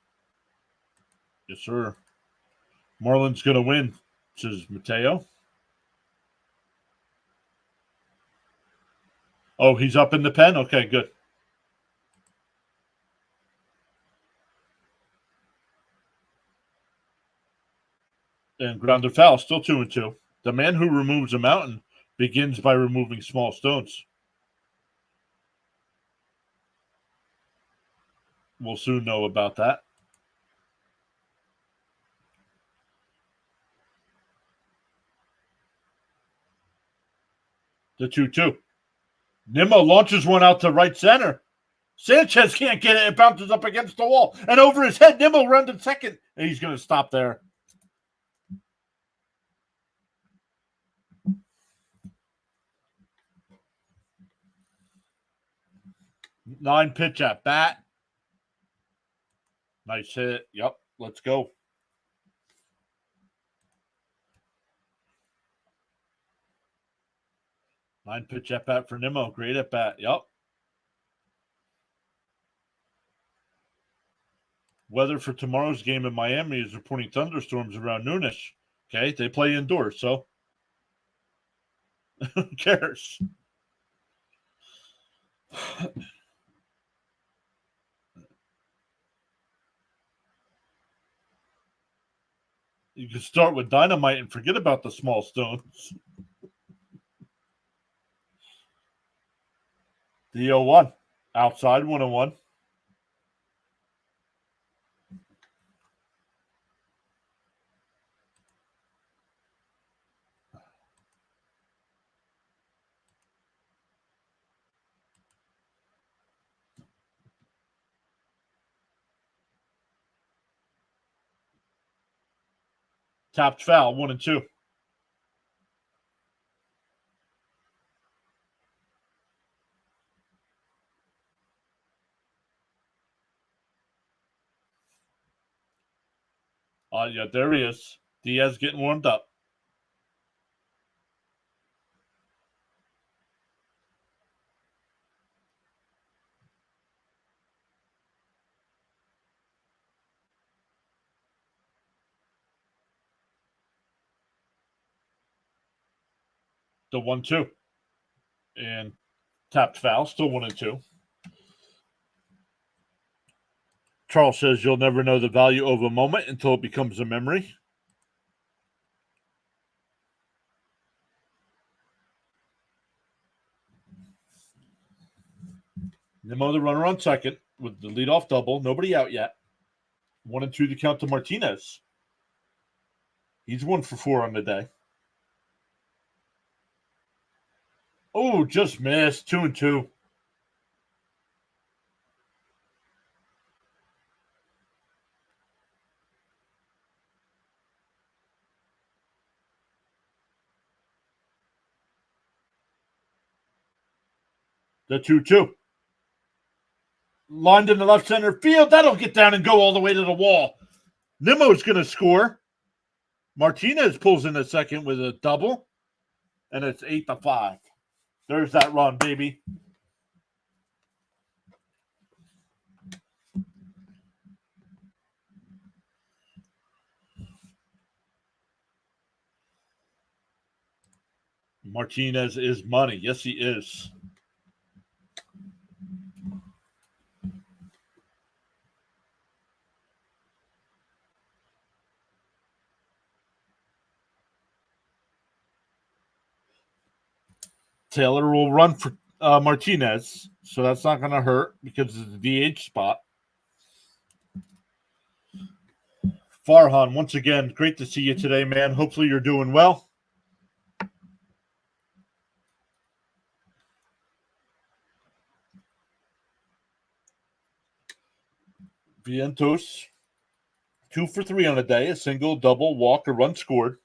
S1: Yes, sir. Marlins gonna win, says Mateo. Oh, he's up in the pen? Okay, good. And grounded foul, still 2-2. The man who removes a mountain begins by removing small stones. We'll soon know about that. The 2-2. Nimmo launches one out to right center. Sanchez can't get it. It bounces up against the wall. And over his head, Nimmo runs in second. And he's going to stop there. Nine pitch at bat. Nice hit. Yep, let's go. Nine pitch at bat for Nimmo. Great at bat. Yep. Weather for tomorrow's game in Miami is reporting thunderstorms around noonish. Okay, they play indoors, so who cares? You can start with dynamite and forget about the small stones. The 0-1. Outside 1-1. Tapped foul, 1-2. Yeah, there he is. Diaz getting warmed up. The 1-2. And tapped foul, still 1-2. Charles says you'll never know the value of a moment until it becomes a memory. Nimmo the runner on second with the leadoff double. Nobody out yet. 1-2 to count to Martinez. He's 1 for 4 on the day. Oh, just missed. 2-2. The 2-2. Lined in the left center field. That'll get down and go all the way to the wall. Nimmo's going to score. Martinez pulls in a second with a double. And it's 8-5. There's that run, baby. Martinez is money. Yes, he is. Taylor will run for Martinez, so that's not going to hurt because it's the DH spot. Farhan, once again, great to see you today, man. Hopefully you're doing well. Vientos, 2 for 3 on the day, a single, double, walk, or run scored.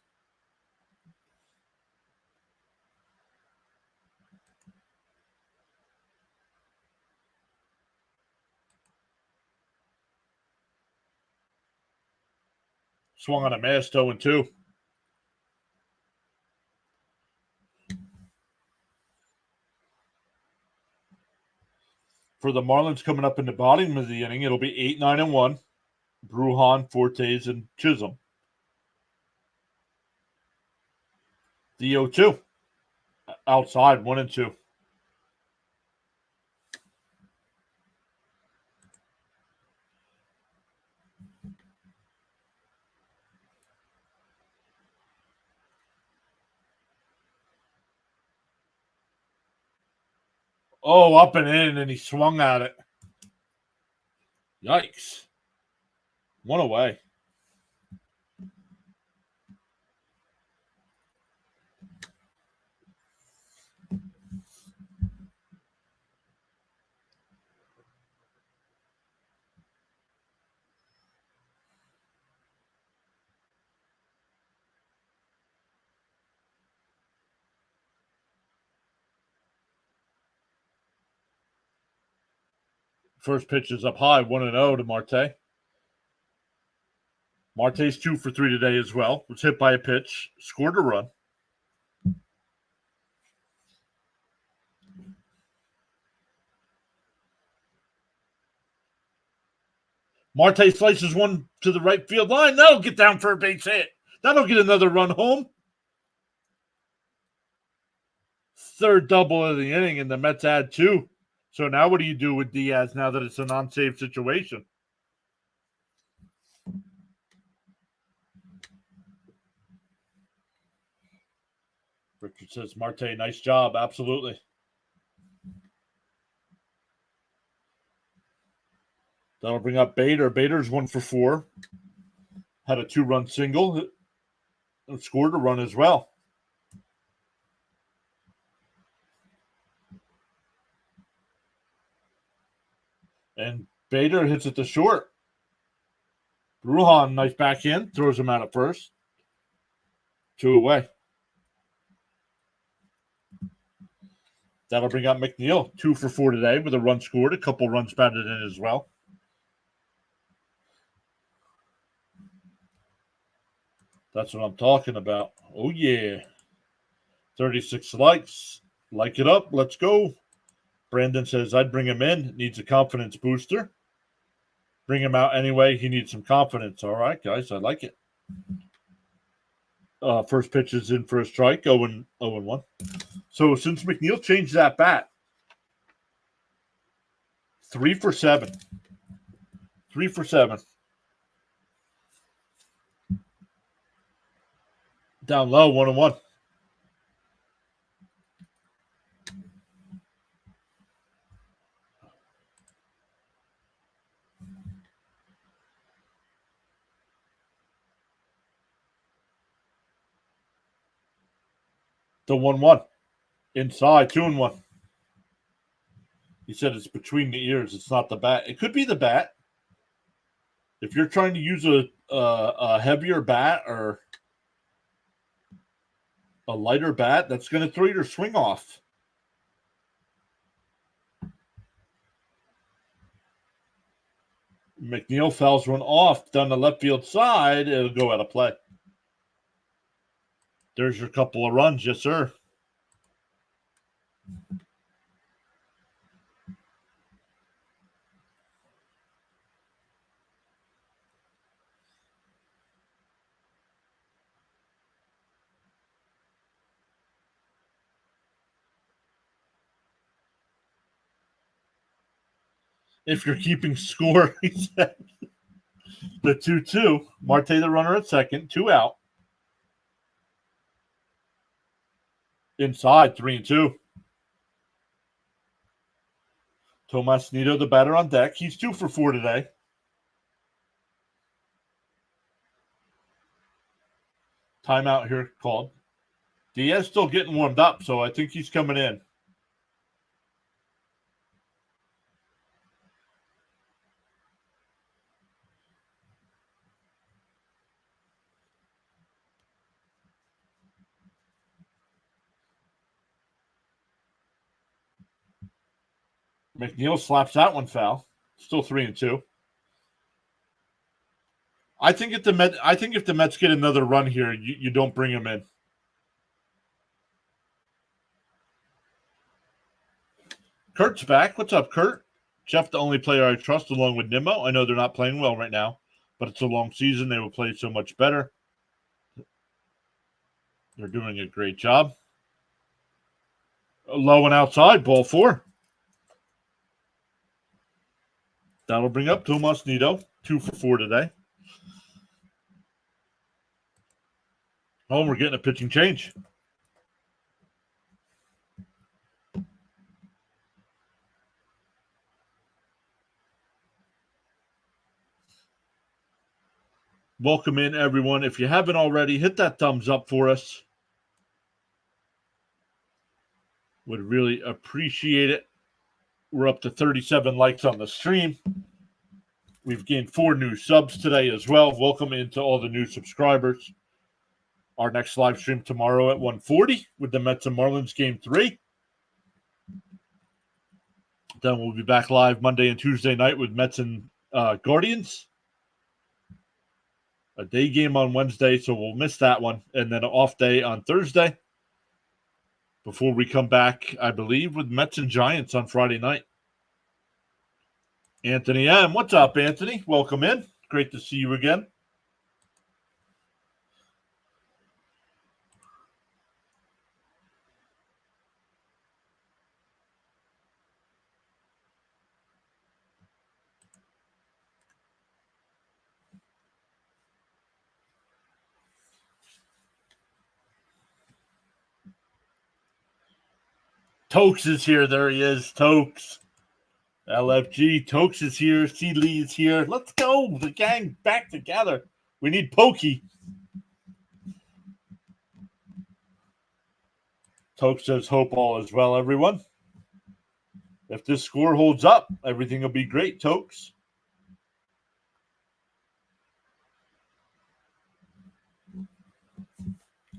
S1: Swung on a miss, 0-2. For the Marlins coming up in the bottom of the inning, it'll be 8-9-1. Brujan, Fortes, and Chisholm. The 0-2. Outside, 1-2. Oh, up and in, and he swung at it. Yikes. One away. First pitch is up high, 1-0 to Marte. Marte's 2 for 3 today as well. Was hit by a pitch, scored a run. Marte slices one to the right field line. That'll get down for a base hit. That'll get another run home. Third double of the inning, and the Mets add 2. So now what do you do with Diaz now that it's a non-save situation? Richard says, Marte, nice job. Absolutely. That'll bring up Bader. Bader's 1 for 4. Had a 2-run single. And scored a run as well. And Bader hits it to short. Brujan, nice backhand, throws him out at first. 2 away. That'll bring up McNeil, 2 for 4 today with a run scored, a couple runs batted in as well. That's what I'm talking about. Oh, yeah. 36 likes. Like it up. Let's go. Brandon says, I'd bring him in. Needs a confidence booster. Bring him out anyway. He needs some confidence. All right, guys. I like it. First pitch is in for a strike. 0-1. So since McNeil changed that bat, 3 for 7. 3 for 7. Down low, 1-1. The 1-1. Inside, 2-1. He said it's between the ears. It's not the bat. It could be the bat. If you're trying to use a heavier bat or a lighter bat, that's going to throw your swing off. McNeil fouls one off down the left field side. It'll go out of play. There's your couple of runs. Yes, sir. If you're keeping score, he said. The 2-2. Marte the runner at second. 2 out. Inside, 3-2. Tomas Nido, the batter on deck. He's 2 for 4 today. Timeout here called. Diaz still getting warmed up, so I think he's coming in. McNeil slaps that one foul. Still 3-2. I think if the Mets get another run here, you don't bring him in. Kurt's back. What's up, Kurt? Jeff, the only player I trust, along with Nimmo. I know they're not playing well right now, but it's a long season. They will play so much better. They're doing a great job. Low and outside, ball 4. That'll bring up Tomas Nido. 2 for 4 today. Oh, we're getting a pitching change. Welcome in, everyone. If you haven't already, hit that thumbs up for us. Would really appreciate it. We're up to 37 likes on the stream. We've gained 4 new subs today as well. Welcome into all the new subscribers. Our next live stream tomorrow at 1:40 with the Mets and Marlins Game 3. Then we'll be back live Monday and Tuesday night with Mets and Guardians. A day game on Wednesday, so we'll miss that one. And then an off day on Thursday before we come back, I believe, with Mets and Giants on Friday night. Anthony M. What's up, Anthony? Welcome in. Great to see you again. Tokes is here. There he is. Tokes. LFG. Tokes is here. C. Lee is here. Let's go. The gang back together. We need Pokey. Tokes says hope all is well, everyone. If this score holds up, everything will be great, Tokes.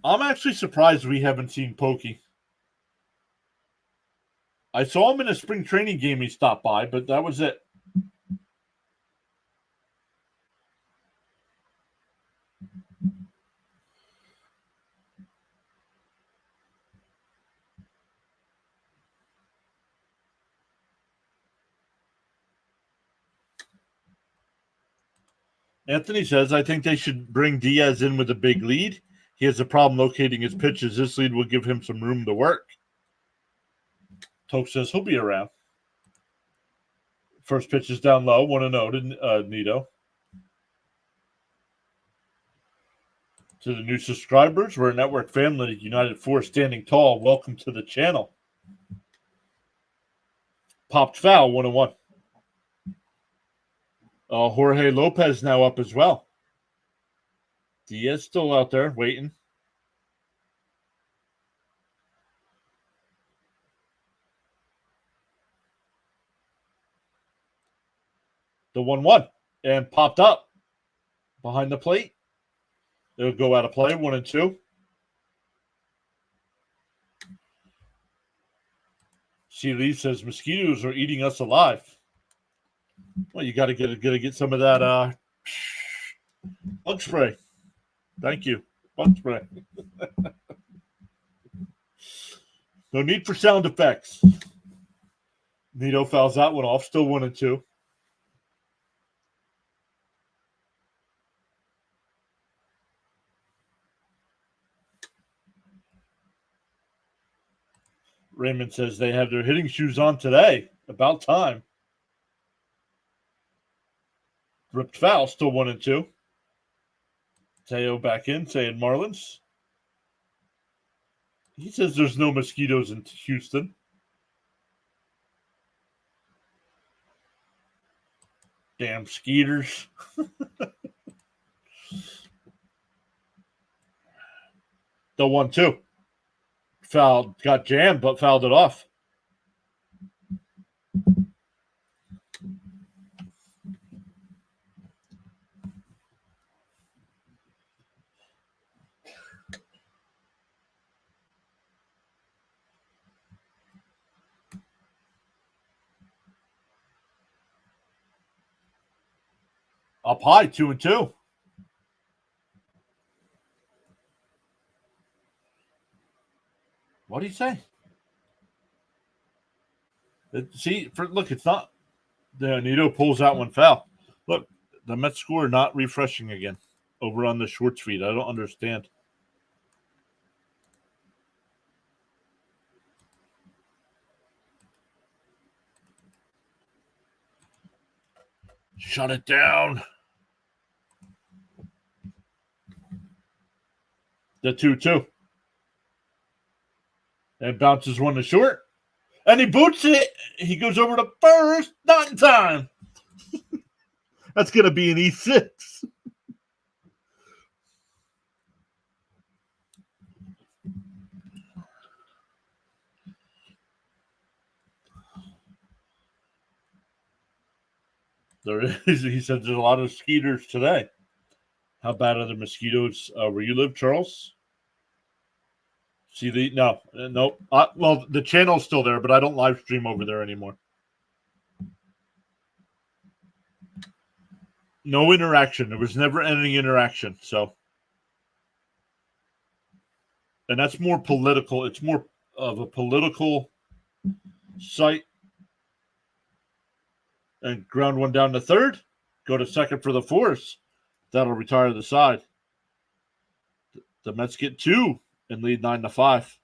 S1: I'm actually surprised we haven't seen Pokey. I saw him in a spring training game he stopped by, but that was it. Anthony says, I think they should bring Diaz in with a big lead. He has a problem locating his pitches. This lead will give him some room to work. Toke says he'll be around. First pitch is down low. 1-0 to Nido. To the new subscribers, we're a network family, United Force, standing tall. Welcome to the channel. Popped foul, 1-1. Jorge Lopez now up as well. Diaz still out there waiting. The 1-1 and popped up behind the plate. It'll go out of play, 1-2. C. Lee says mosquitoes are eating us alive. Well, you got to get some of that bug spray. Thank you, bug spray. No need for sound effects. Nido fouls that one off. Still 1-2. Raymond says they have their hitting shoes on today. About time. Ripped foul, still 1-2. Teo back in, saying Marlins. He says there's no mosquitoes in Houston. Damn skeeters. The 1-2. Foul, got jammed, but fouled it off. Up high, 2-2. What do you say? Look, it's not. The Nito pulls out one foul. Look, the Mets score not refreshing again over on the Schwartz feed. I don't understand. Shut it down. The 2-2. And bounces one to short. And he boots it. He goes over to first. Not in time. That's going to be an E6. There is. He said there's a lot of mosquitoes today. How bad are the mosquitoes where you live, Charles? See nope. Well, the channel's still there, but I don't live stream over there anymore. No interaction. There was never any interaction. So, and that's more political. It's more of a political site. And ground one down to third. Go to second for the force. That'll retire the side. The Mets get 2 and lead 9-5.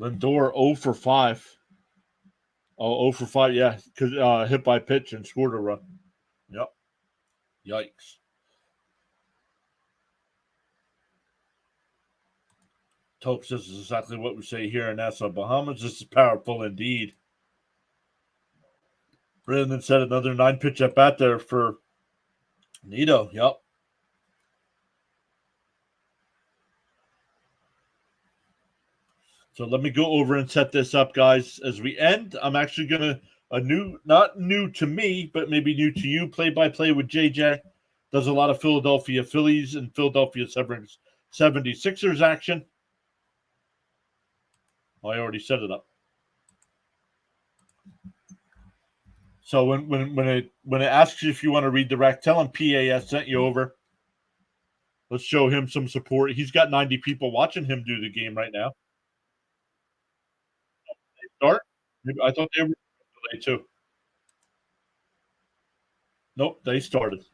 S1: Lindor 0 for 5. Oh, 0 for 5, yeah. Because hit by pitch and scored a run. Yep. Yikes. Toke says this is exactly what we say here in Nassau, Bahamas. This is powerful indeed. Brandon said another 9-pitch at bat there for Nito. Yep. So let me go over and set this up, guys. As we end, I'm actually going to, not new to me, but maybe new to you, play-by-play with JJ. Does a lot of Philadelphia Phillies and Philadelphia 76ers action. I already set it up. So when it asks you if you want to redirect, tell him PAS sent you over. Let's show him some support. He's got 90 people watching him do the game right now. Start? I thought they were delayed too. Nope, they started.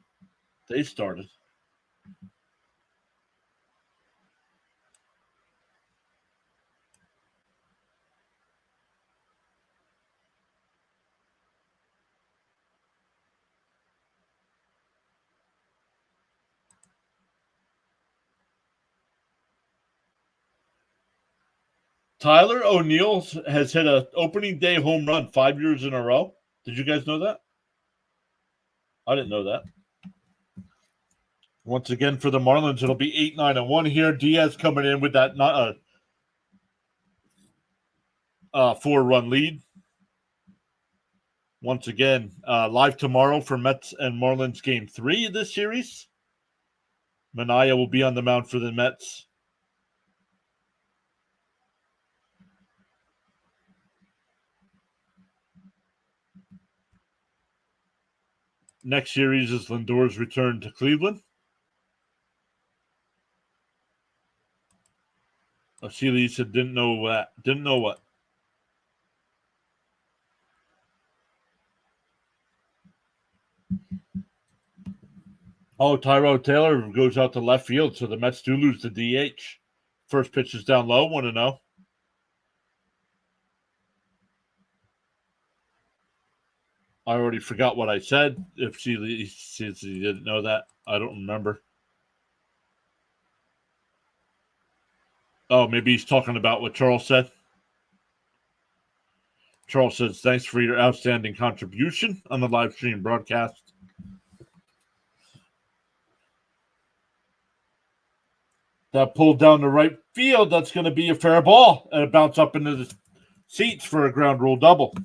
S1: Tyler O'Neill has hit an opening day home run 5 years in a row. Did you guys know that? I didn't know that. Once again, for the Marlins, it'll be 8-9-1 here. Diaz coming in with that 4-run lead. Once again, live tomorrow for Mets and Marlins Game 3 of this series. Minaya will be on the mound for the Mets. Next series is Lindor's return to Cleveland. Sealy said didn't know what. Oh, Tyrod Taylor goes out to left field, so the Mets do lose the DH. First pitch is down low, 1-0. I already forgot what I said. If Sealy says he didn't know that, I don't remember. Oh, maybe he's talking about what Charles said. Charles says, thanks for your outstanding contribution on the live stream broadcast. That pulled down the right field. That's going to be a fair ball. And it bounced up into the seats for a ground rule double.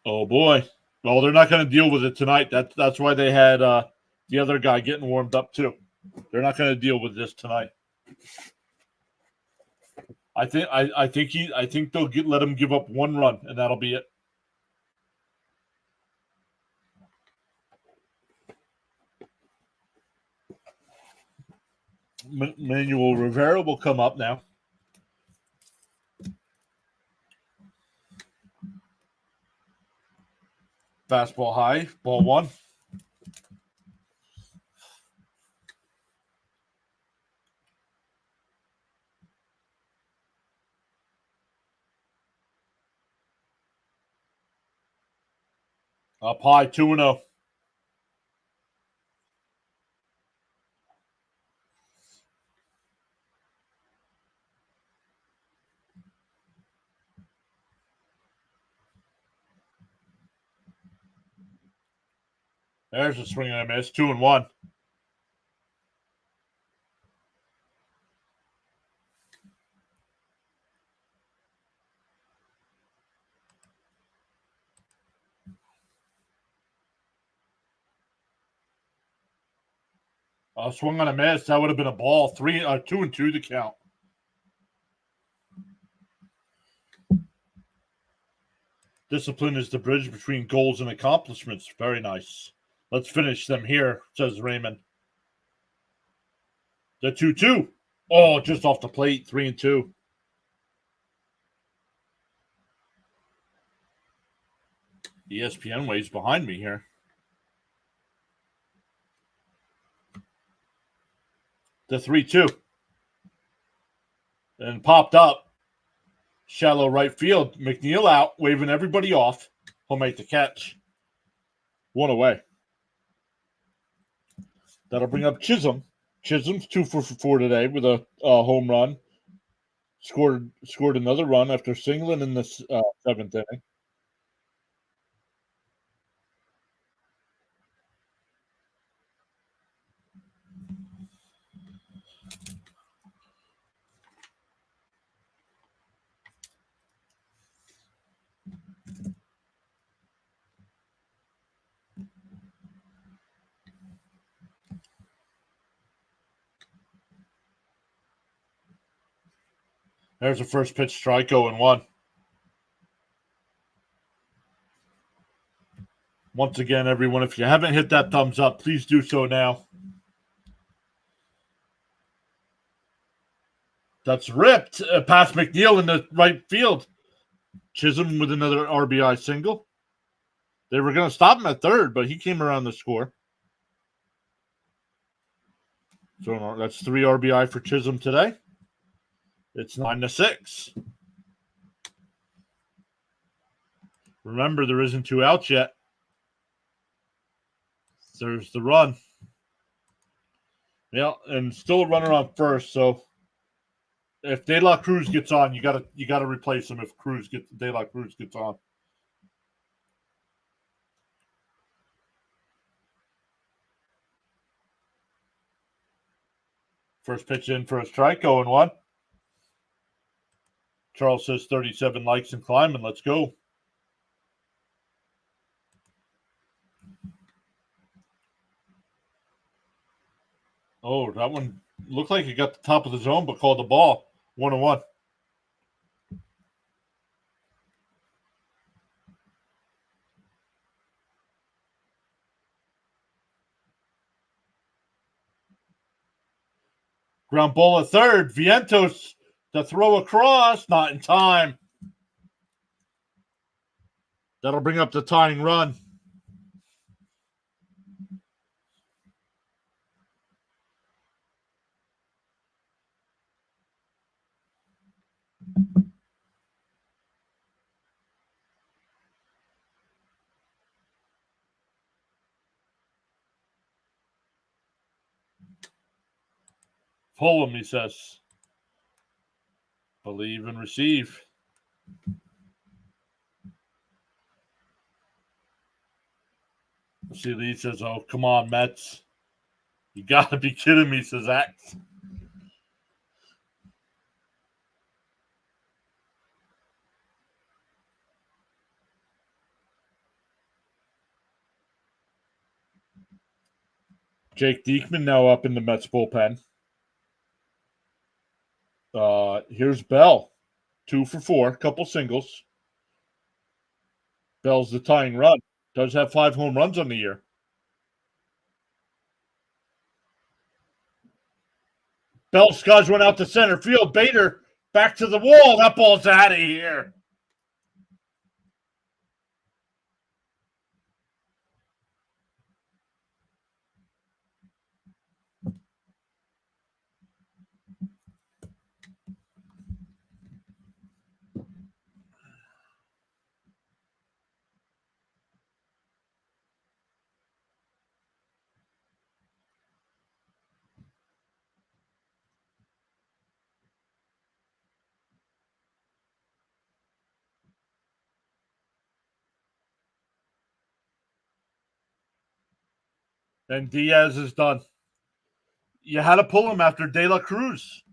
S1: Oh, boy. Well, they're not going to deal with it tonight. That's why they had the other guy getting warmed up, too. They're not going to deal with this tonight. I think they'll let him give up 1 run, and that'll be it. Manuel Rivera will come up now. Fastball high, ball 1. Up high, 2-0. There's a swing and a miss, 2-1. Swung on a miss. That would have been a ball. 2-2 to count. Discipline is the bridge between goals and accomplishments. Very nice. Let's finish them here, says Raymond. The 2-2. Oh, just off the plate. 3-2. ESPN waves behind me here. The 3-2. And popped up. Shallow right field. McNeil out, waving everybody off. He'll make the catch. 1 away. That'll bring up Chisholm. Chisholm's 2 for 4 today with a home run. Scored another run after singling in the 7th inning. There's a first pitch strike, 0-1. Once again, everyone, if you haven't hit that thumbs up, please do so now. That's ripped past McNeil in the right field. Chisholm with another RBI single. They were going to stop him at third, but he came around to score. So that's 3 RBI for Chisholm today. It's 9-6. Remember, there isn't 2 outs yet. There's the run. Yeah, and still a runner on first. So if De La Cruz gets on, you gotta replace him. If De La Cruz gets on. First pitch in for a strike, 0-1. Charles says 37 likes and climbing. Let's go. Oh, that one looked like it got the top of the zone, but called the ball. 1-1. Ground ball at third. Vientos to throw across. Not in time. That'll bring up the tying run. Pull him, he says. Believe and receive. See, Lee says, oh, come on, Mets. You got to be kidding me, says X. Jake Diekman now up in the Mets bullpen. Here's Bell. 2 for 4, couple singles. Bell's the tying run. Does have 5 home runs on the year. Bell skies one out to center field. Bader back to the wall. That ball's out of here. And Diaz is done. You had to pull him after De La Cruz.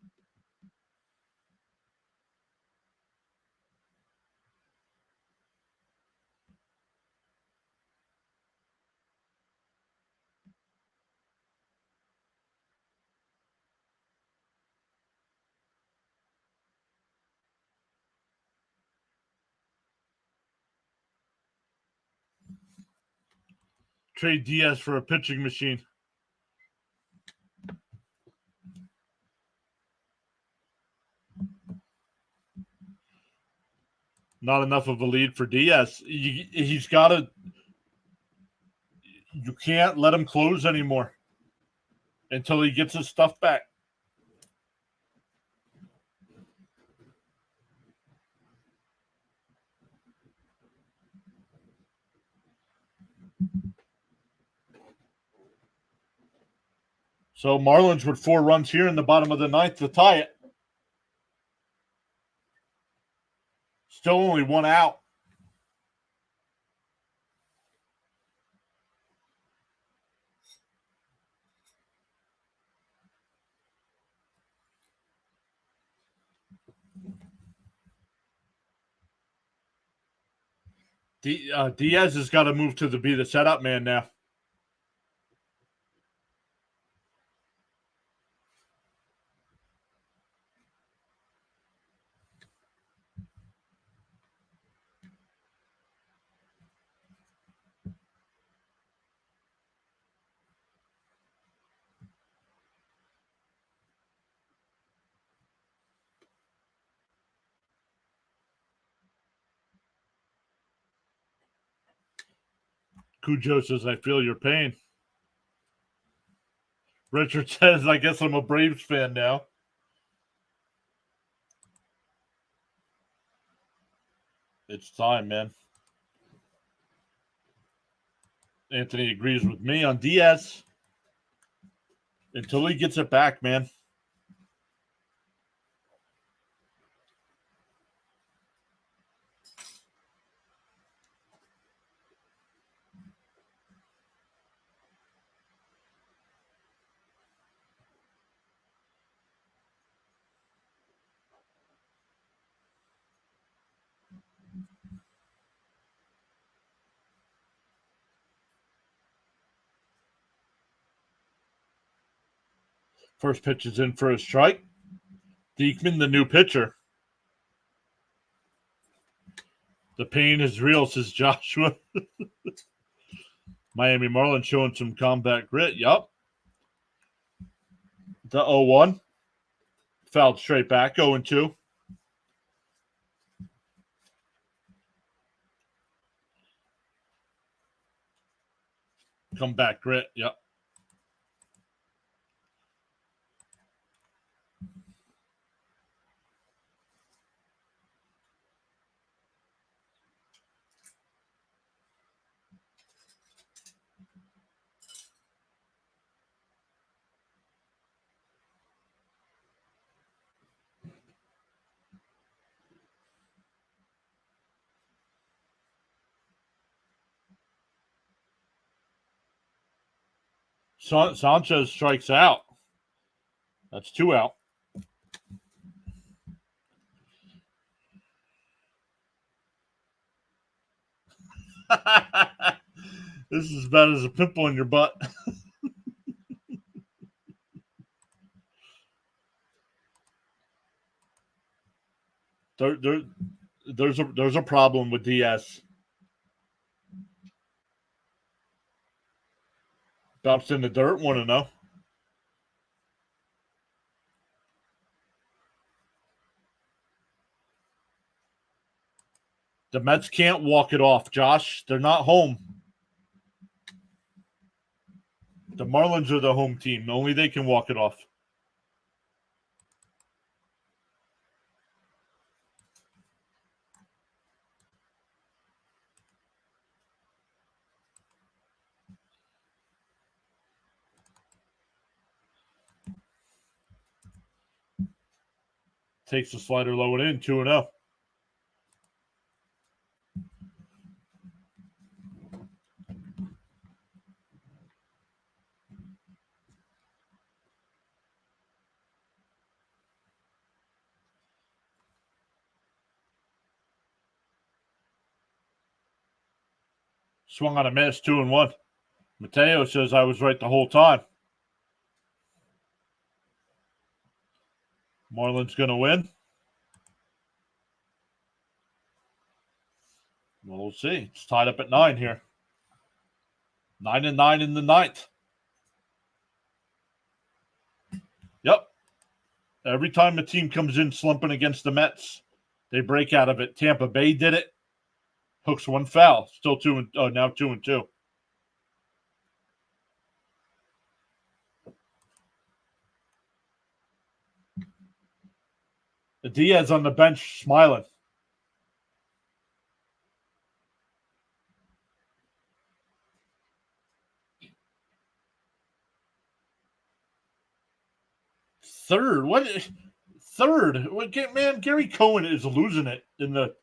S1: Trade Diaz for a pitching machine. Not enough of a lead for Diaz. He's got to. You can't let him close anymore until he gets his stuff back. So Marlins with 4 runs here in the bottom of the 9th to tie it. Still only 1 out. Diaz has got to move to be the setup man now. Cujo says, I feel your pain. Richard says, I guess I'm a Braves fan now. It's time, man. Anthony agrees with me on Diaz. Until he gets it back, man. First pitch is in for a strike. Diekman, the new pitcher. The pain is real, says Joshua. Miami Marlins showing some combat grit. Yup. The 0-1. Fouled straight back. 0-2. Comeback grit. Yep. Sanchez strikes out. That's 2 out. This is as bad as a pimple in your butt. There's a problem with Diaz. Bounced in the dirt. Want to know? The Mets can't walk it off, Josh. They're not home. The Marlins are the home team. Only they can walk it off. Takes the slider low and in, 2-0. Swung on a miss, 2-1. Mateo says I was right the whole time. Marlins going to win? Well, we'll see. It's tied up at 9 here. 9-9 in the ninth. Yep. Every time the team comes in slumping against the Mets, they break out of it. Tampa Bay did it. Hooks one foul. Still now 2-2. The Diaz on the bench smiling. Third? What? Third? Man, Gary Cohen is losing it in the.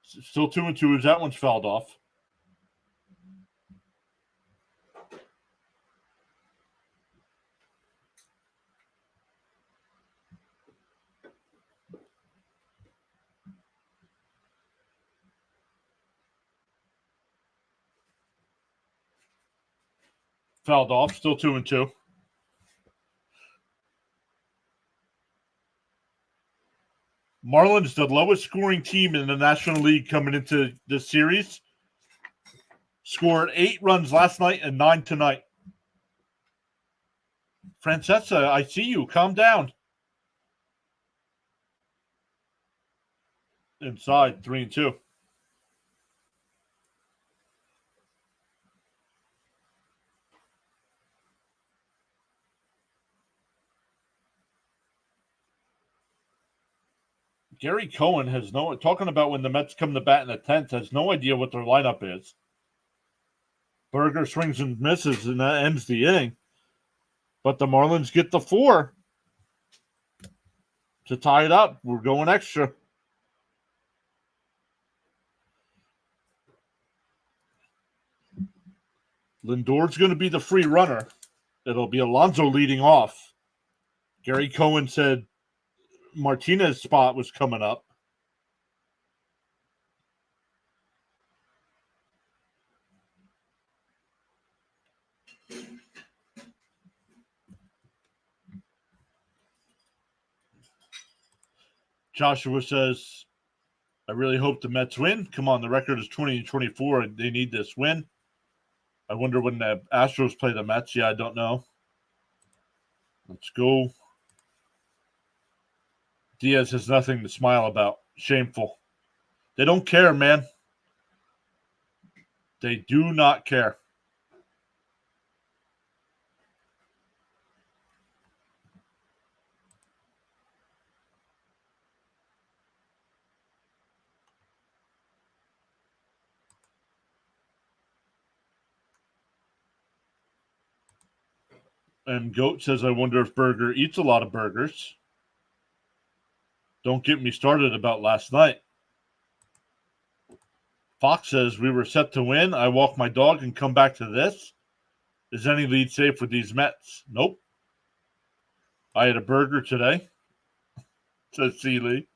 S1: Still 2-2 as that one's fouled off. Fouled off. Still 2-2. Marlins, the lowest scoring team in the National League coming into this series, scored 8 runs last night and 9 tonight. Francesa, I see you. Calm down. Inside, 3-2. Gary Cohen has talking about when the Mets come to bat in the 10th, has no idea what their lineup is. Berger swings and misses, and that ends the inning. But the Marlins get the 4 to tie it up. We're going extra. Lindor's going to be the free runner. It'll be Alonso leading off. Gary Cohen said Martinez's spot was coming up. Joshua says, I really hope the Mets win. Come on, the record is 20-24, and they need this win. I wonder when the Astros play the Mets. Yeah, I don't know. Let's go. Diaz has nothing to smile about. Shameful. They don't care, man. They do not care. And Goat says, I wonder if Berger eats a lot of burgers. Don't get me started about last night. Fox says, we were set to win. I walk my dog and come back to this. Is any lead safe with these Mets? Nope. I had a burger today, says Seeley.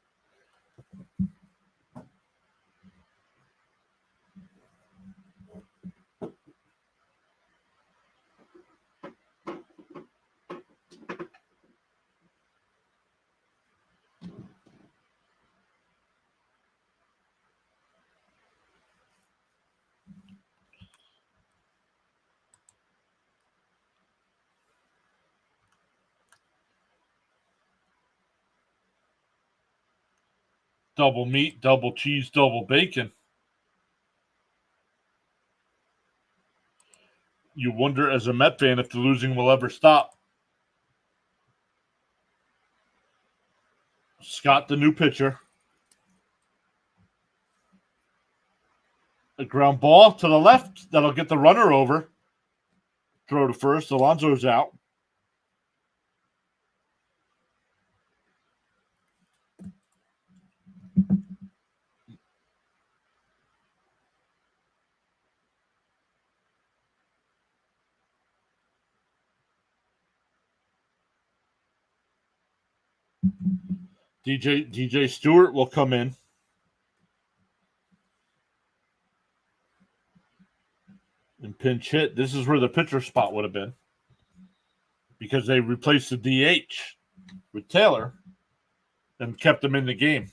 S1: Double meat, double cheese, double bacon. You wonder as a Met fan if the losing will ever stop. Scott, the new pitcher. A ground ball to the left. That'll get the runner over. Throw to first. Alonso's out. DJ Stewart will come in. And pinch hit. This is where the pitcher spot would have been. Because they replaced the DH with Taylor and kept him in the game.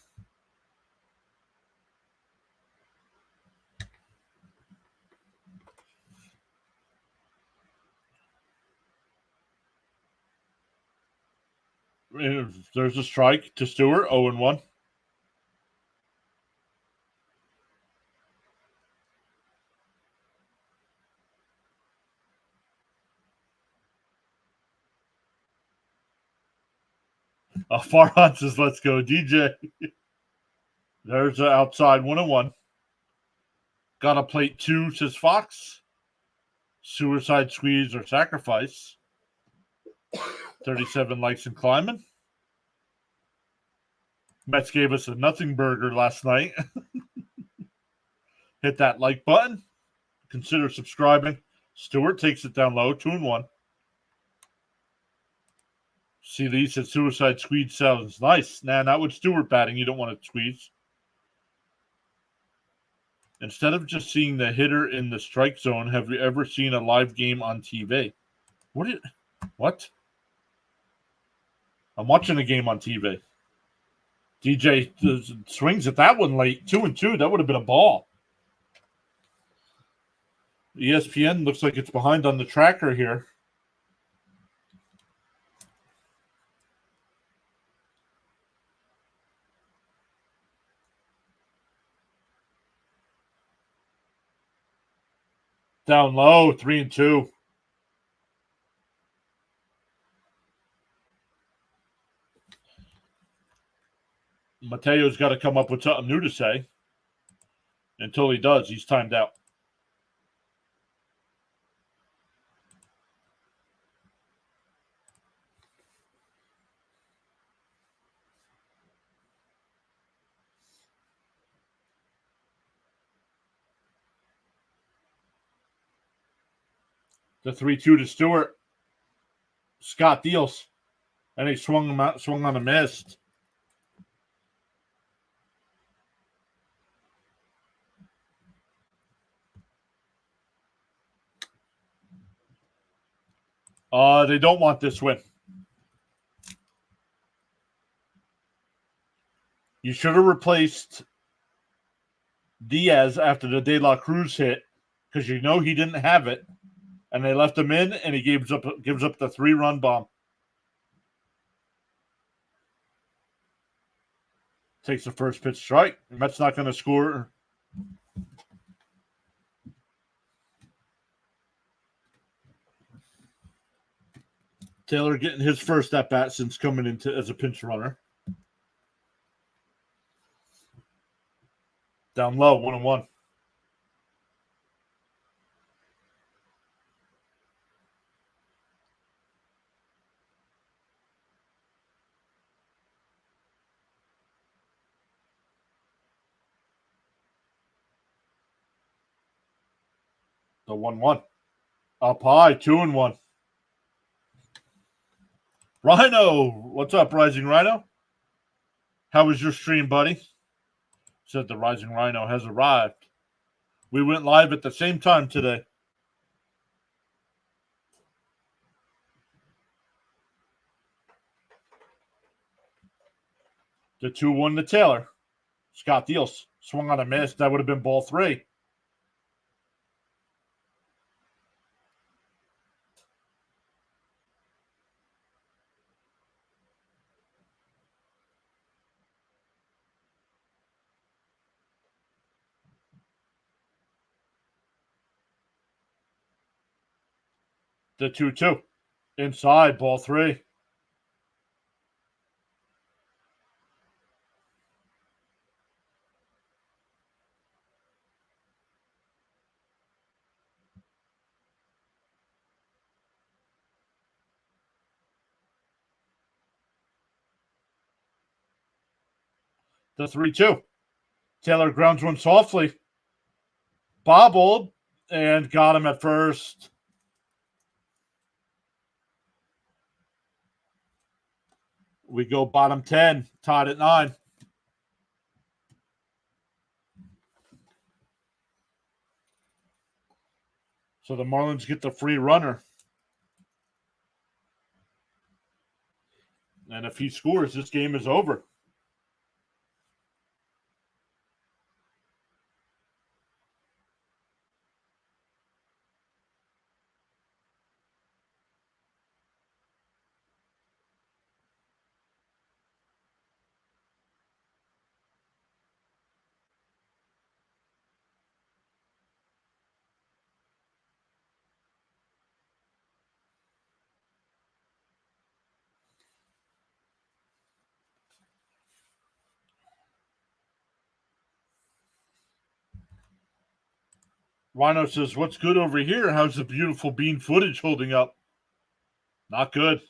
S1: There's a strike to Stewart, 0-1. Farhan says, let's go, DJ. There's the outside 1-1. Got a plate 2, says Fox. Suicide squeeze or sacrifice. 37 likes and climbing. Mets gave us a nothing burger last night. Hit that like button. Consider subscribing. Stewart takes it down low, 2-1. See, Lee said suicide squeeze sounds nice. Nah, not with Stewart batting. You don't want to squeeze. Instead of just seeing the hitter in the strike zone, have you ever seen a live game on TV? What? I'm watching a game on TV. DJ swings at that one late. 2-2. That would have been a ball. ESPN looks like it's behind on the tracker here. Down low, 3-2. Mateo's got to come up with something new to say. Until he does, he's timed out. The 3-2 to Stewart. Scott deals. And he swung on a miss. They don't want this win. You should have replaced Diaz after the De La Cruz hit because you know he didn't have it. And they left him in, and he gives up the 3-run bomb. Takes the first pitch strike. Mets not going to score. Taylor getting his first at bat since coming into as a pinch runner. Down low, 1-1. The 1-1. Up high, 2-1. Rhino, what's up, Rising Rhino? How was your stream, buddy? Said the Rising Rhino has arrived. We went live at the same time today. The 2-1 to Taylor. Scott deals. Swung on a miss. That would have been ball 3. The 2-2. Inside, ball 3. The 3-2. Taylor grounds one softly. Bobbled and got him at first. We go bottom 10, tied at 9. So the Marlins get the free runner. And if he scores, this game is over. Rhino says, "What's good over here? How's the beautiful bean footage holding up?" Not good.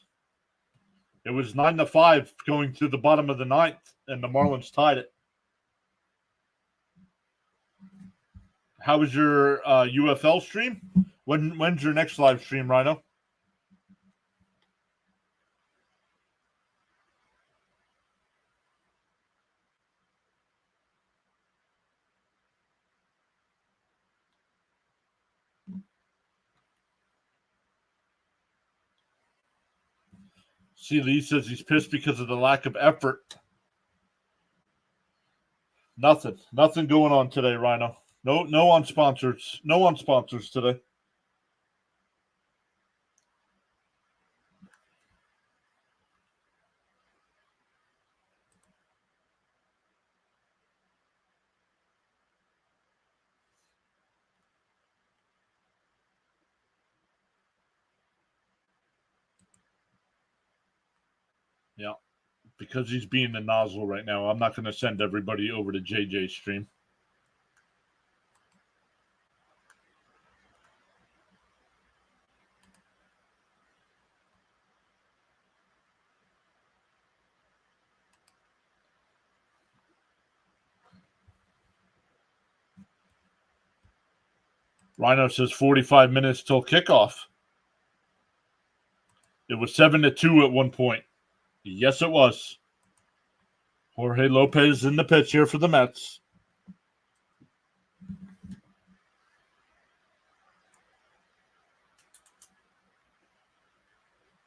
S1: It was 9-5 going to the bottom of the 9th, and the Marlins tied it. How was your UFL stream? When's your next live stream, Rhino? C. Lee says he's pissed because of the lack of effort. Nothing going on today, Rhino. No on sponsors. No on sponsors today. Yeah, because he's being a nozzle right now. I'm not going to send everybody over to JJ's stream. Rhino says 45 minutes till kickoff. It was 7-2 at one point. Yes, it was. Jorge Lopez in the pitch here for the Mets.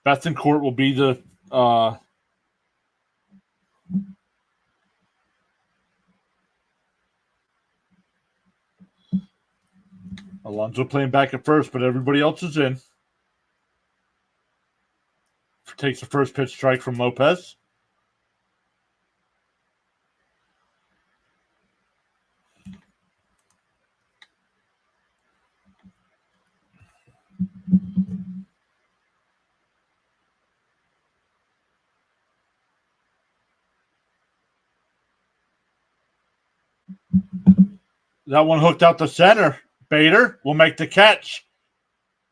S1: Bethencourt will be the Alonso playing back at first, but everybody else is in. Takes the first pitch strike from Lopez. That one hooked out the center. Bader will make the catch.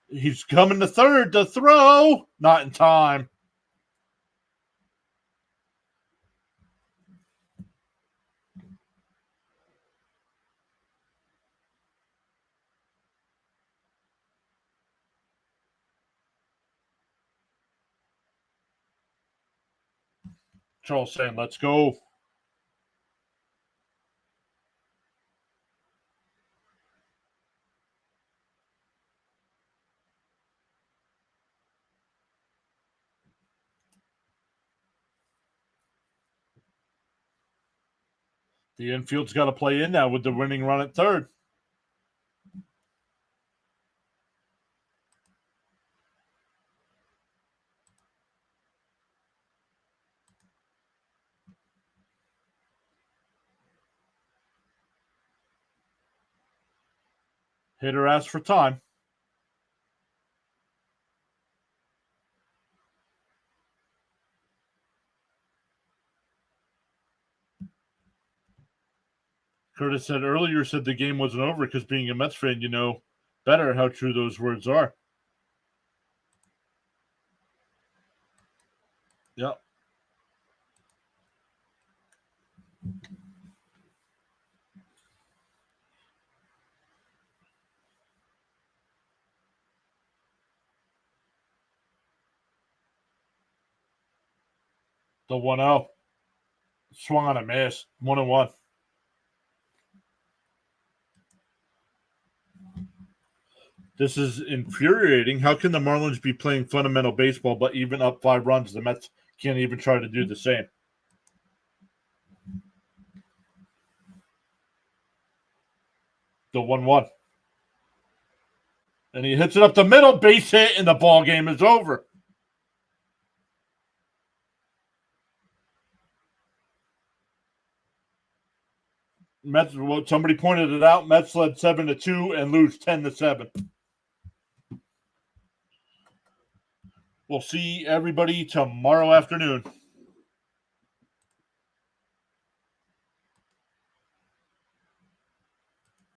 S1: He's coming to third to throw. Not in time. Charles saying, "Let's go." The infield's got to play in now with the winning run at third. Hitter asks for time. Curtis said earlier, said the game wasn't over because being a Mets fan, you know better how true those words are. Yep. The 1-0. Swung on a miss. 1-1. This is infuriating. How can the Marlins be playing fundamental baseball, but even up 5 runs, the Mets can't even try to do the same? The 1-1. And he hits it up the middle, base hit, and the ball game is over. Mets. Well, somebody pointed it out. Mets led 7-2 and lose 10-7. We'll see everybody tomorrow afternoon.